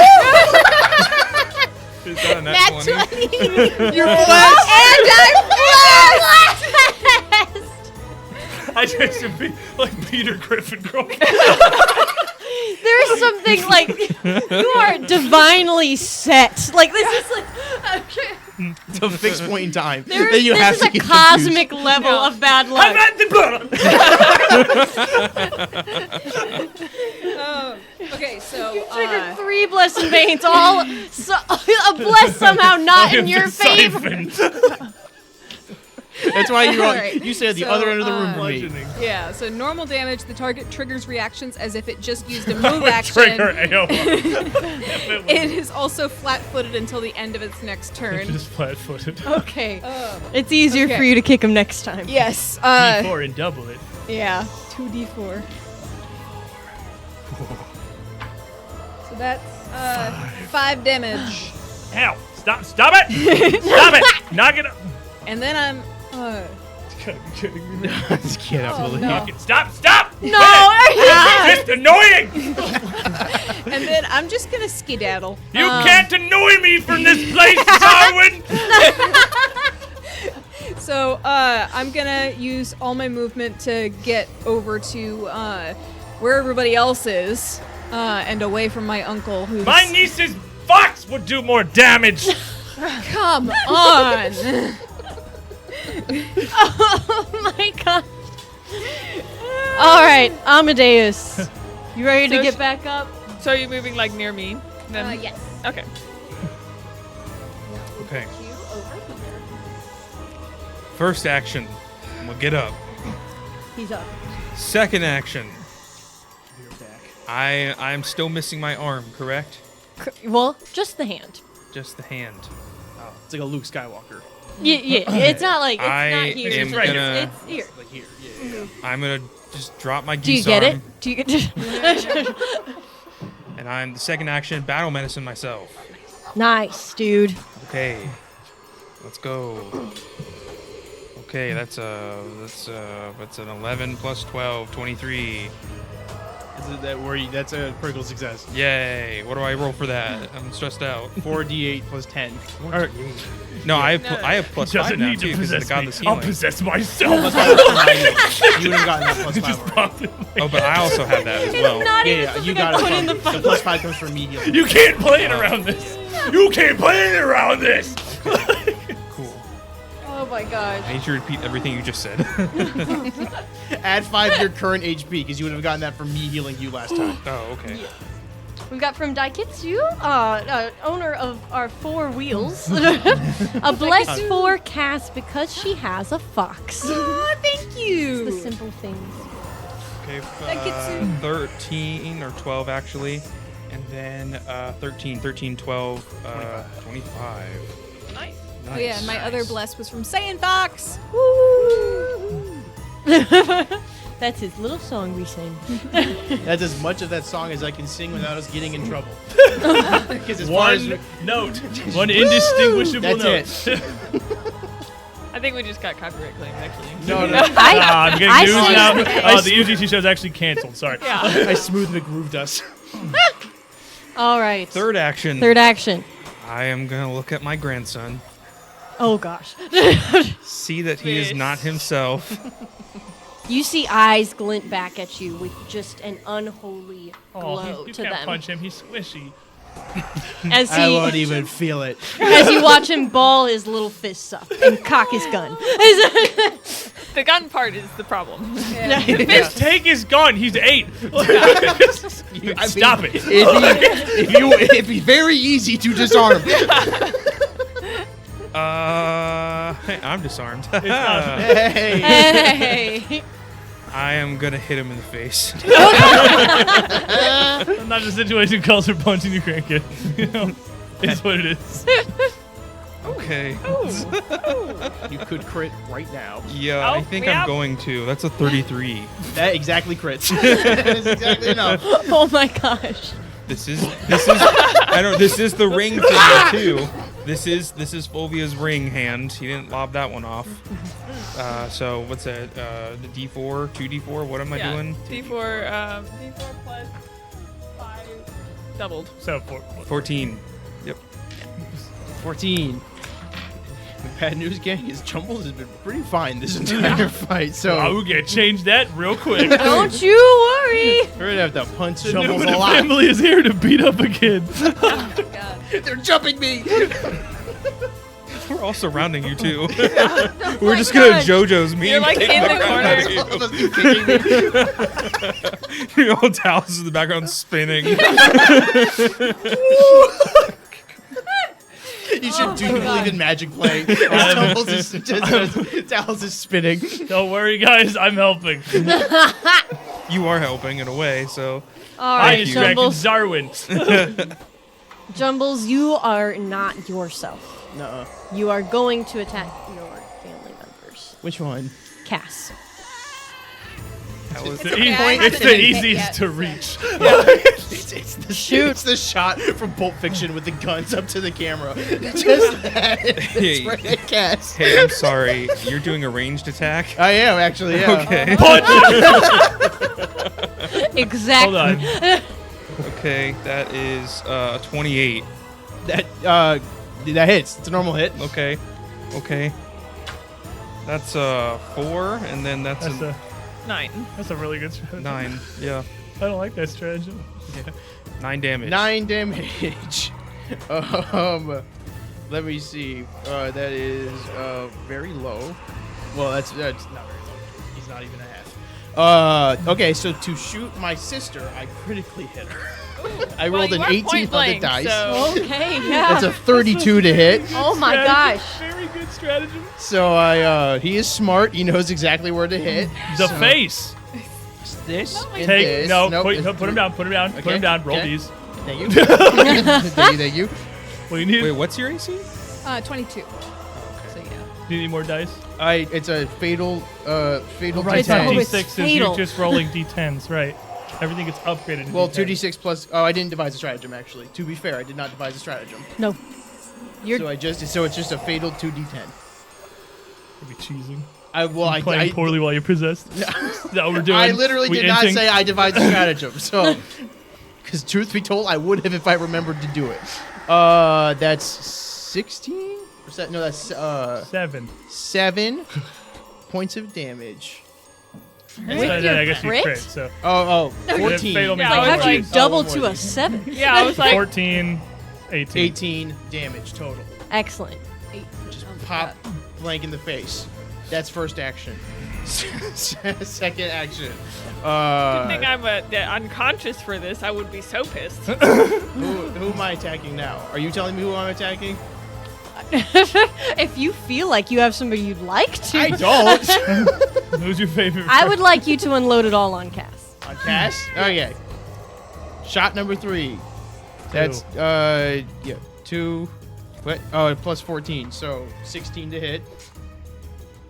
Is that a nat Nat 20? 20. You're blessed. And I'm blessed. I just to be like Peter Griffin growing up. There's something like you are divinely set. Like this is like okay. It's a fixed point in time There that is, you this have is to a get cosmic level of bad luck. I'm at the Okay, so Triggered 3 blessed veins, all a bless somehow not in your favor. That's why you Alright, you stay at the so, other end of the room from me. yeah, so normal damage, the target triggers reactions as if it just used a move action. Trigger AOR. It is also flat-footed until the end of its next turn. Just flat-footed. Okay. It's easier Okay. for you to kick him next time. Yes. D4 and double it. Yeah. 2d4. So that's 5 damage. Ow! Stop it! Stop it! Knock it up! And then I'm This kid, I believe. no. Stop! No, are you It's annoying! and then I'm just gonna skedaddle. You can't annoy me from this place, Xarwin! So I'm gonna use all my movement to get over to where everybody else is and away from my uncle who's My niece's fox would do more damage! Come on. Oh my god. All right, Amadeus. You ready to So get back up? So are you moving like near me? Then Yes. Okay. Okay. First action, we'll get up. He's up. Second action, I'm still missing my arm, correct? Well, just the hand. Just the hand. It's like a Luke Skywalker. Yeah, it's not like it's I not here. am It's right gonna- here. It's here. Like here, yeah. I'm gonna just drop my Do you geese get arm, it? Do you get and I'm the second action, battle medicine myself. Nice, dude. Okay, let's go. Okay, that's an 11 plus 12, 23. That's a critical success. Yay! What do I roll for that? I'm stressed out. 4d8 plus 10. Or, No, I have plus 5 Doesn't now need too to because of the possess me. godless I'll healing. possess myself. plus 5 you would have gotten that plus 5 Just already. popped it. Oh, but I also have that as well. Not Yeah, even yeah, you something got I it. put in From, the the plus 5 comes from me healing. You can't play it around this. You can't play it around this. Cool. Oh my gosh. I need you to repeat everything you just said. Add 5 to your current HP because you would have gotten that from me healing you last time. Oh, okay. We've got from Daikitsu, owner of our 4 wheels, a blessed 4 cast because she has a fox. Oh, thank The you. simple things. Okay, That gets you- 13 or 12 actually. And then 13, 12, 25. Nice. Oh, yeah, and my other bless was from Saiyan Fox. That's his little song we sing. That's as much of that song as I can sing without us getting in trouble. Because as far as One note. One indistinguishable That's note. I think we just got copyright claimed actually. no, I'm getting I news see. now. The UGC show's actually canceled. Sorry. I smooth McGrooved us. All right. Third action. Third action. I am gonna look at my grandson, Oh gosh. see that he is Fish. not himself. You see eyes glint back at you with just an unholy Oh, glow you to can't them. punch him. He's squishy. As I he, won't even feel it. as you watch him ball his little fists up and cock his gun. The gun part is the problem. His take is gone. He's 8. Stop it. It'd be very easy to disarm. Hey, I'm disarmed. Hey. Hey. I am gonna hit him in the face. Not a situation calls for punching your grandkid. You know, it's what it is. Okay. You could crit right now. Yeah, Oh, I think yeah. I'm going to. That's a 33. That exactly crits. That is exactly enough. Oh my gosh. This is I don't this is the ring thing too. This is Fulvia's ring hand. He didn't lob that one off. So what's that? The D4, 2D4. What am I doing? D4 plus 5 doubled. So 14. Yep. 14. The bad news, gang, is Jumbles has been pretty fine this entire fight. So I will get changed that real quick. Don't you worry. we're gonna have to punch The Jumbles a Newman lot. family is here to beat up a kid. They're jumping me. We're all surrounding you too. Oh We're my just gonna gosh. JoJo's meme. You're like take in the crap out of you. All of us keep kicking me. You know, Dallas is in the background spinning. You should do you believe in magic play? Jumbles is just Dallas is spinning. Don't worry, guys. I'm helping. You are helping in a way, so All I right, distracted Jumbles. Xarwin. Jumbles, you are not yourself. No. You are going to attack your family members. Which one? Cass. that was The okay, I it's haven't the been hit easiest yet, to so- reach. It's the shoot. It's the shot from Pulp Fiction with the guns up to the camera. Just that. Hey. It's right at Cass. Hey, I'm sorry. You're doing a ranged attack? I am actually. Yeah. Okay. Punch it. Exactly. Hold on. Okay, that is 28. That hits. It's a normal hit. Okay. Okay. That's 4, and then that's, That's a a 9. that's a really good strategy. 9. Yeah. I don't like that strategy. 9 damage. 9 damage. Let me see. That is very low. Well, that's not very low. He's not even a half. Okay, so to shoot my sister, I critically hit her. I rolled an 18 on the blank, dice. So Okay, yeah. That's a 32 to hit. Oh my Strategy. gosh. Very good strategy. So he is smart. He knows exactly where to hit. The face. This and Take this. no. Nope, Put it's him down. Put him down. Put Okay, him down. Roll okay. these. Thank you. Thank you. What do you need? Wait, what's your AC? 22. So yeah. Do you need more dice? It's a fatal Right, It's D10. always D6s. fatal. You're just rolling D10s, right? Everything gets upgraded. to Well, D10. 2d6 plus. Oh, I didn't devise a stratagem actually. To be fair, I did not devise a stratagem. No. You're So it's just a fatal 2d10. You'll be cheesing. I Playing poorly while you're possessed. Is that what we're doing? I literally We did not inching? say I devised a stratagem. So, because truth be told, I would have if I remembered to do it. That's 16. No, that's 7. 7 points of damage. with I your guess you crit? crit. So Oh, Yeah, 14. fatal Yeah, means I was How'd you like- double one more to than- a 7? yeah, I was like 14, 18. 18 damage total. Excellent. Just pop blank in the face. That's first action. Second action. I think I'm unconscious for this. I would be so pissed. Who am I attacking now? Are you telling me who I'm attacking? If you feel like you have somebody you'd like to, I don't. Who's your favorite? I would like you to unload it all on Cass. On Cass? Okay. Shot number 3. That's 2. What? Oh, plus 14, so 16 to hit.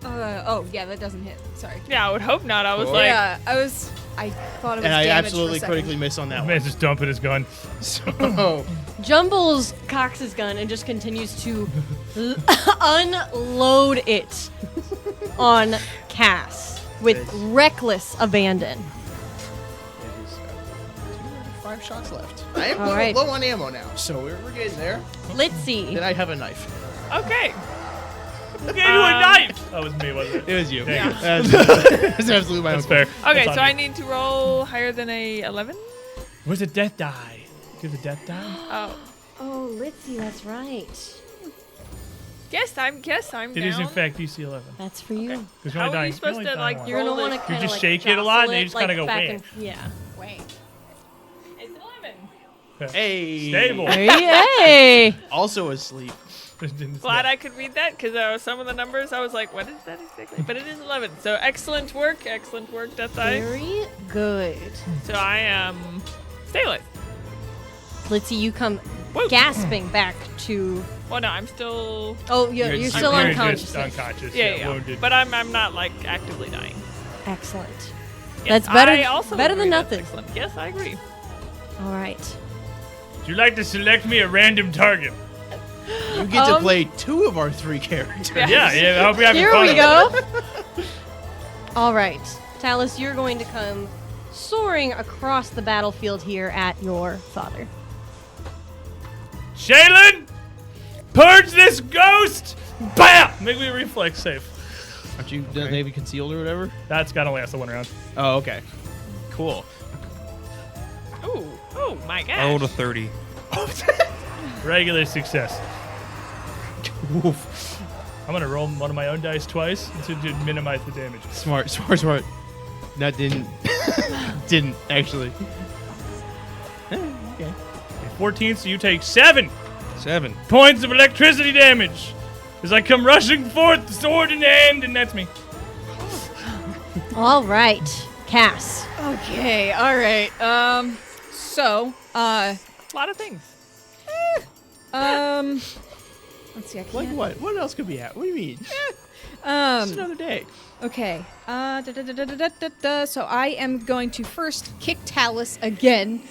Oh, yeah, that doesn't hit. Sorry. Yeah, I would hope not. I was Cool. like, Yeah, I thought it was And I damage absolutely for a second. critically miss on that one. Man's just dumping his gun. So, Jumbles cocks his gun and just continues to unload it on Cass with Yes. reckless abandon. it is 5 shots left. I am All right. low on ammo now, so we're getting there. Let's see. Then I have a knife. okay. Who gave you a knife? That was me, wasn't it? It was you. Dang it. That's absolutely my That's own fair. Okay, That's so on I me. need to roll higher than a 11. Where's the death die? Give the death die. Oh, Oh, let's see. That's right. yes, I'm It down. is in fact DC 11. That's for you. Because How are you supposed to, like, You're gonna Roll want it. to You kind of just shake it a lot and you just kinda go wham. Yeah. Wait. It's 11. Hey. Stable. Hey. Also asleep. Glad I could read that because some of the numbers I was like, what is that exactly? But it is 11. So excellent work, Death Die. Very good. So I am stay alive. Let's see. You come Woo. gasping back to Well, no, I'm still. Oh, yeah, you're still You're unconscious. just unconscious. Yeah. Wounded. But I'm not like actively dying. Excellent. Yes, That's better. I also better agree than that's nothing. Excellent. Yes, I agree. All right. Would you like to select me a random target? You get to play 2 of our 3 characters. Yeah. I hope you're having Here fun. we go. All right, Talus, you're going to come soaring across the battlefield here at your father. Shaylin, purge this ghost! Bam! Make me a reflex save. Aren't you maybe concealed or whatever? That's gotta last the 1 round. Oh, okay. Cool. Oh my gosh. I rolled a 30. Regular success. Oof. I'm gonna roll one of my own dice twice to minimize the damage. Smart. That didn't. Didn't, actually. Okay. 14, so you take 7 7. points of electricity damage as I come rushing forth, sword in hand, and that's me. All right, Cass. Okay, all right. So, A lot of things. let's see. I can't. Like what? What else could be at? What do you mean? It's another day. Okay. So I am going to first kick Talus again.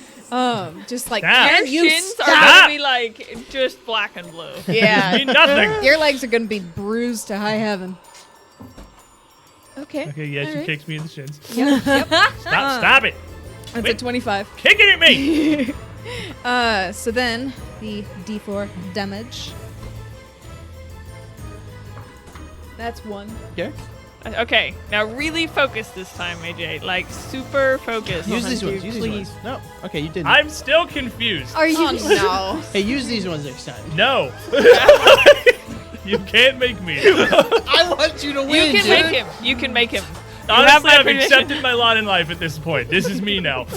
Just like, Stop. can Your you shins are stop? gonna be like just black and blue. Yeah. Mean nothing. Your legs are gonna be bruised to high heaven. Okay. Okay, yeah, all she right. kicks me in the shins. Yep. Stop it. That's Wait. a 25. Kick it at me. So then the D4 damage. That's 1. Okay. Okay, now really focus this time, AJ. Like super focus. Use these you, ones. Use these please. ones. No. Okay, you didn't. I'm still confused. Are you? Oh no. Hey, use these ones next time. No. You can't make me. I want you to win. You can make him. You can make him. You have Honestly, my I've permission. accepted my lot in life at this point. This is me now.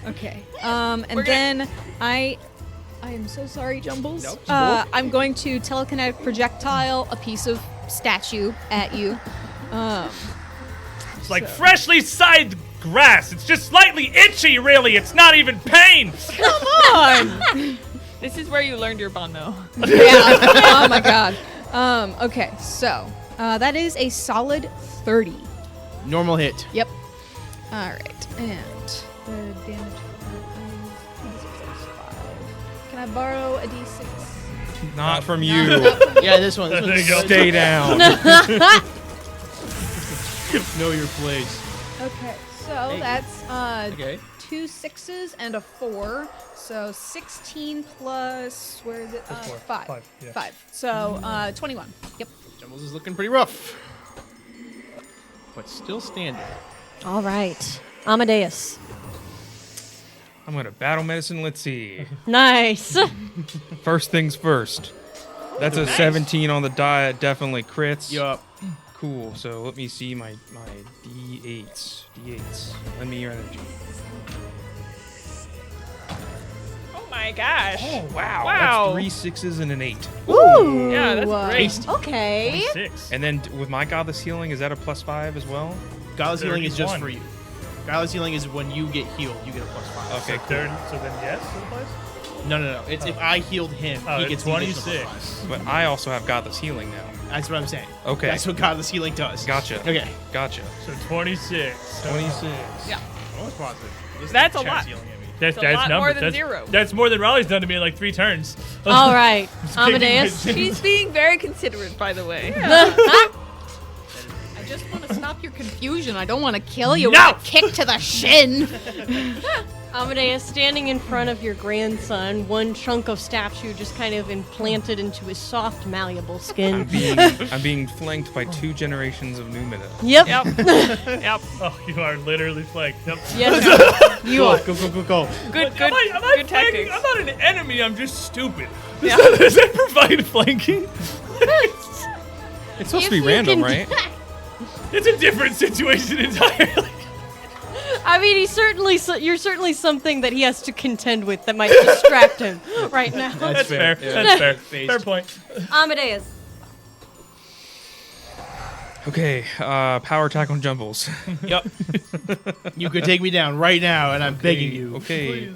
Okay. And We're then I am so sorry, Jumbles. Nope. I'm going to telekinetic projectile a piece of statue at you. It's like freshly scythed grass. It's just slightly itchy, really. It's not even pain. This is where you learned your bono. Yeah. Oh my god. Okay, so that is a solid 30. Normal hit. Yep. All right, and the damage. Can I borrow a d6? Not from you. Yeah, this one. This There one's you go. Stay down. Know your place. Okay, so Hey. that's Okay. 2 6s and a 4, so 16 plus where is it? Plus 4. 5. 5, yeah. 5. So 21. Yep. Jumbles is looking pretty rough, but still standing. All right, Amadeus. I'm gonna battle medicine. Let's see. Nice. First things first. That's a 17 on the die. It definitely crits. Yup. Cool. So let me see my D8s. Let me your energy. Oh my gosh. Oh wow. Wow. That's 3 6s and an 8. Ooh. Yeah, that's great. Okay. 6. And then with my godless healing, is that a +5 as well? Godless healing is just 31. for you. Godless healing is when you get healed, you get a +5. Okay. So then yes, it applies? No. It's if I healed him, Oh, he it's gets the additional 26. +5. But I also have godless healing now. That's what I'm saying. Okay. That's what Godless healing does. Gotcha. Okay. Gotcha. So 26. 26. Yeah. Almost positive. This That's a chat's lot. yelling at me. That's It's a lot number. more than that's, 0. That's more than Raleigh's done to me in like 3 turns. All right, kicking Amadeus. my She's being very considerate, by the way. I just want to stop your confusion. I don't want to kill you No! with a kick to the shin. Amadeus, standing in front of your grandson, one chunk of statue just kind of implanted into his soft, malleable skin. I'm being flanked by 2 generations of Numina. Yep. Yep. Yep. Oh, you are literally flanked. Yep. Yes. You are. Go. Good, Am I good flanking? tactics. I'm not an enemy. I'm just stupid. Yeah. Does that provide flanking? It's supposed to be If you random, can- right? It's a different situation entirely. I mean, you're certainly something that he has to contend with that might distract him right now. That's fair. Yeah. That's fair. Based. Fair point. Amadeus. Okay, power attack on Jumbles. Yep. You could take me down right now, and I'm begging you. Okay.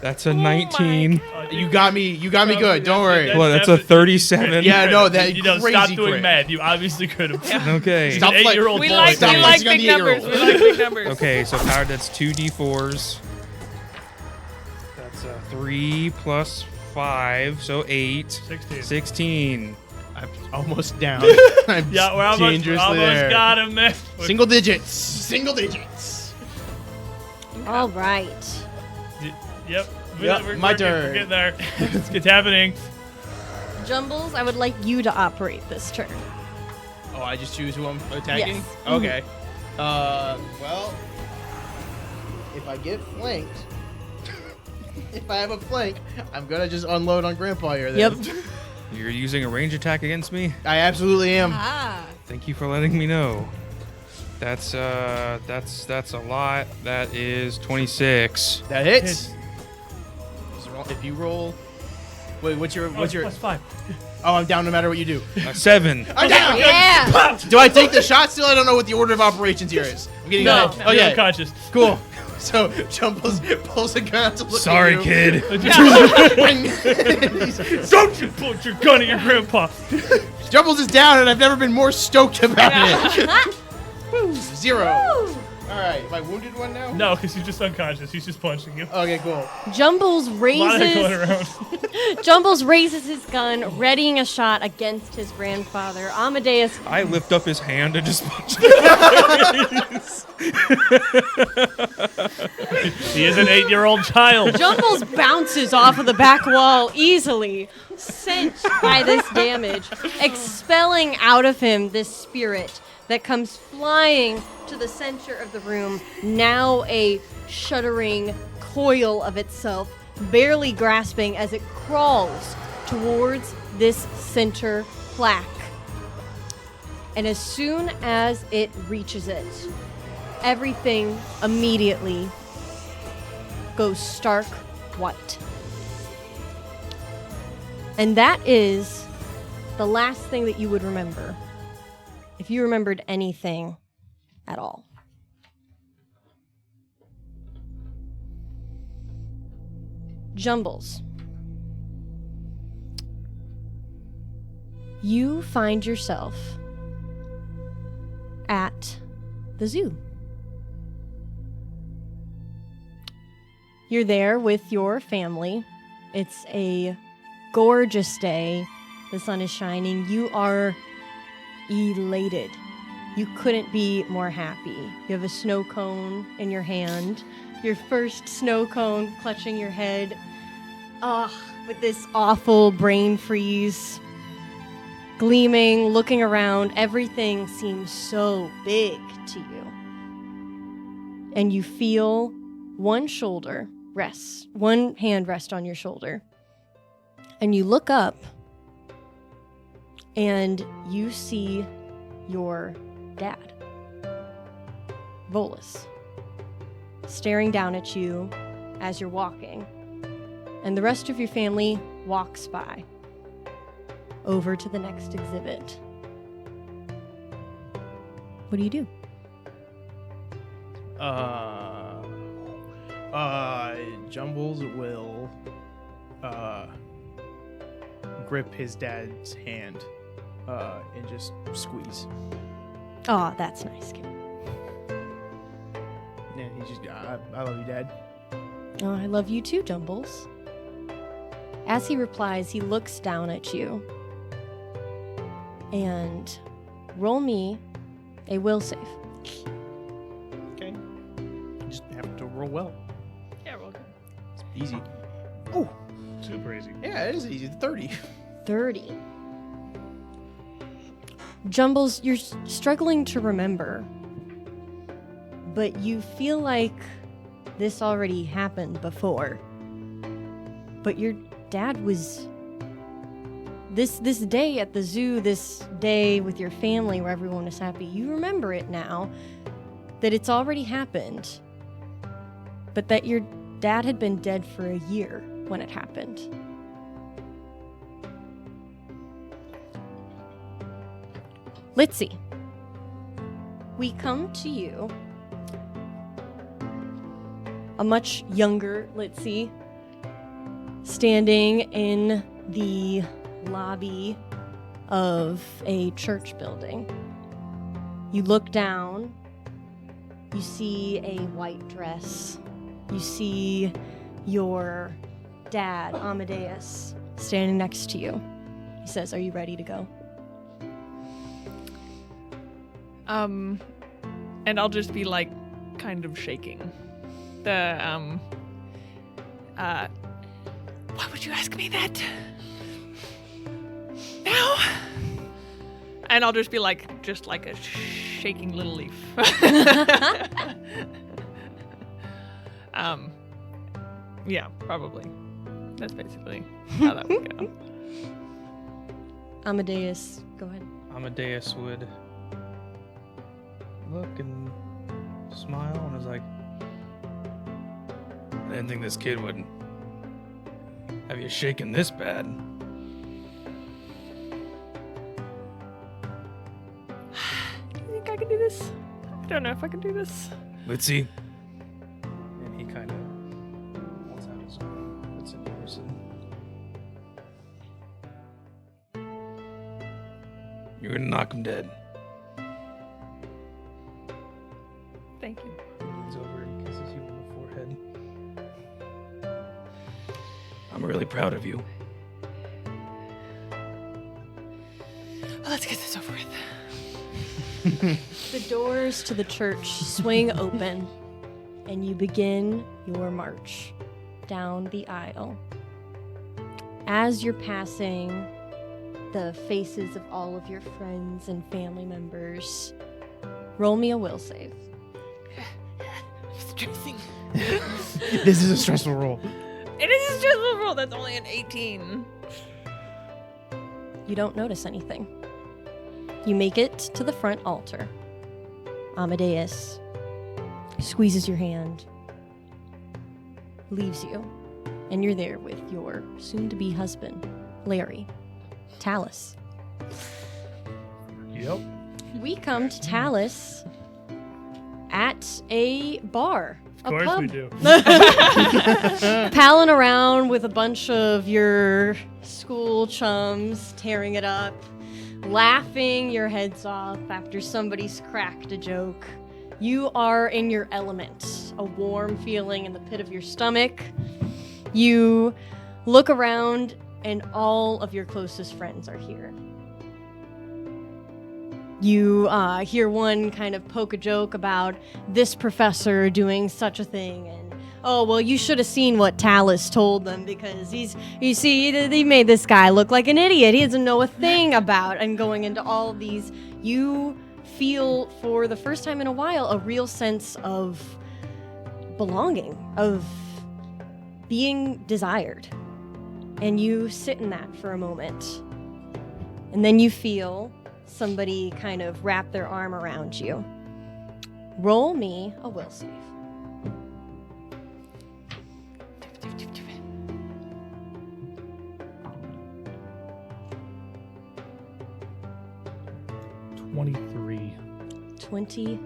That's a 19. You got me good. Don't worry. Well, that's a 37. Yeah, no, that You know, crazy stop doing crit. math. You obviously could have. Okay. Stop An 8-year-old We boy. like Stop big flexing on the numbers. 8-year-old. We like big numbers. Okay, so power, that's 2d4s. That's 3 plus 5, so 8. 16. 16. I'm almost down. I'm Yeah, we're almost dangerously there. got him, man. Single digits. All right. Yep. Yep, my turn. We're getting there. It's happening. Jumbles, I would like you to operate this turn. Oh, I just choose who I'm attacking? Yes. Okay. Well, if I get flanked, if I have a flank, I'm gonna just unload on Grandpa here then. Yep. You're using a range attack against me? I absolutely am. Ah. Thank you for letting me know. That's a lot. That is 26. That hits. If you roll, wait, what's your? Plus 5. Oh, I'm down no matter what you do. 7. I'm down. Yeah. Do I take the shot still? I don't know what the order of operations here is. I'm getting No, that. you're Okay, unconscious. cool. So Jumbles pulls a gun out to look Sorry, at you. kid. Don't you put your gun at your grandpa. Jumbles is down, and I've never been more stoked about it. Woo, 0. All right, am I wounded one now? No, because he's just unconscious. He's just punching you. Okay, cool. Jumbles A lot of that going raises around. Jumbles raises his gun, readying a shot against his grandfather. Amadeus I lift up his hand and just punch him. He is an 8-year-old child. Jumbles bounces off of the back wall easily, sent by this damage, expelling out of him this spirit that comes flying to the center of the room, now a shuddering coil of itself, barely grasping as it crawls towards this center plaque. And as soon as it reaches it, everything immediately goes stark white. And that is the last thing that you would remember, if you remembered anything at all. Jumbles. You find yourself at the zoo. You're there with your family. It's a gorgeous day. The sun is shining. You are elated. You couldn't be more happy. You have a snow cone in your hand. Your first snow cone clutching your head. With this awful brain freeze. Gleaming, looking around, everything seems so big to you. And you feel one hand rest on your shoulder. And you look up and you see your dad, Volus, staring down at you as you're walking. And the rest of your family walks by over to the next exhibit. What do you do? Jumbles will grip his dad's hand and just squeeze. Oh, that's nice. And he just, I love you, Dad. Oh, I love you too, Jumbles. As he replies, he looks down at you. And roll me a will save. Okay. Just have to roll well. Yeah, we're good. It's easy. Oh, Super easy. yeah, it is easy. 30. 30. Jumbles, you're struggling to remember, but you feel like this already happened before. But your dad was... This day at the zoo, this day with your family where everyone is happy, you remember it now, that it's already happened, but that your dad had been dead for a year when it happened. Litzy, we come to you, a much younger Litzy, standing in the lobby of a church building. You look down, you see a white dress. You see your dad, Amadeus, standing next to you. He says, "Are you ready to go?" And I'll just be like kind of shaking. Why would you ask me that? Now? And I'll just be like, just like a shaking little leaf. Yeah, probably. That's basically how that would go. Amadeus, go ahead. Amadeus would look and smile and is like, I didn't think this kid would have you shaking this bad. Do you think I can do this? I don't know if I can do this. Let's see. And he kind of holds out his arm. It's in person. You're gonna knock him dead. Thank you. He leans over and kisses you on the forehead. I'm really proud of you. Well, let's get this over with. The doors to the church swing open, and you begin your march down the aisle. As you're passing the faces of all of your friends and family members, roll me a will save. I'm stressing. This is a stressful roll. It is a stressful roll. That's only an 18. You don't notice anything. You make it to the front altar. Amadeus squeezes your hand, leaves you, and you're there with your soon-to-be husband, Larry, Talus. Yep. We come to Talus at a bar. Of course pub. we do. Palling around with a bunch of your school chums, tearing it up, laughing your heads off after somebody's cracked a joke. You are in your element, a warm feeling in the pit of your stomach. You look around and all of your closest friends are here. You hear one kind of poke a joke about this professor doing such a thing, and oh, well, you should have seen what Talus told them, because they made this guy look like an idiot. He doesn't know a thing about, and going into all of these, you feel for the first time in a while a real sense of belonging, of being desired. And you sit in that for a moment. And then you feel somebody kind of wrap their arm around you. Roll me a will save. $23. 23.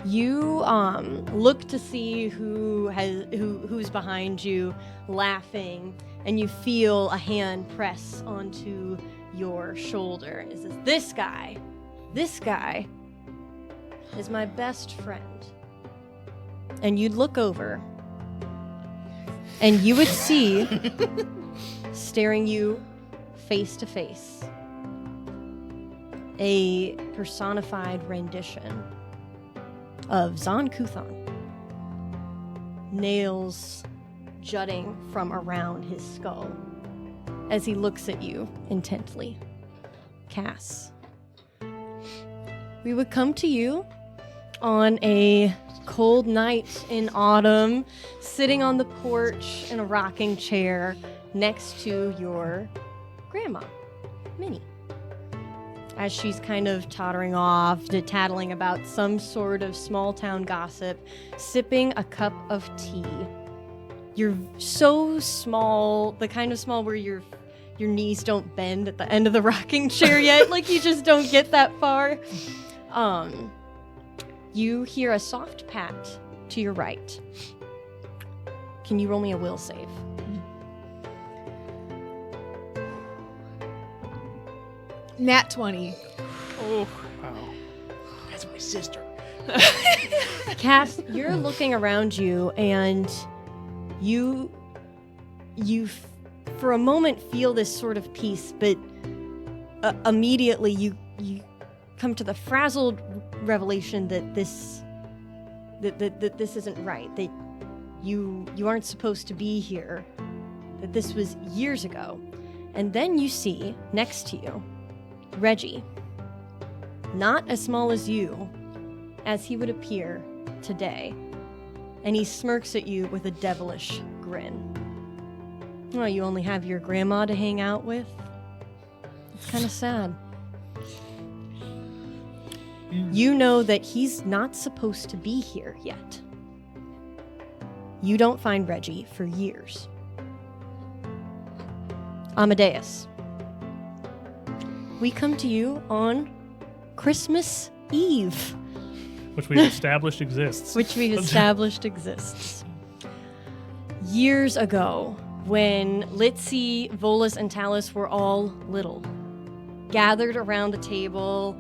You look to see who's behind you, laughing, and you feel a hand press onto your shoulder. It says, this guy is my best friend. And you'd look over, and you would see, staring you face to face, a personified rendition of Zon Kuthon, nails jutting from around his skull as he looks at you intently. Cass, we would come to you on a cold night in autumn, sitting on the porch in a rocking chair next to your grandma, Minnie, as she's kind of tottering off, tattling about some sort of small town gossip, sipping a cup of tea. You're so small, the kind of small where your knees don't bend at the end of the rocking chair yet, like you just don't get that far. You hear a soft pat to your right. Can you roll me a will save? Nat 20. Oh. That's my sister. Cass, you're looking around you, and you for a moment feel this sort of peace, but immediately you come to the frazzled revelation that this isn't right. That you aren't supposed to be here. That this was years ago. And then you see next to you Reggie, not as small as you, as he would appear today, and he smirks at you with a devilish grin. Well, you only have your grandma to hang out with? It's kind of sad. You know that he's not supposed to be here yet. You don't find Reggie for years. Amadeus, we come to you on Christmas Eve. Which we've established exists. Which we've established exists. Years ago, when Litzy, Volus, and Talus were all little, gathered around the table,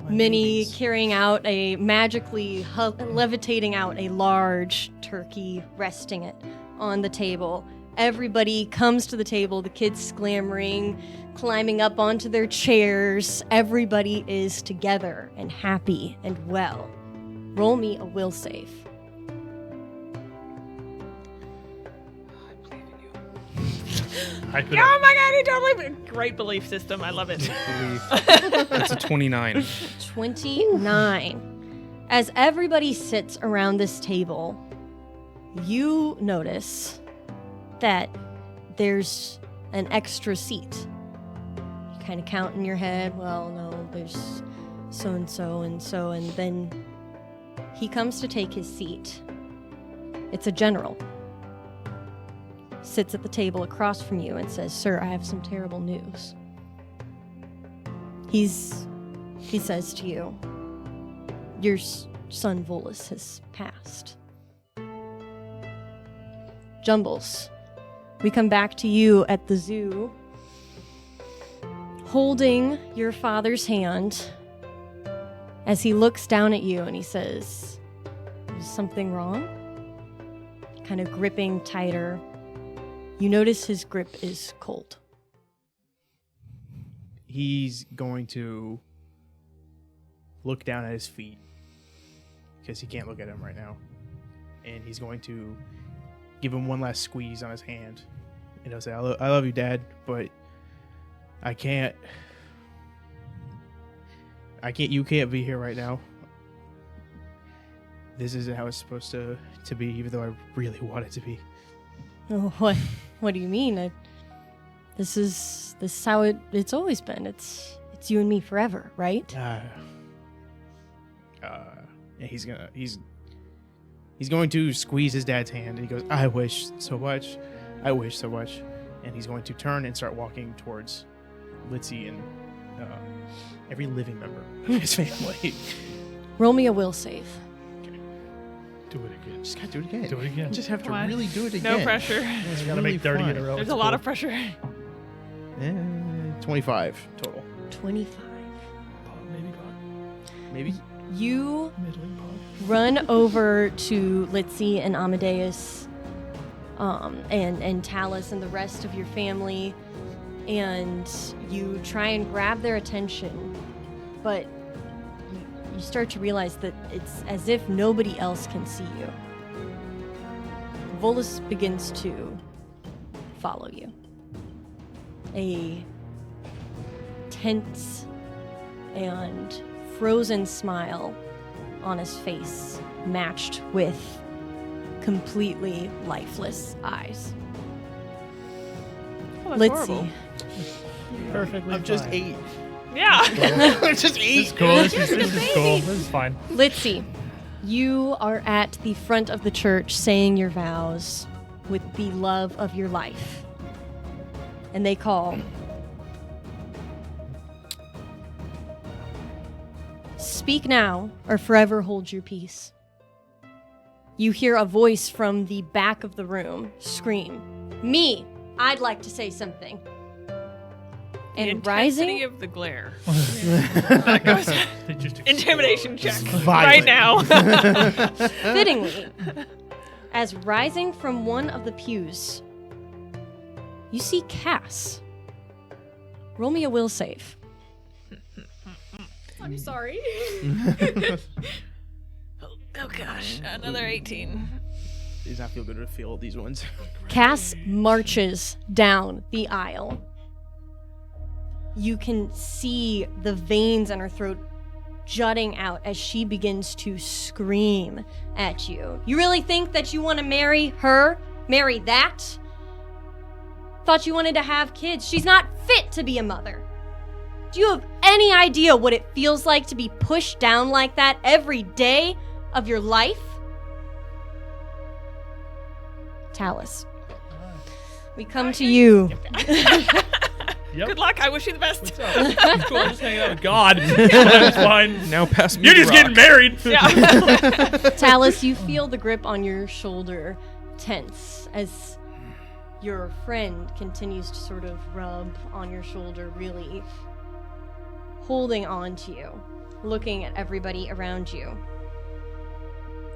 Minnie carrying out magically levitating out a large turkey, resting it on the table. Everybody comes to the table, the kids clamoring, climbing up onto their chairs. Everybody is together and happy and well. Roll me a will save. I could Oh my god, he totally... Great belief system. I love it. That's a 29. 29. As everybody sits around this table, you notice that there's an extra seat. You kind of count in your head, well, no, there's so-and-so and so, and then he comes to take his seat. It's a general. Sits at the table across from you and says, "Sir, I have some terrible news." He says to you, "Your son Volus has passed." Jumbles, we come back to you at the zoo, holding your father's hand as he looks down at you and he says, "Is something wrong?" Kind of gripping tighter. You notice his grip is cold. He's going to look down at his feet because he can't look at him right now. And he's going to give him one last squeeze on his hand. And he'll say, I love you, Dad, but I can't, you can't be here right now. This isn't how it's supposed to be, even though I really want it to be. Oh, what do you mean? This is how it's always been. It's you and me forever, right? And he's going to squeeze his dad's hand, and he goes, I wish so much. And he's going to turn and start walking towards Litzy and every living member of his family. Roll me a will save. do it again. Just gotta do it again. Do it again. Just have to Come on. really do it again. No pressure. It's You gotta really make 30 in a fun. row. There's It's a lot cool. of pressure. 25 total. 25. Maybe God. Maybe. You Middling pod. run over to Litzy and Amadeus, and Talus and the rest of your family, and you try and grab their attention, but you start to realize that it's as if nobody else can see you. Volus begins to follow you. A tense and frozen smile on his face, matched with completely lifeless eyes. Oh, that's Litzy, horrible. Perfectly. I'm just fine. 8. Yeah. I'm just 8. This is cool. This is cool. This is fine. Litzy, you are at the front of the church saying your vows with the love of your life. And they call. Speak now or forever hold your peace. you hear a voice from the back of the room scream, "Me! I'd like to say something." The And intensity rising, of the glare. That goes They just intimidation check Violent. right now. fittingly, as rising from one of the pews, you see Cass. Roll me a will save. I'm sorry. Oh gosh, another 18. Does not feel good to feel these ones. Cass marches down the aisle. You can see the veins in her throat jutting out as she begins to scream at you. You really think that you want to marry her? Marry that? Thought you wanted to have kids. She's not fit to be a mother. Do you have any idea what it feels like to be pushed down like that every day of your life? Talus, we come to you. Yep. Good luck. I wish you the best. What's up? Cool, I'm just hanging out with God. That's fine. Now pass me You're the just rock. getting married. Yeah. Talus, you feel the grip on your shoulder tense as your friend continues to sort of rub on your shoulder, really holding on to you, looking at everybody around you,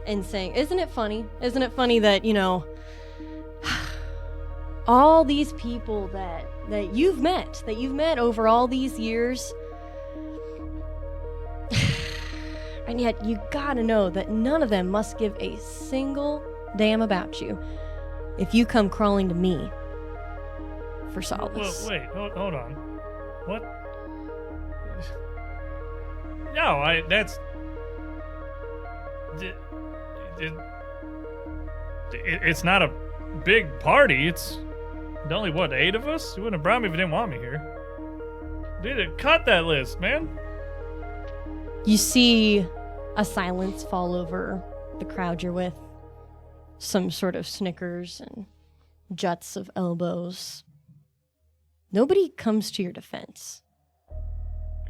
and saying, "Isn't it funny? Isn't it funny that, all these people that you've met over all these years, and yet you gotta know that none of them must give a single damn about you if you come crawling to me for solace." Well, wait, hold on. What? No, that's... It's not a big party. It's only, 8 of us? You wouldn't have brought me if you didn't want me here. Dude, cut that list, man. You see a silence fall over the crowd you're with. Some sort of snickers and juts of elbows. Nobody comes to your defense.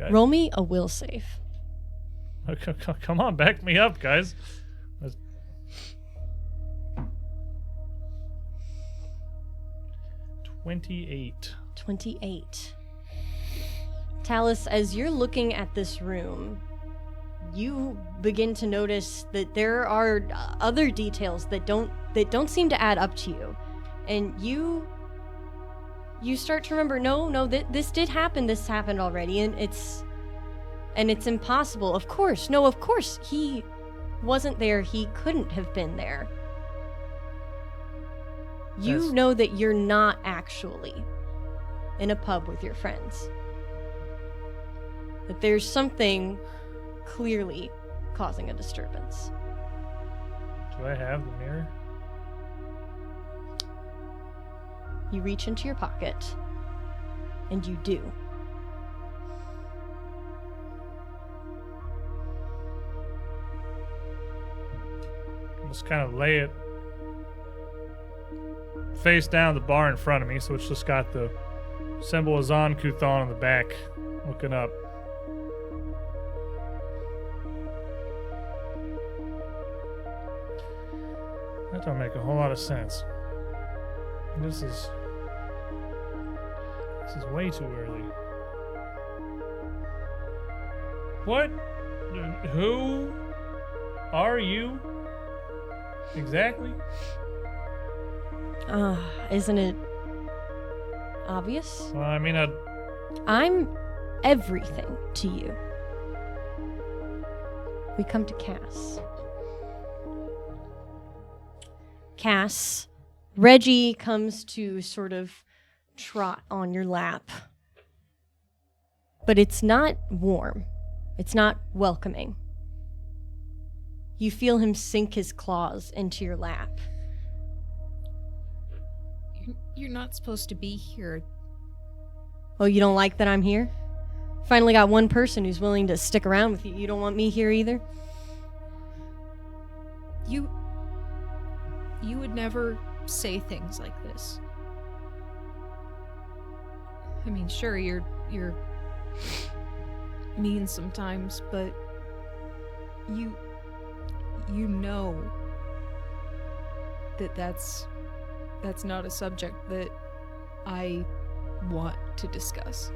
Okay. Roll me a will save. Come on, back me up, guys. 28. 28. Talus, as you're looking at this room, you begin to notice that there are other details that don't seem to add up to you. And you start to remember, no, this did happen. This happened already, and it's impossible. Of course, he wasn't there. He couldn't have been there. You Yes. know that you're not actually in a pub with your friends. That there's something clearly causing a disturbance. Do I have the mirror? You reach into your pocket, and you do. Just kind of lay it face down the bar in front of me, so it's just got the symbol of Zon Kuthon on the back, looking up. That don't make a whole lot of sense. This is way too early. What? Who are you? Exactly? Isn't it obvious? Well, I mean, I'm everything to you. We come to Cass. Cass, Reggie comes to sort of trot on your lap. But it's not warm. It's not welcoming. You feel him sink his claws into your lap. You're not supposed to be here. Oh, you don't like that I'm here? Finally got one person who's willing to stick around with you. You don't want me here either? You would never say things like this. I mean, sure, you're mean sometimes, but you know that's not a subject that I want to discuss.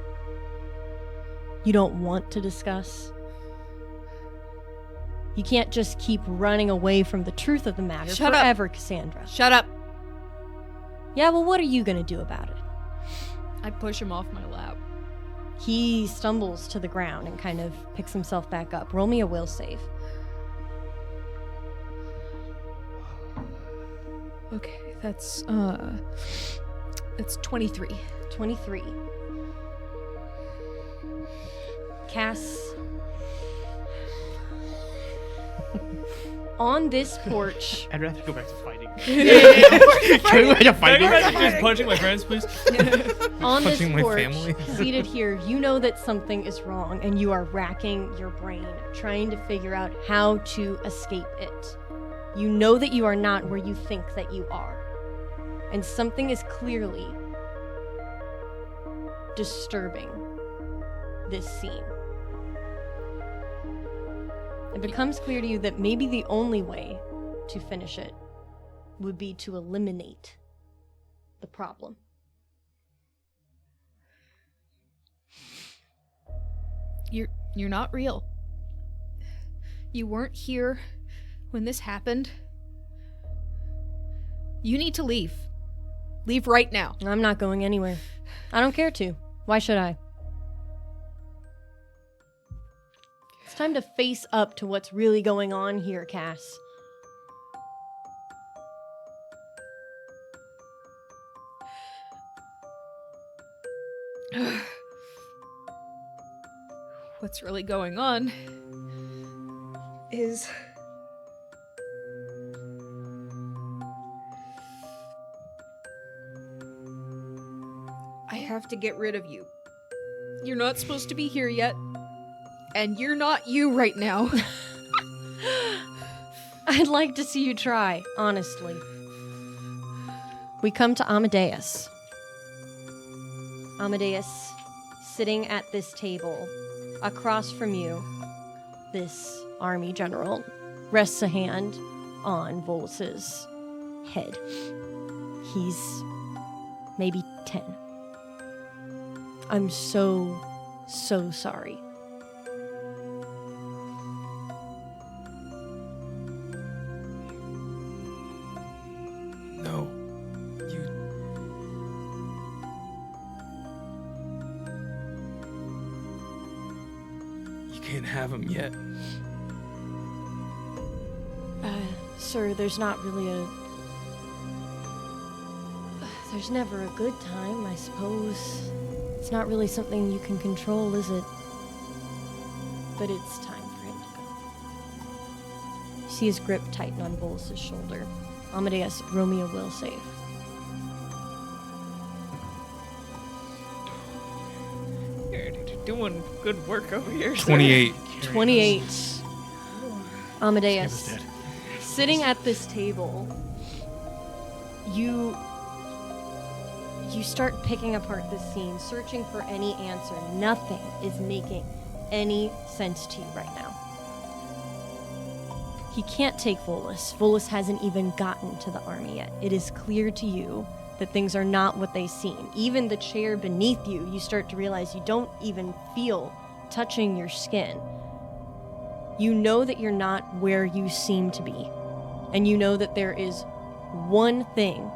You don't want to discuss? You can't just keep running away from the truth of the matter Shut up. forever, Cassandra. Shut up! Yeah, well, what are you gonna do about it? I push him off my lap. He stumbles to the ground and kind of picks himself back up. Roll me a will save. Okay, that's 23. 23. Cass. On this porch. I'd rather go back to fighting. Can we go back to Can I fighting? go back to just punching my friends, please? On this Punching my porch, family. seated here, you know that something is wrong and you are racking your brain, trying to figure out how to escape it. You know that you are not where you think that you are. And something is clearly disturbing this scene. It becomes clear to you that maybe the only way to finish it would be to eliminate the problem. You're not real. You weren't here when this happened. You need to leave. Leave right now. I'm not going anywhere. I don't care to. Why should I? It's time to face up to what's really going on here, Cass. What's really going on is I have to get rid of you. You're not supposed to be here yet, and you're not you right now. I'd like to see you try, honestly. We come to Amadeus. Amadeus, sitting at this table, across from you, this army general rests a hand on Volus's head. He's maybe 10. I'm so sorry. No. You can't have him yet. Sir, there's not really there's never a good time, I suppose. It's not really something you can control, is it? But it's time for him to go. You see his grip tighten on Volus's shoulder. Amadeus, roll me a will save. You're doing good work over here. sir. 28. 28. This Amadeus, dead. sitting at this table, you start picking apart this scene, searching for any answer. Nothing is making any sense to you right now. He can't take Volus. Volus hasn't even gotten to the army yet. It is clear to you that things are not what they seem. Even the chair beneath you, you start to realize you don't even feel touching your skin. You know that you're not where you seem to be. And you know that there is one thing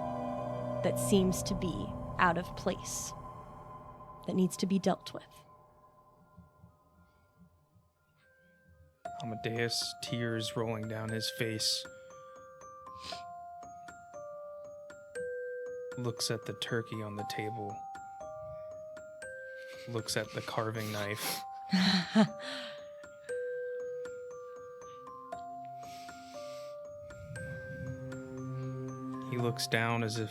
that seems to be out of place, that needs to be dealt with. Amadeus, tears rolling down his face, looks at the turkey on the table, looks at the carving knife. He looks down as if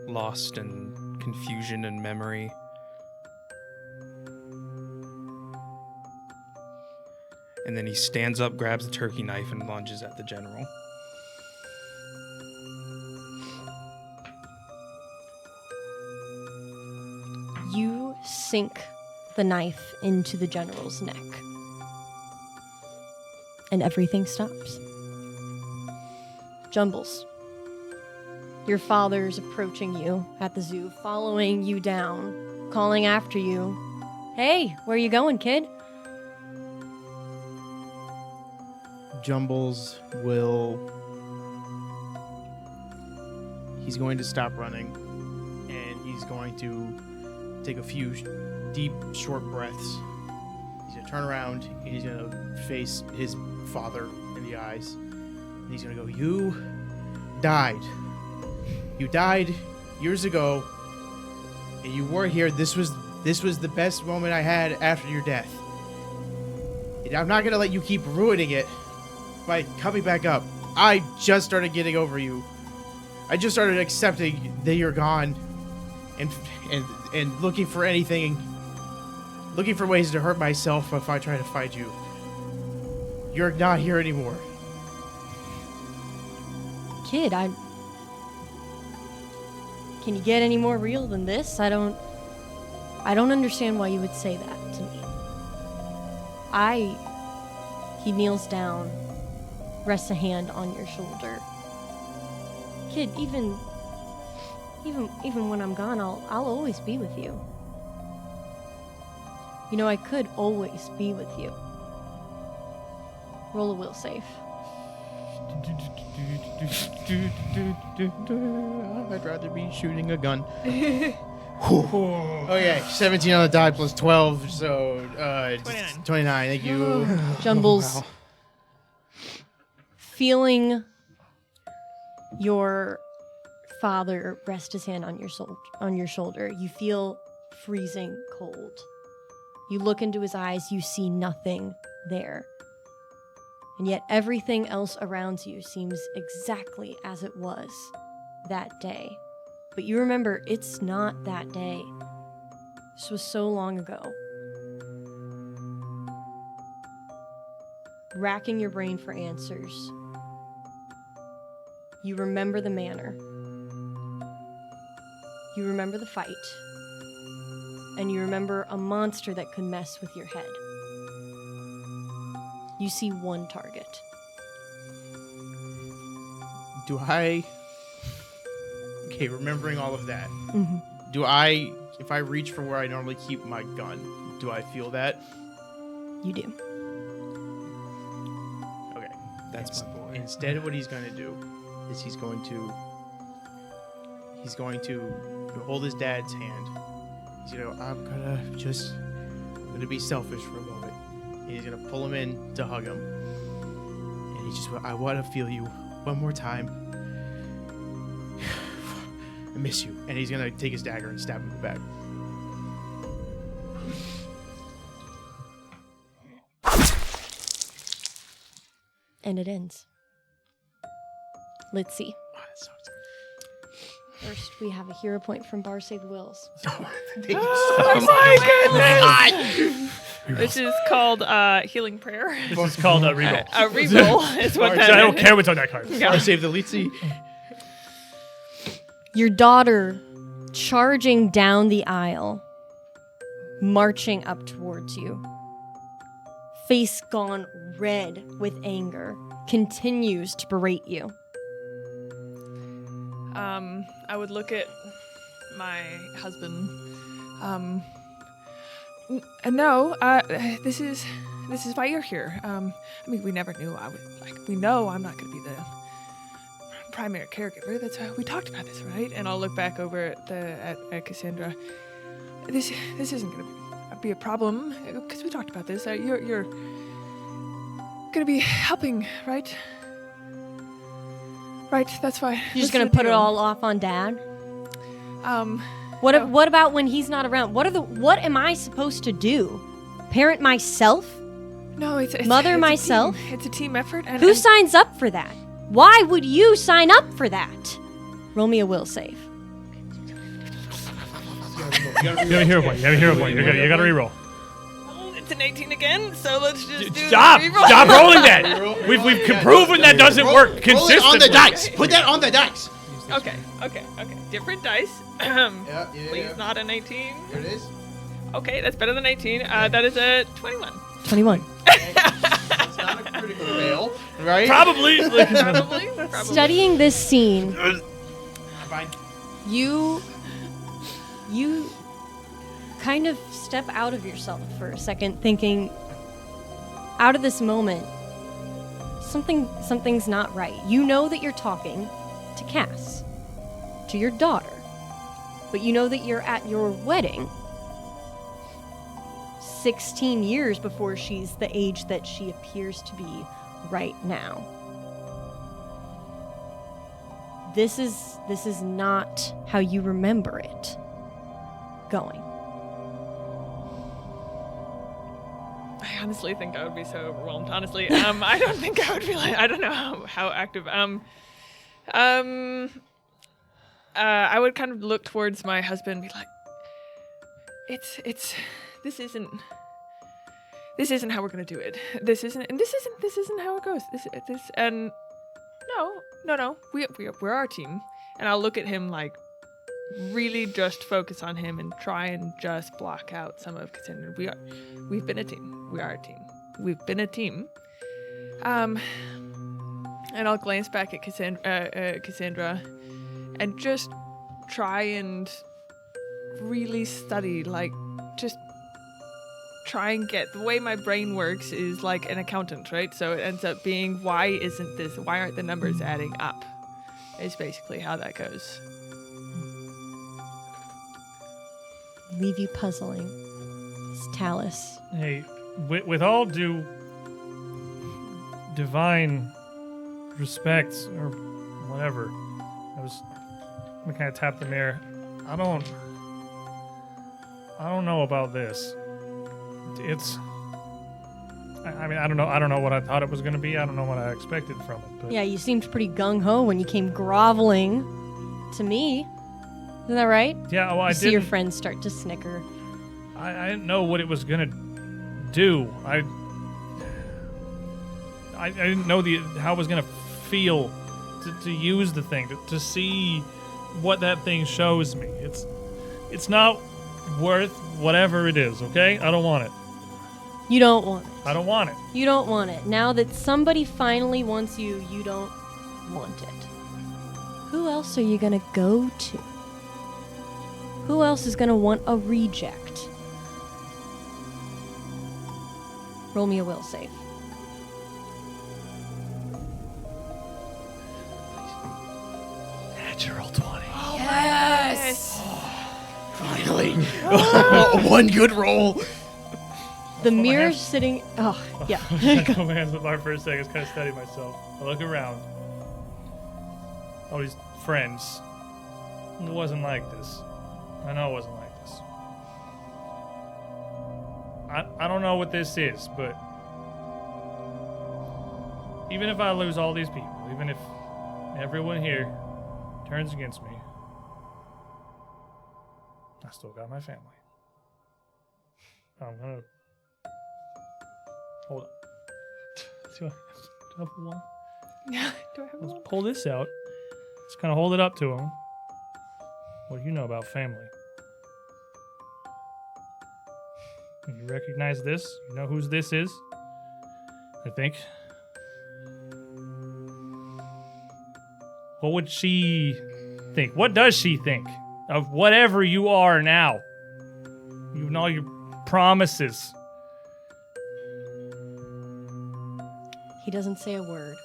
lost in confusion and memory. And then he stands up, grabs the turkey knife, and lunges at the general. You sink the knife into the general's neck. And everything stops. Jumbles. Your father's approaching you at the zoo, following you down, calling after you. Hey, where you going, kid? Jumbles will... He's going to stop running, and he's going to take a few deep, short breaths. He's going to turn around, and he's going to face his father in the eyes. And he's going to go, you died. You died years ago, and you were here. This was the best moment I had after your death. And I'm not going to let you keep ruining it by coming back up. I just started getting over you. I just started accepting that you're gone, and looking for anything, looking for ways to hurt myself if I try to find you. You're not here anymore. Kid, can you get any more real than this? I don't understand why you would say that to me. He kneels down, rests a hand on your shoulder. Kid, even when I'm gone, I'll always be with you. You know, I could always be with you. Roll a will save. I'd rather be shooting a gun. Okay, 17 on the die plus 12, so 29. 29. Thank you. Jumbles. Wow. Feeling your father rest his hand on your shoulder, you feel freezing cold. You look into his eyes, you see nothing there. And yet everything else around you seems exactly as it was that day. But you remember, it's not that day. This was so long ago. Racking your brain for answers, you remember the manor. You remember the fight. And you remember a monster that could mess with your head. You see one target. Okay, remembering all of that. Mm-hmm. If I reach for where I normally keep my gun, do I feel that? You do. Okay. That's my boy. Instead, what he's going to do is he's going to hold his dad's hand. He's going to go, I'm going to be selfish for a moment. And he's going to pull him in to hug him. And he's just, I want to feel you one more time. I miss you. And he's going to take his dagger and stab him in the back. And it ends. Let's see. Oh, that sucks. First, we have a hero point from Bar Save the Wills. Thank you so Oh my goodness! This is called Healing Prayer. This is called a reroll. A reroll is what that I don't is. care what's on that card. Yeah. Or save the Litsi. Your daughter charging down the aisle, marching up towards you. Face gone red with anger, continues to berate you. I would look at my husband. This is why you're here. I mean, we never knew we know I'm not going to be the primary caregiver. That's why we talked about this, right? And I'll look back over at Cassandra. This isn't going to be a problem because we talked about this. You're going to be helping, right? Right, that's why. You're just gonna put it all off on Dad? What no. What about when he's not around? What am I supposed to do? Parent myself? No, it's Mother myself? It's a team effort. And, Who signs up for that? Why would you sign up for that? Roll me a will save. You have a hero point. You got to reroll. It's an 18 again, so let's just do Stop! the reroll. Stop rolling that. We've proven that doesn't work consistently. Roll it on the dice. Put that on the dice. Okay. Different dice. Please not an 18. There it is. Okay, that's better than 18. That is a 21. 21. It's not a critical fail, right? Probably. Probably. Studying this scene, Fine. you kind of step out of yourself for a second, thinking, out of this moment, something's not right. You know that you're talking to Cass, to your daughter, but you know that you're at your wedding 16 years before she's the age that she appears to be right now. This is not how you remember it going. I honestly think I would be so overwhelmed. Honestly, I don't think I would be like. I don't know how active. I would kind of look towards my husband and be like, this isn't how we're gonna do it. This isn't how it goes. And no. We're our team. And I'll look at him like, really just focus on him and try and just block out some of Cassandra. We've been a team. We are a team. We've been a team. And I'll glance back at Cassandra and just try and really study, like, just try and get, the way my brain works is like an accountant, right? So it ends up being, why aren't the numbers adding up? Is basically how that goes. Leave you puzzling. It's Talus. Hey, with all due divine respect or whatever, I'm gonna kind of tap the mirror. I don't know about this. I mean, I don't know what I thought it was gonna be. I don't know what I expected from it. But Yeah, you seemed pretty gung-ho when you came groveling to me. Isn't that right? Yeah, well, I see your didn't. friends start to snicker. I didn't know what it was gonna do. I didn't know how it was gonna feel to use the thing, to see what that thing shows me. It's not worth whatever it is. Okay, I don't want it. You don't want it. I don't want it. You don't want it. Now that somebody finally wants you, you don't want it. Who else are you gonna go to? Who else is gonna want a reject? Roll me a will save. Natural 20. Yes! Finally. One good roll. The mirror sitting. Oh, yeah. I put my hands up my for a second, kind of study myself. I look around. All these friends. It wasn't like this. I know it wasn't like this. I don't know what this is, but even if I lose all these people, even if everyone here turns against me, I still got my family. I'm gonna hold up. Do I have one? Do I have Let's one? pull this out. Just kind of hold it up to him. What do you know about family? You recognize this? You know whose this is? I think. What would she think? What does she think of whatever you are now? You know your promises. He doesn't say a word,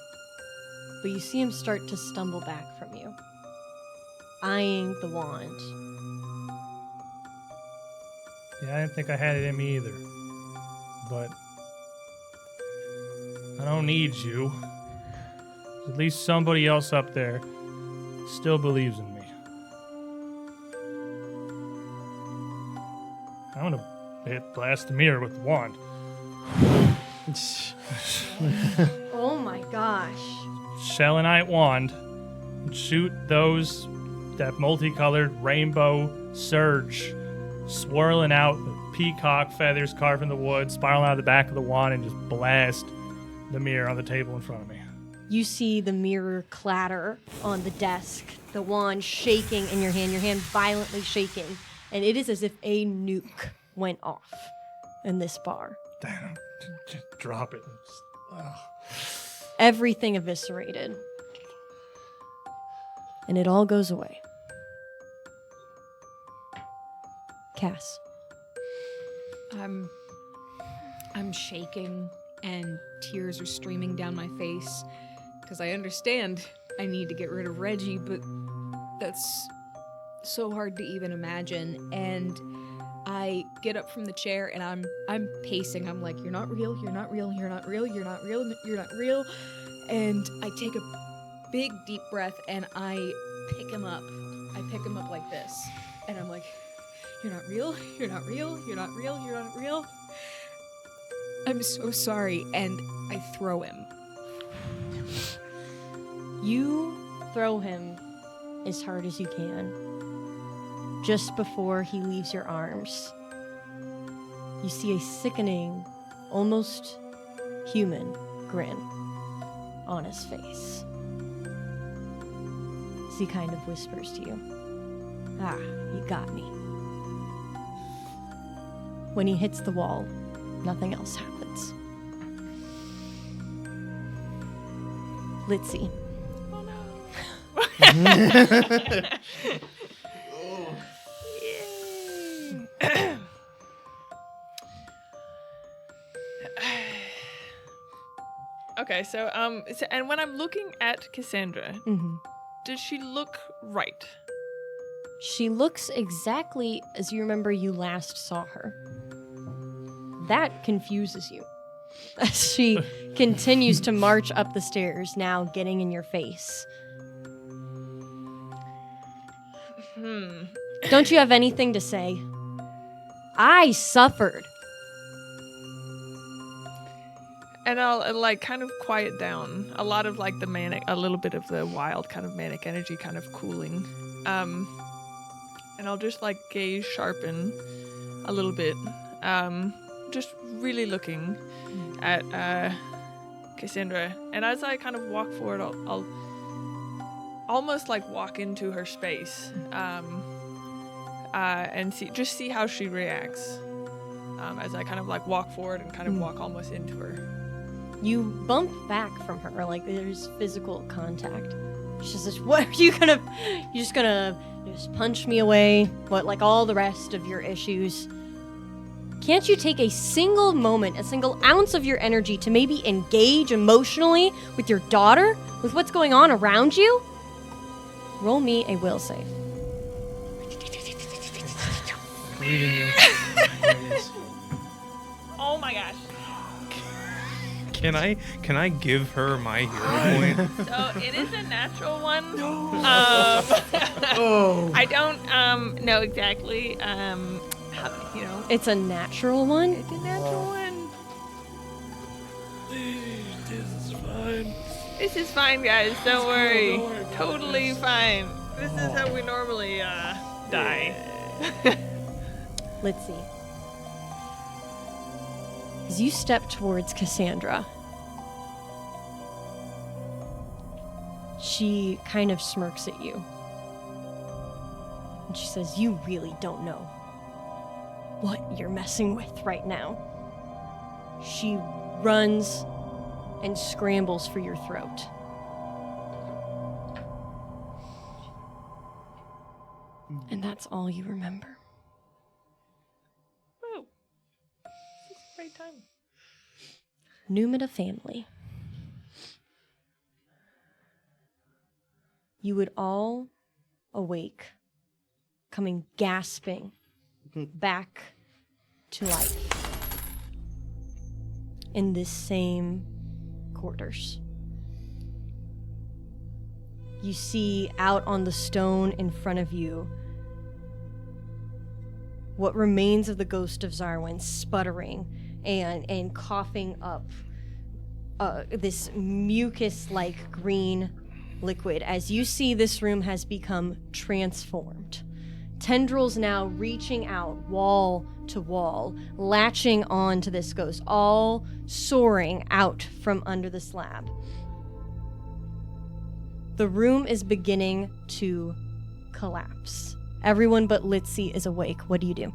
but you see him start to stumble back from you, eyeing the wand. Yeah, I didn't think I had it in me either. But I don't need you. There's at least somebody else up there still believes in me. I'm gonna blast the mirror with the wand. Oh my gosh. Selenite wand. Shoot that multicolored rainbow surge swirling out, the peacock feathers carved in the wood, spiraling out of the back of the wand, and just blast the mirror on the table in front of me. You see the mirror clatter on the desk, the wand shaking in your hand violently shaking, and it is as if a nuke went off in this bar. Damn, just drop it. Everything eviscerated. and it all goes away. Cass. I'm shaking and tears are streaming down my face because I understand I need to get rid of Reggie, but that's so hard to even imagine. And I get up from the chair and I'm pacing. I'm like, you're not real, you're not real, you're not real, you're not real, you're not real. And I take a big deep breath and I pick him up. I pick him up like this. And I'm like, you're not real, you're not real, you're not real, you're not real. I'm so sorry. And I throw him. You throw him as hard as you can. Just before he leaves your arms, you see a sickening, almost human grin on his face. As he kind of whispers to you, "Ah, you got me." When he hits the wall, nothing else happens. Litzy. Okay, so and when I'm looking at Cassandra, Mm-hmm. does she look right? She looks exactly as you remember you last saw her. That confuses you. As she continues to march up the stairs, now getting in your face. Don't you have anything to say? I suffered. And I'll like kind of quiet down a lot of like the manic, a little bit of the wild kind of manic energy kind of cooling. And I'll just like gaze sharpen a little bit. Just really looking at Cassandra. And as I kind of walk forward, I'll almost like walk into her space and see how she reacts as I kind of like walk forward and kind of walk almost into her. You bump back from her, like there's physical contact. She says, "What are you gonna? You're just gonna just punch me away? What, like all the rest of your issues? Can't you take a single moment, a single ounce of your energy to maybe engage emotionally with your daughter, with what's going on around you? Roll me a will save." Believe in you. Oh my gosh. Can I give her my hero point? So it is a natural one. Oh. I don't know exactly how, It's a natural one. it's a natural one. This is fine. This is fine, guys. Don't worry. Totally fine. This is how we normally die. Let's see. As you step towards Cassandra, she kind of smirks at you. And she says, "You really don't know what you're messing with right now." She runs and scrambles for your throat. And that's all you remember. Whoa. This is a great time. Numida family. You would all awake, coming gasping back to life in this same quarters. You see out on the stone in front of you what remains of the ghost of Xarwin sputtering and coughing up this mucus-like green liquid. As you see, this room has become transformed. Tendrils now reaching out wall to wall, latching on to this ghost, all soaring out from under the slab. The room is beginning to collapse. Everyone but Litzy is awake. What do you do?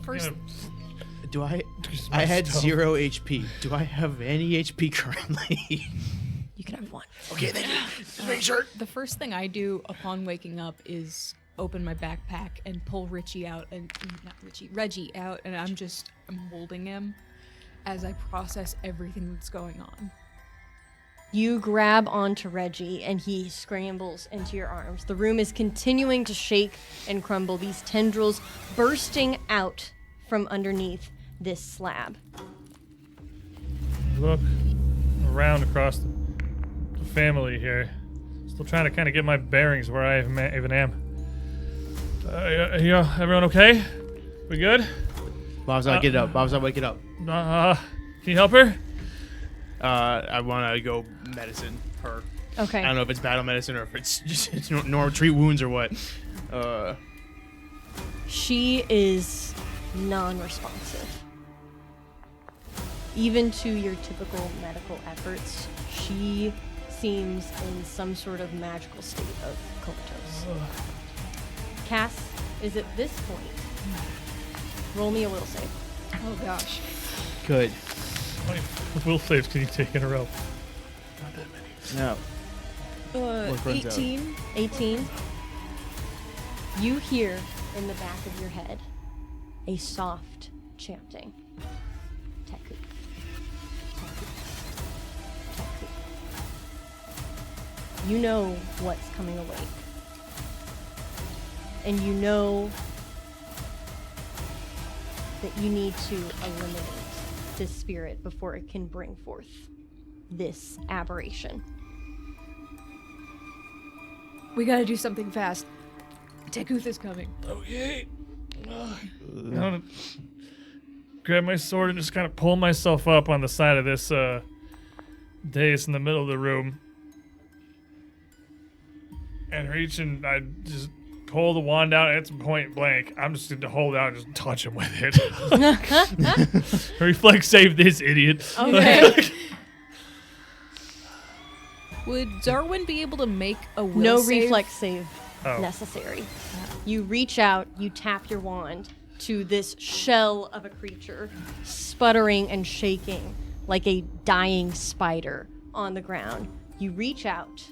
First, Do I? Just I had messed up. 0 HP. Do I have any HP currently? You can have one. Okay, thank you. Just make sure. The first thing I do upon waking up is open my backpack and pull Reggie out, and I'm holding him as I process everything that's going on. You grab onto Reggie and he scrambles into your arms. The room is continuing to shake and crumble, these tendrils bursting out from underneath this slab. Look around across the family here. Still trying to kind of get my bearings where I even am. Everyone okay? We good? Bob's not getting up. Bob's not waking up. Can you help her? I want to go medicine her. Okay. I don't know if it's battle medicine or if it's just normal treat wounds or what. She is non-responsive. Even to your typical medical efforts, she seems in some sort of magical state of comatose. Cass is at this point. Roll me a will save. Oh gosh. Good. How many will saves can you take in a row? No. What runs out? 18. 18. You hear in the back of your head a soft chanting. Teku. Teku. Teku. You know what's coming awake. And you know that you need to eliminate this spirit before it can bring forth this aberration. We gotta do something fast. Tekuth is coming. Okay. I'm gonna grab my sword and just kind of pull myself up on the side of this dais in the middle of the room. And reach and I just pull the wand out and it's point blank. I'm just going to hold out and just touch him with it. Reflex save this idiot. Okay. Would Xarwin be able to make a will No save? reflex save Oh. necessary. You reach out, you tap your wand to this shell of a creature, sputtering and shaking like a dying spider on the ground. You reach out,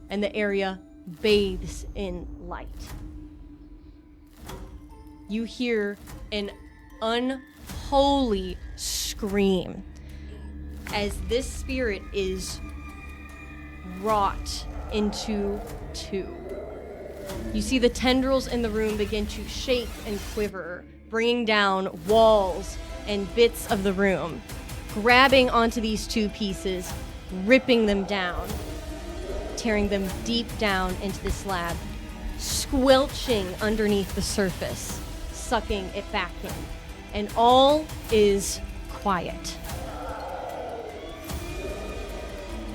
and the area bathes in light. You hear an unholy scream as this spirit is wrought into two. You see the tendrils in the room begin to shake and quiver, bringing down walls and bits of the room, grabbing onto these two pieces, ripping them down, tearing them deep down into the slab, squelching underneath the surface, sucking it back in. And all is quiet,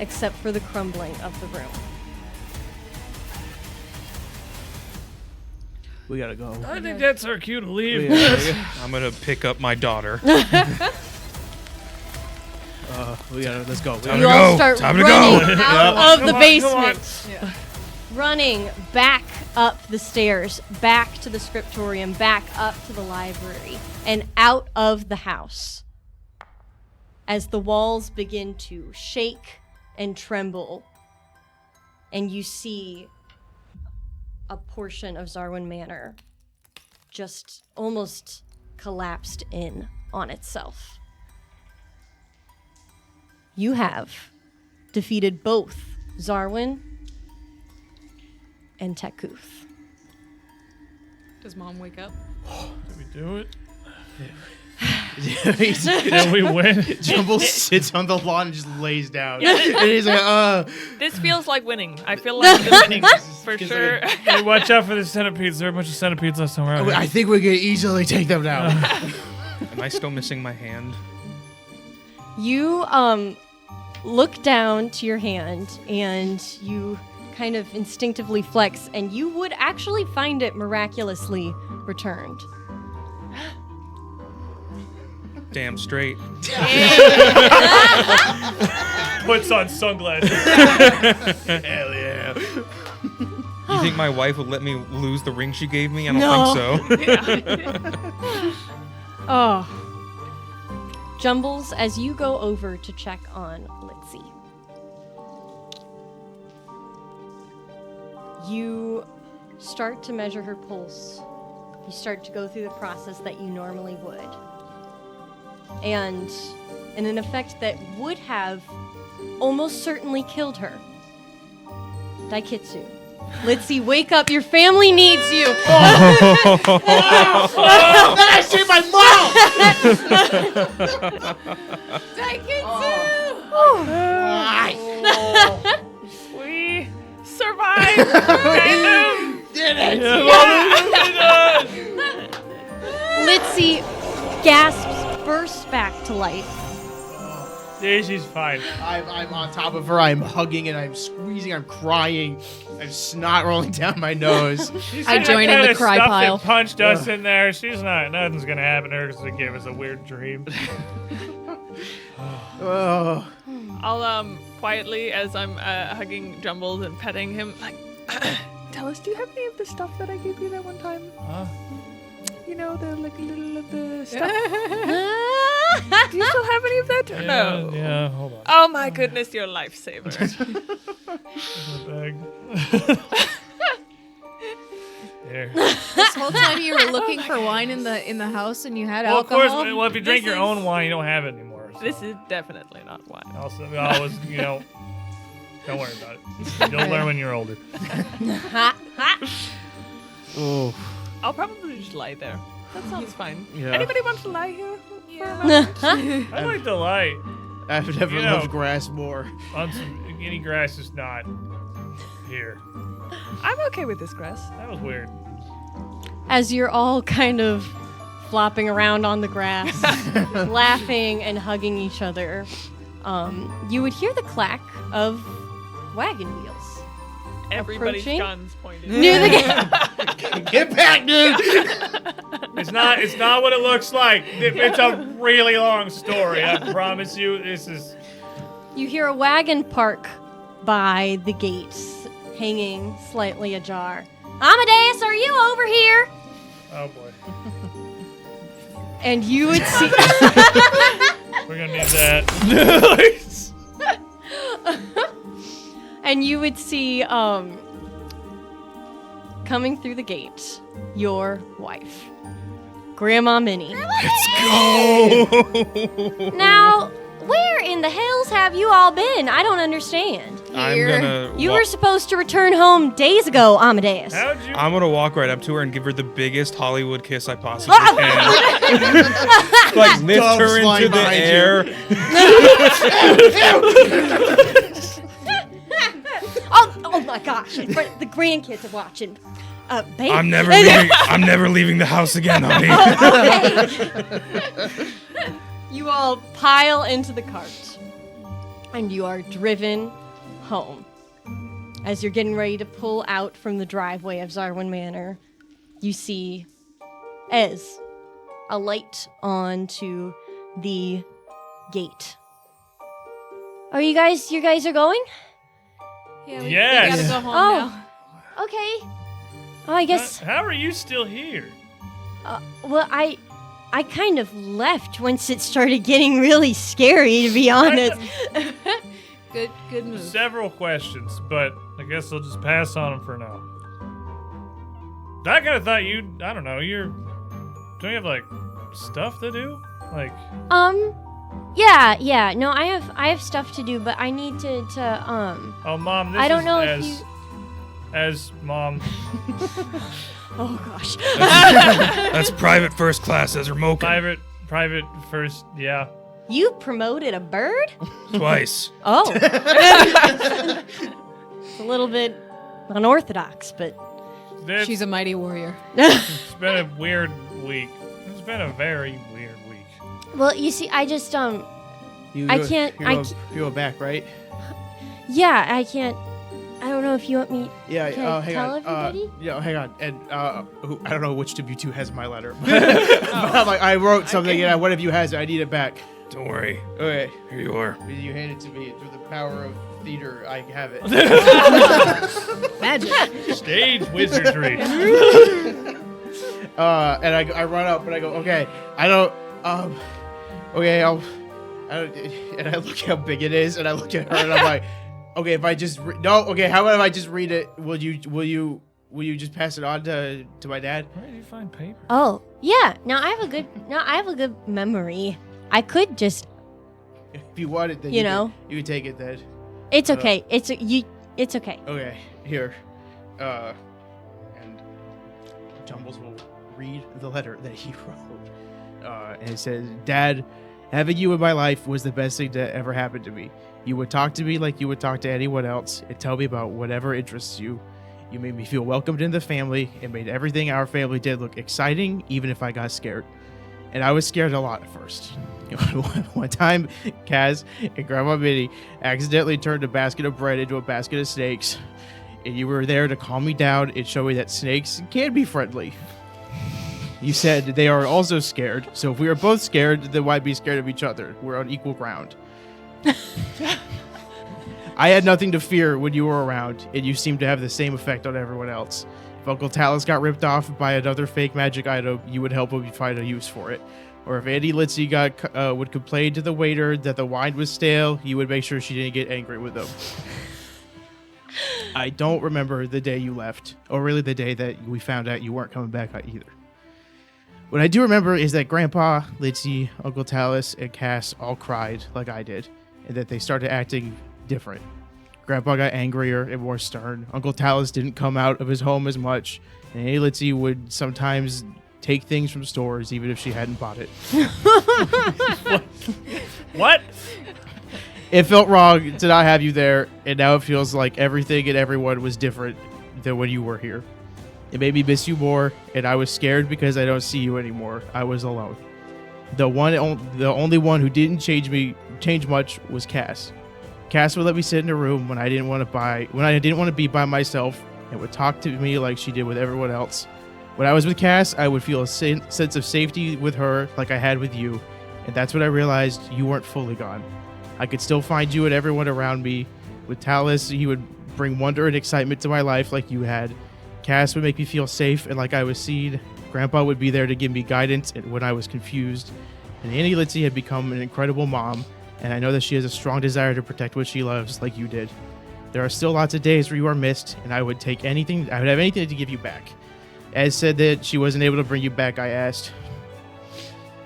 except for the crumbling of the room. We gotta go. I think that's our cue to leave. I'm gonna pick up my daughter. We gotta. Let's go. You all start Time to running go. out of the Come on. basement, running back up the stairs, back to the scriptorium, back up to the library, and out of the house. As the walls begin to shake and tremble, and you see a portion of Xarwin Manor just almost collapsed in on itself. You have defeated both Xarwin and Tekuth. Does Mom wake up? Did we do it? He's- Did we win? Jumble sits on the lawn and just lays down. And he's like, This feels like winning. I feel like we're winning for sure. Hey, watch out for the centipedes. There are a bunch of centipedes left somewhere out I here. think we can easily take them down. Am I still missing my hand? You look down to your hand and you kind of instinctively flex, and you would actually find it miraculously returned. Damn straight. Puts on sunglasses. Hell yeah. You think my wife would let me lose the ring she gave me? I don't No. think so. Oh. Jumbles, as you go over to check on Litzy, You start to measure her pulse. You start to go through the process that you normally would. And in an effect that would have almost certainly killed her. Daikitsu. Let's see, wake up, your family needs you. I see my mom! We survived. Did it! Litzy gasps, bursts back to life. Yeah, she's fine. I'm on top of her. I'm hugging and I'm squeezing. I'm crying. I'm snot rolling down my nose. I join in the cry pile. That punched us in there. She's not. Nothing's gonna happen to her because it gave us a weird dream. Oh. I'll quietly, as I'm hugging Jumbles and petting him, like, tell us, do you have any of the stuff that I gave you that one time? Huh? You know, the like little of the stuff. Do you still have any of that? Yeah, No. Yeah. Hold on. Oh my goodness, you're a lifesaver. Bag. There. This whole time you were looking for wine in the house and you had Well, of alcohol. course. Well, if you drink This your own wine, you don't have it anymore. So. This is definitely not wine. Also, we always, don't worry about it. You'll learn when you're older. Oh. I'll probably just lie there. That sounds fine. Yeah. Anybody want to lie here? I like the light. I've never You know. loved grass more. On some, any grass is not here. I'm okay with this grass. That was weird. As you're all kind of flopping around on the grass, laughing and hugging each other, you would hear the clack of wagon wheels. Everybody's Approaching. guns pointed. Near the gate. Get back, dude! It's not what it looks like. It's a really long story. I promise you. This is. You hear a wagon park by the gates, hanging slightly ajar. Amadeus, are you over here? Oh boy. And you would see. We're gonna need that. And you would see, coming through the gate, your wife, Grandma Minnie. Let's go. Now, where in the hells have you all been? I don't understand. I'm gonna. You were supposed to return home days ago, Amadeus. How'd you? I'm gonna walk right up to her and give her the biggest Hollywood kiss I possibly can. Like lift Doves her into flying the behind air. Oh my gosh! But the grandkids are watching. Baby. I'm never leaving the house again, honey. Okay. You all pile into the cart, and you are driven home. As you're getting ready to pull out from the driveway of Xarwin Manor, you see Ez alight onto the gate. Are you guys are going? Yeah, we Yes. gotta go home Oh. now. Okay. Oh, I guess. How are you still here? Well, I kind of left once it started getting really scary, to be honest. Good move. Several questions, but I guess I'll just pass on them for now. I kind of thought I don't know, don't you have like stuff to do? Like, Yeah. No, I have stuff to do, but I need to oh, Mom, this I don't is know as, if you. as Mom. Oh gosh. That's private first class, Ezra Moken. Private first, yeah. You promoted a bird? Twice. Oh. It's a little bit unorthodox, but She's a mighty warrior. It's been a weird week. It's been a very weird week. well, you see, I just I can't- You go back, right? yeah, I can't. I don't know if you want me. Yeah. Can I hang tell on. everybody? Yeah. Hang on. And I don't know which of you two has my letter. But I'm like, I wrote something, and one of you has it. I need it back. Don't worry. Okay. Here you are. You hand it to me through the power of theater. I have it. Magic. Stage wizardry. And I run up and I go, okay, okay, and I look how big it is, and I look at her and I'm like, Okay, if I just okay, how about if I just read it? Will you just pass it on to my dad? Where did you find paper? Oh, yeah. Now I have a good memory. I could just. If you want it, then You know. you can take it then. It's okay. It's okay. Okay, here. And Jumbles will read the letter that he wrote. And it says, Dad, having you in my life was the best thing that ever happened to me. You would talk to me like you would talk to anyone else and tell me about whatever interests you. You made me feel welcomed in the family and made everything our family did look exciting, even if I got scared. And I was scared a lot at first. One time, Kaz and Grandma Minnie accidentally turned a basket of bread into a basket of snakes. And you were there to calm me down and show me that snakes can be friendly. You said they are also scared, so if we are both scared, then why be scared of each other? We're on equal ground. I had nothing to fear when you were around, and you seemed to have the same effect on everyone else. If Uncle Talus got ripped off by another fake magic item, you would help him find a use for it. Or if Auntie Litzy would complain to the waiter that the wine was stale, you would make sure she didn't get angry with them. I don't remember the day you left, or really the day that we found out you weren't coming back either. What I do remember is that Grandpa, Litzy, Uncle Talus, and Cass all cried like I did, and that they started acting different. Grandpa got angrier and more stern. Uncle Talus didn't come out of his home as much, and Auntie Litzy would sometimes take things from stores even if she hadn't bought it. What? It felt wrong to not have you there, and now it feels like everything and everyone was different than when you were here. It made me miss you more, and I was scared because I don't see you anymore. I was alone. The only one who didn't change much was Cass. Cass would let me sit in a room when I didn't want to be by myself, and would talk to me like she did with everyone else. When I was with Cass, I would feel a sense of safety with her like I had with you, and that's when I realized you weren't fully gone. I could still find you and everyone around me. With Talus, he would bring wonder and excitement to my life like you had. Cass would make me feel safe and like I was seen. Grandpa would be there to give me guidance when I was confused. And Auntie Litzy had become an incredible mom, and I know that she has a strong desire to protect what she loves like you did. There are still lots of days where you are missed, and I would have anything to give you back. Ez said that she wasn't able to bring you back, I asked.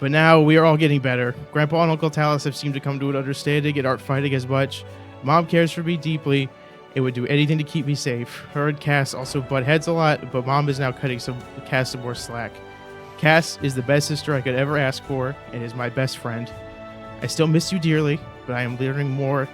But now we are all getting better. Grandpa and Uncle Talus have seemed to come to an understanding and aren't fighting as much. Mom cares for me deeply and would do anything to keep me safe. Her and Cass also butt heads a lot, but Mom is now cutting Cass some more slack. Cass is the best sister I could ever ask for and is my best friend. I still miss you dearly, but I am learning more.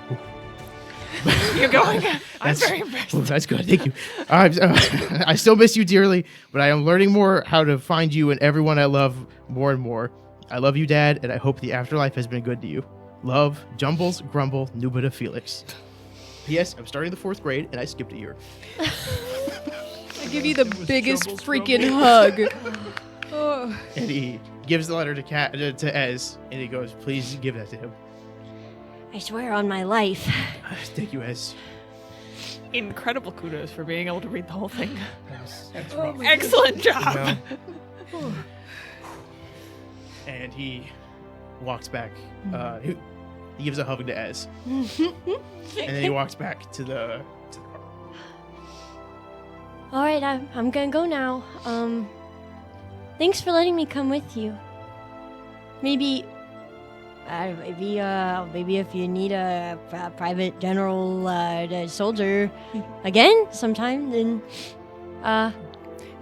You're going. I'm very impressed. Ooh, that's good. Thank you. I still miss you dearly, but I am learning more how to find you and everyone I love more and more. I love you, Dad, and I hope the afterlife has been good to you. Love, Jumbles, Grumble, Nubita, Felix. P.S. I'm starting the 4th grade, and I skipped a year. I give you the biggest freaking hug. Oh. And he gives the letter to Ez, and he goes, please give that to him. I swear on my life. Thank you, Ez. Incredible kudos for being able to read the whole thing. That's rough. Excellent job. And he walks back. He gives a hug to Ez. And then he walks back to the car. All right, I'm gonna go now. Thanks for letting me come with you. Maybe if you need a private general soldier again sometime, then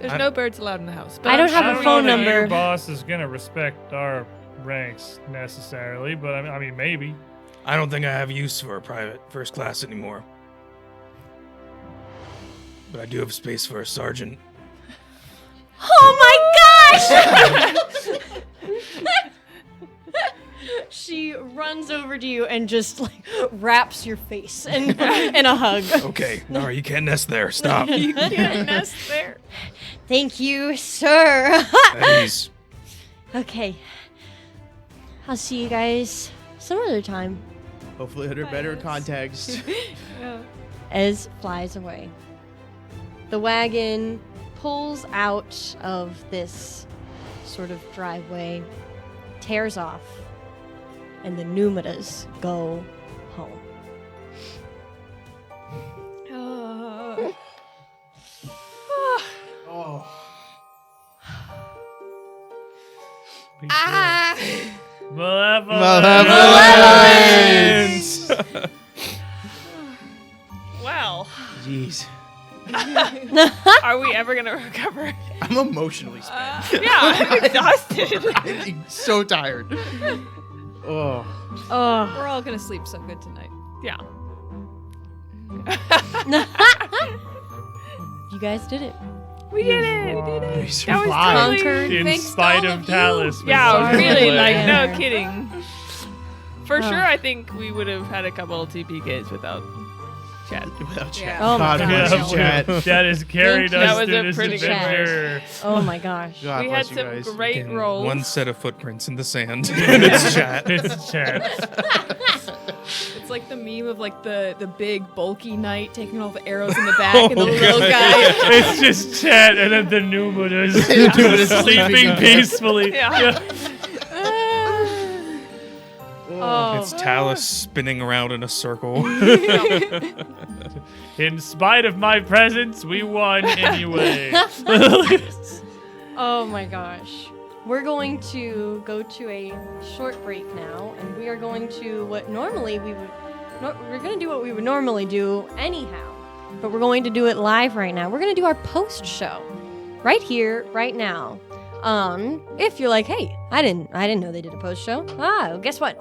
There's no birds allowed in the house. But I don't I'm have sure a I phone don't know that number. Your boss is gonna respect our ranks necessarily, but I mean maybe. I don't think I have use for a private first class anymore. But I do have space for a sergeant. oh my gosh! She runs over to you and just like wraps your face in a hug. Okay, no, you can't nest there. Stop. you can't nest there. Thank you, sir. Please. Okay. I'll see you guys some other time. Hopefully under better context. Ez flies away. The wagon pulls out of this sort of driveway, tears off, and the Numidas go home. Malevolence! Well, Jeez. are we ever gonna recover? I'm emotionally spent. Yeah, I'm exhausted. I'm so tired. Oh. Oh. We're all gonna sleep so good tonight. Yeah. You guys did it. We did it. We did We it. That was survived. totally. Conquered. In Thanks to spite all of of you. Talus. we Yeah, survived. really. Like, no Yeah. kidding. For Oh. sure, I think we would have had a couple of TPKs without Chad. Without chat. Yeah. Oh my God gosh. bless you, chat. That has carried Thank you. us That was through a this pretty good adventure. Oh my gosh. God We had bless you some guys. great Again, rolls. One set of footprints in the sand. And it's chat. It's chat. It's like the meme of like the big bulky knight taking all the arrows in the back and the little guy. It's just chat, and then the Numidas Numidas sleeping sleeping. peacefully. Yeah. Oh. It's Talus spinning around in a circle. In spite of my presence, we won anyway. Oh my gosh. We're going to go to a short break now, and we are going to what normally we would. We're going to do what we would normally do anyhow, but we're going to do it live right now. We're going to do our post show right here, right now. If you're like, hey, I didn't know they did a post show. Well, guess what?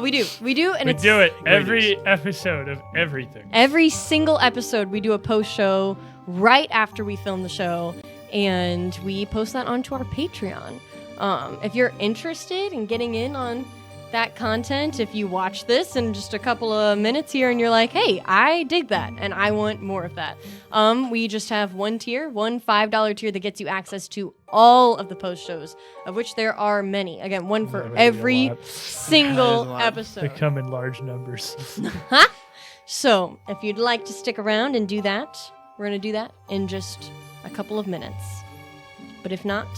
We do, and We it's do it every episode of everything. every single episode. We do a post show right after we film the show, and we post that onto our Patreon. If you're interested in getting in on that content, if you watch this in just a couple of minutes here and you're like, hey, I dig that and I want more of that, we just have one tier, one $5 tier that gets you access to all of the post shows, of which there are many. Again, one for That is a every lot. single That is a lot. They episode. come in large numbers. So, if you'd like to stick around and do that, we're going to do that in just a couple of minutes. But if not,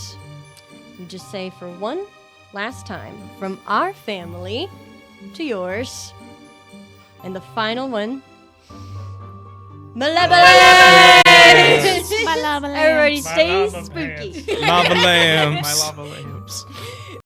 we just say for one last time, from our family to yours, and the final one, Malevolence! Everybody stays Malevolence. spooky. Lava My lamps. lava lamps.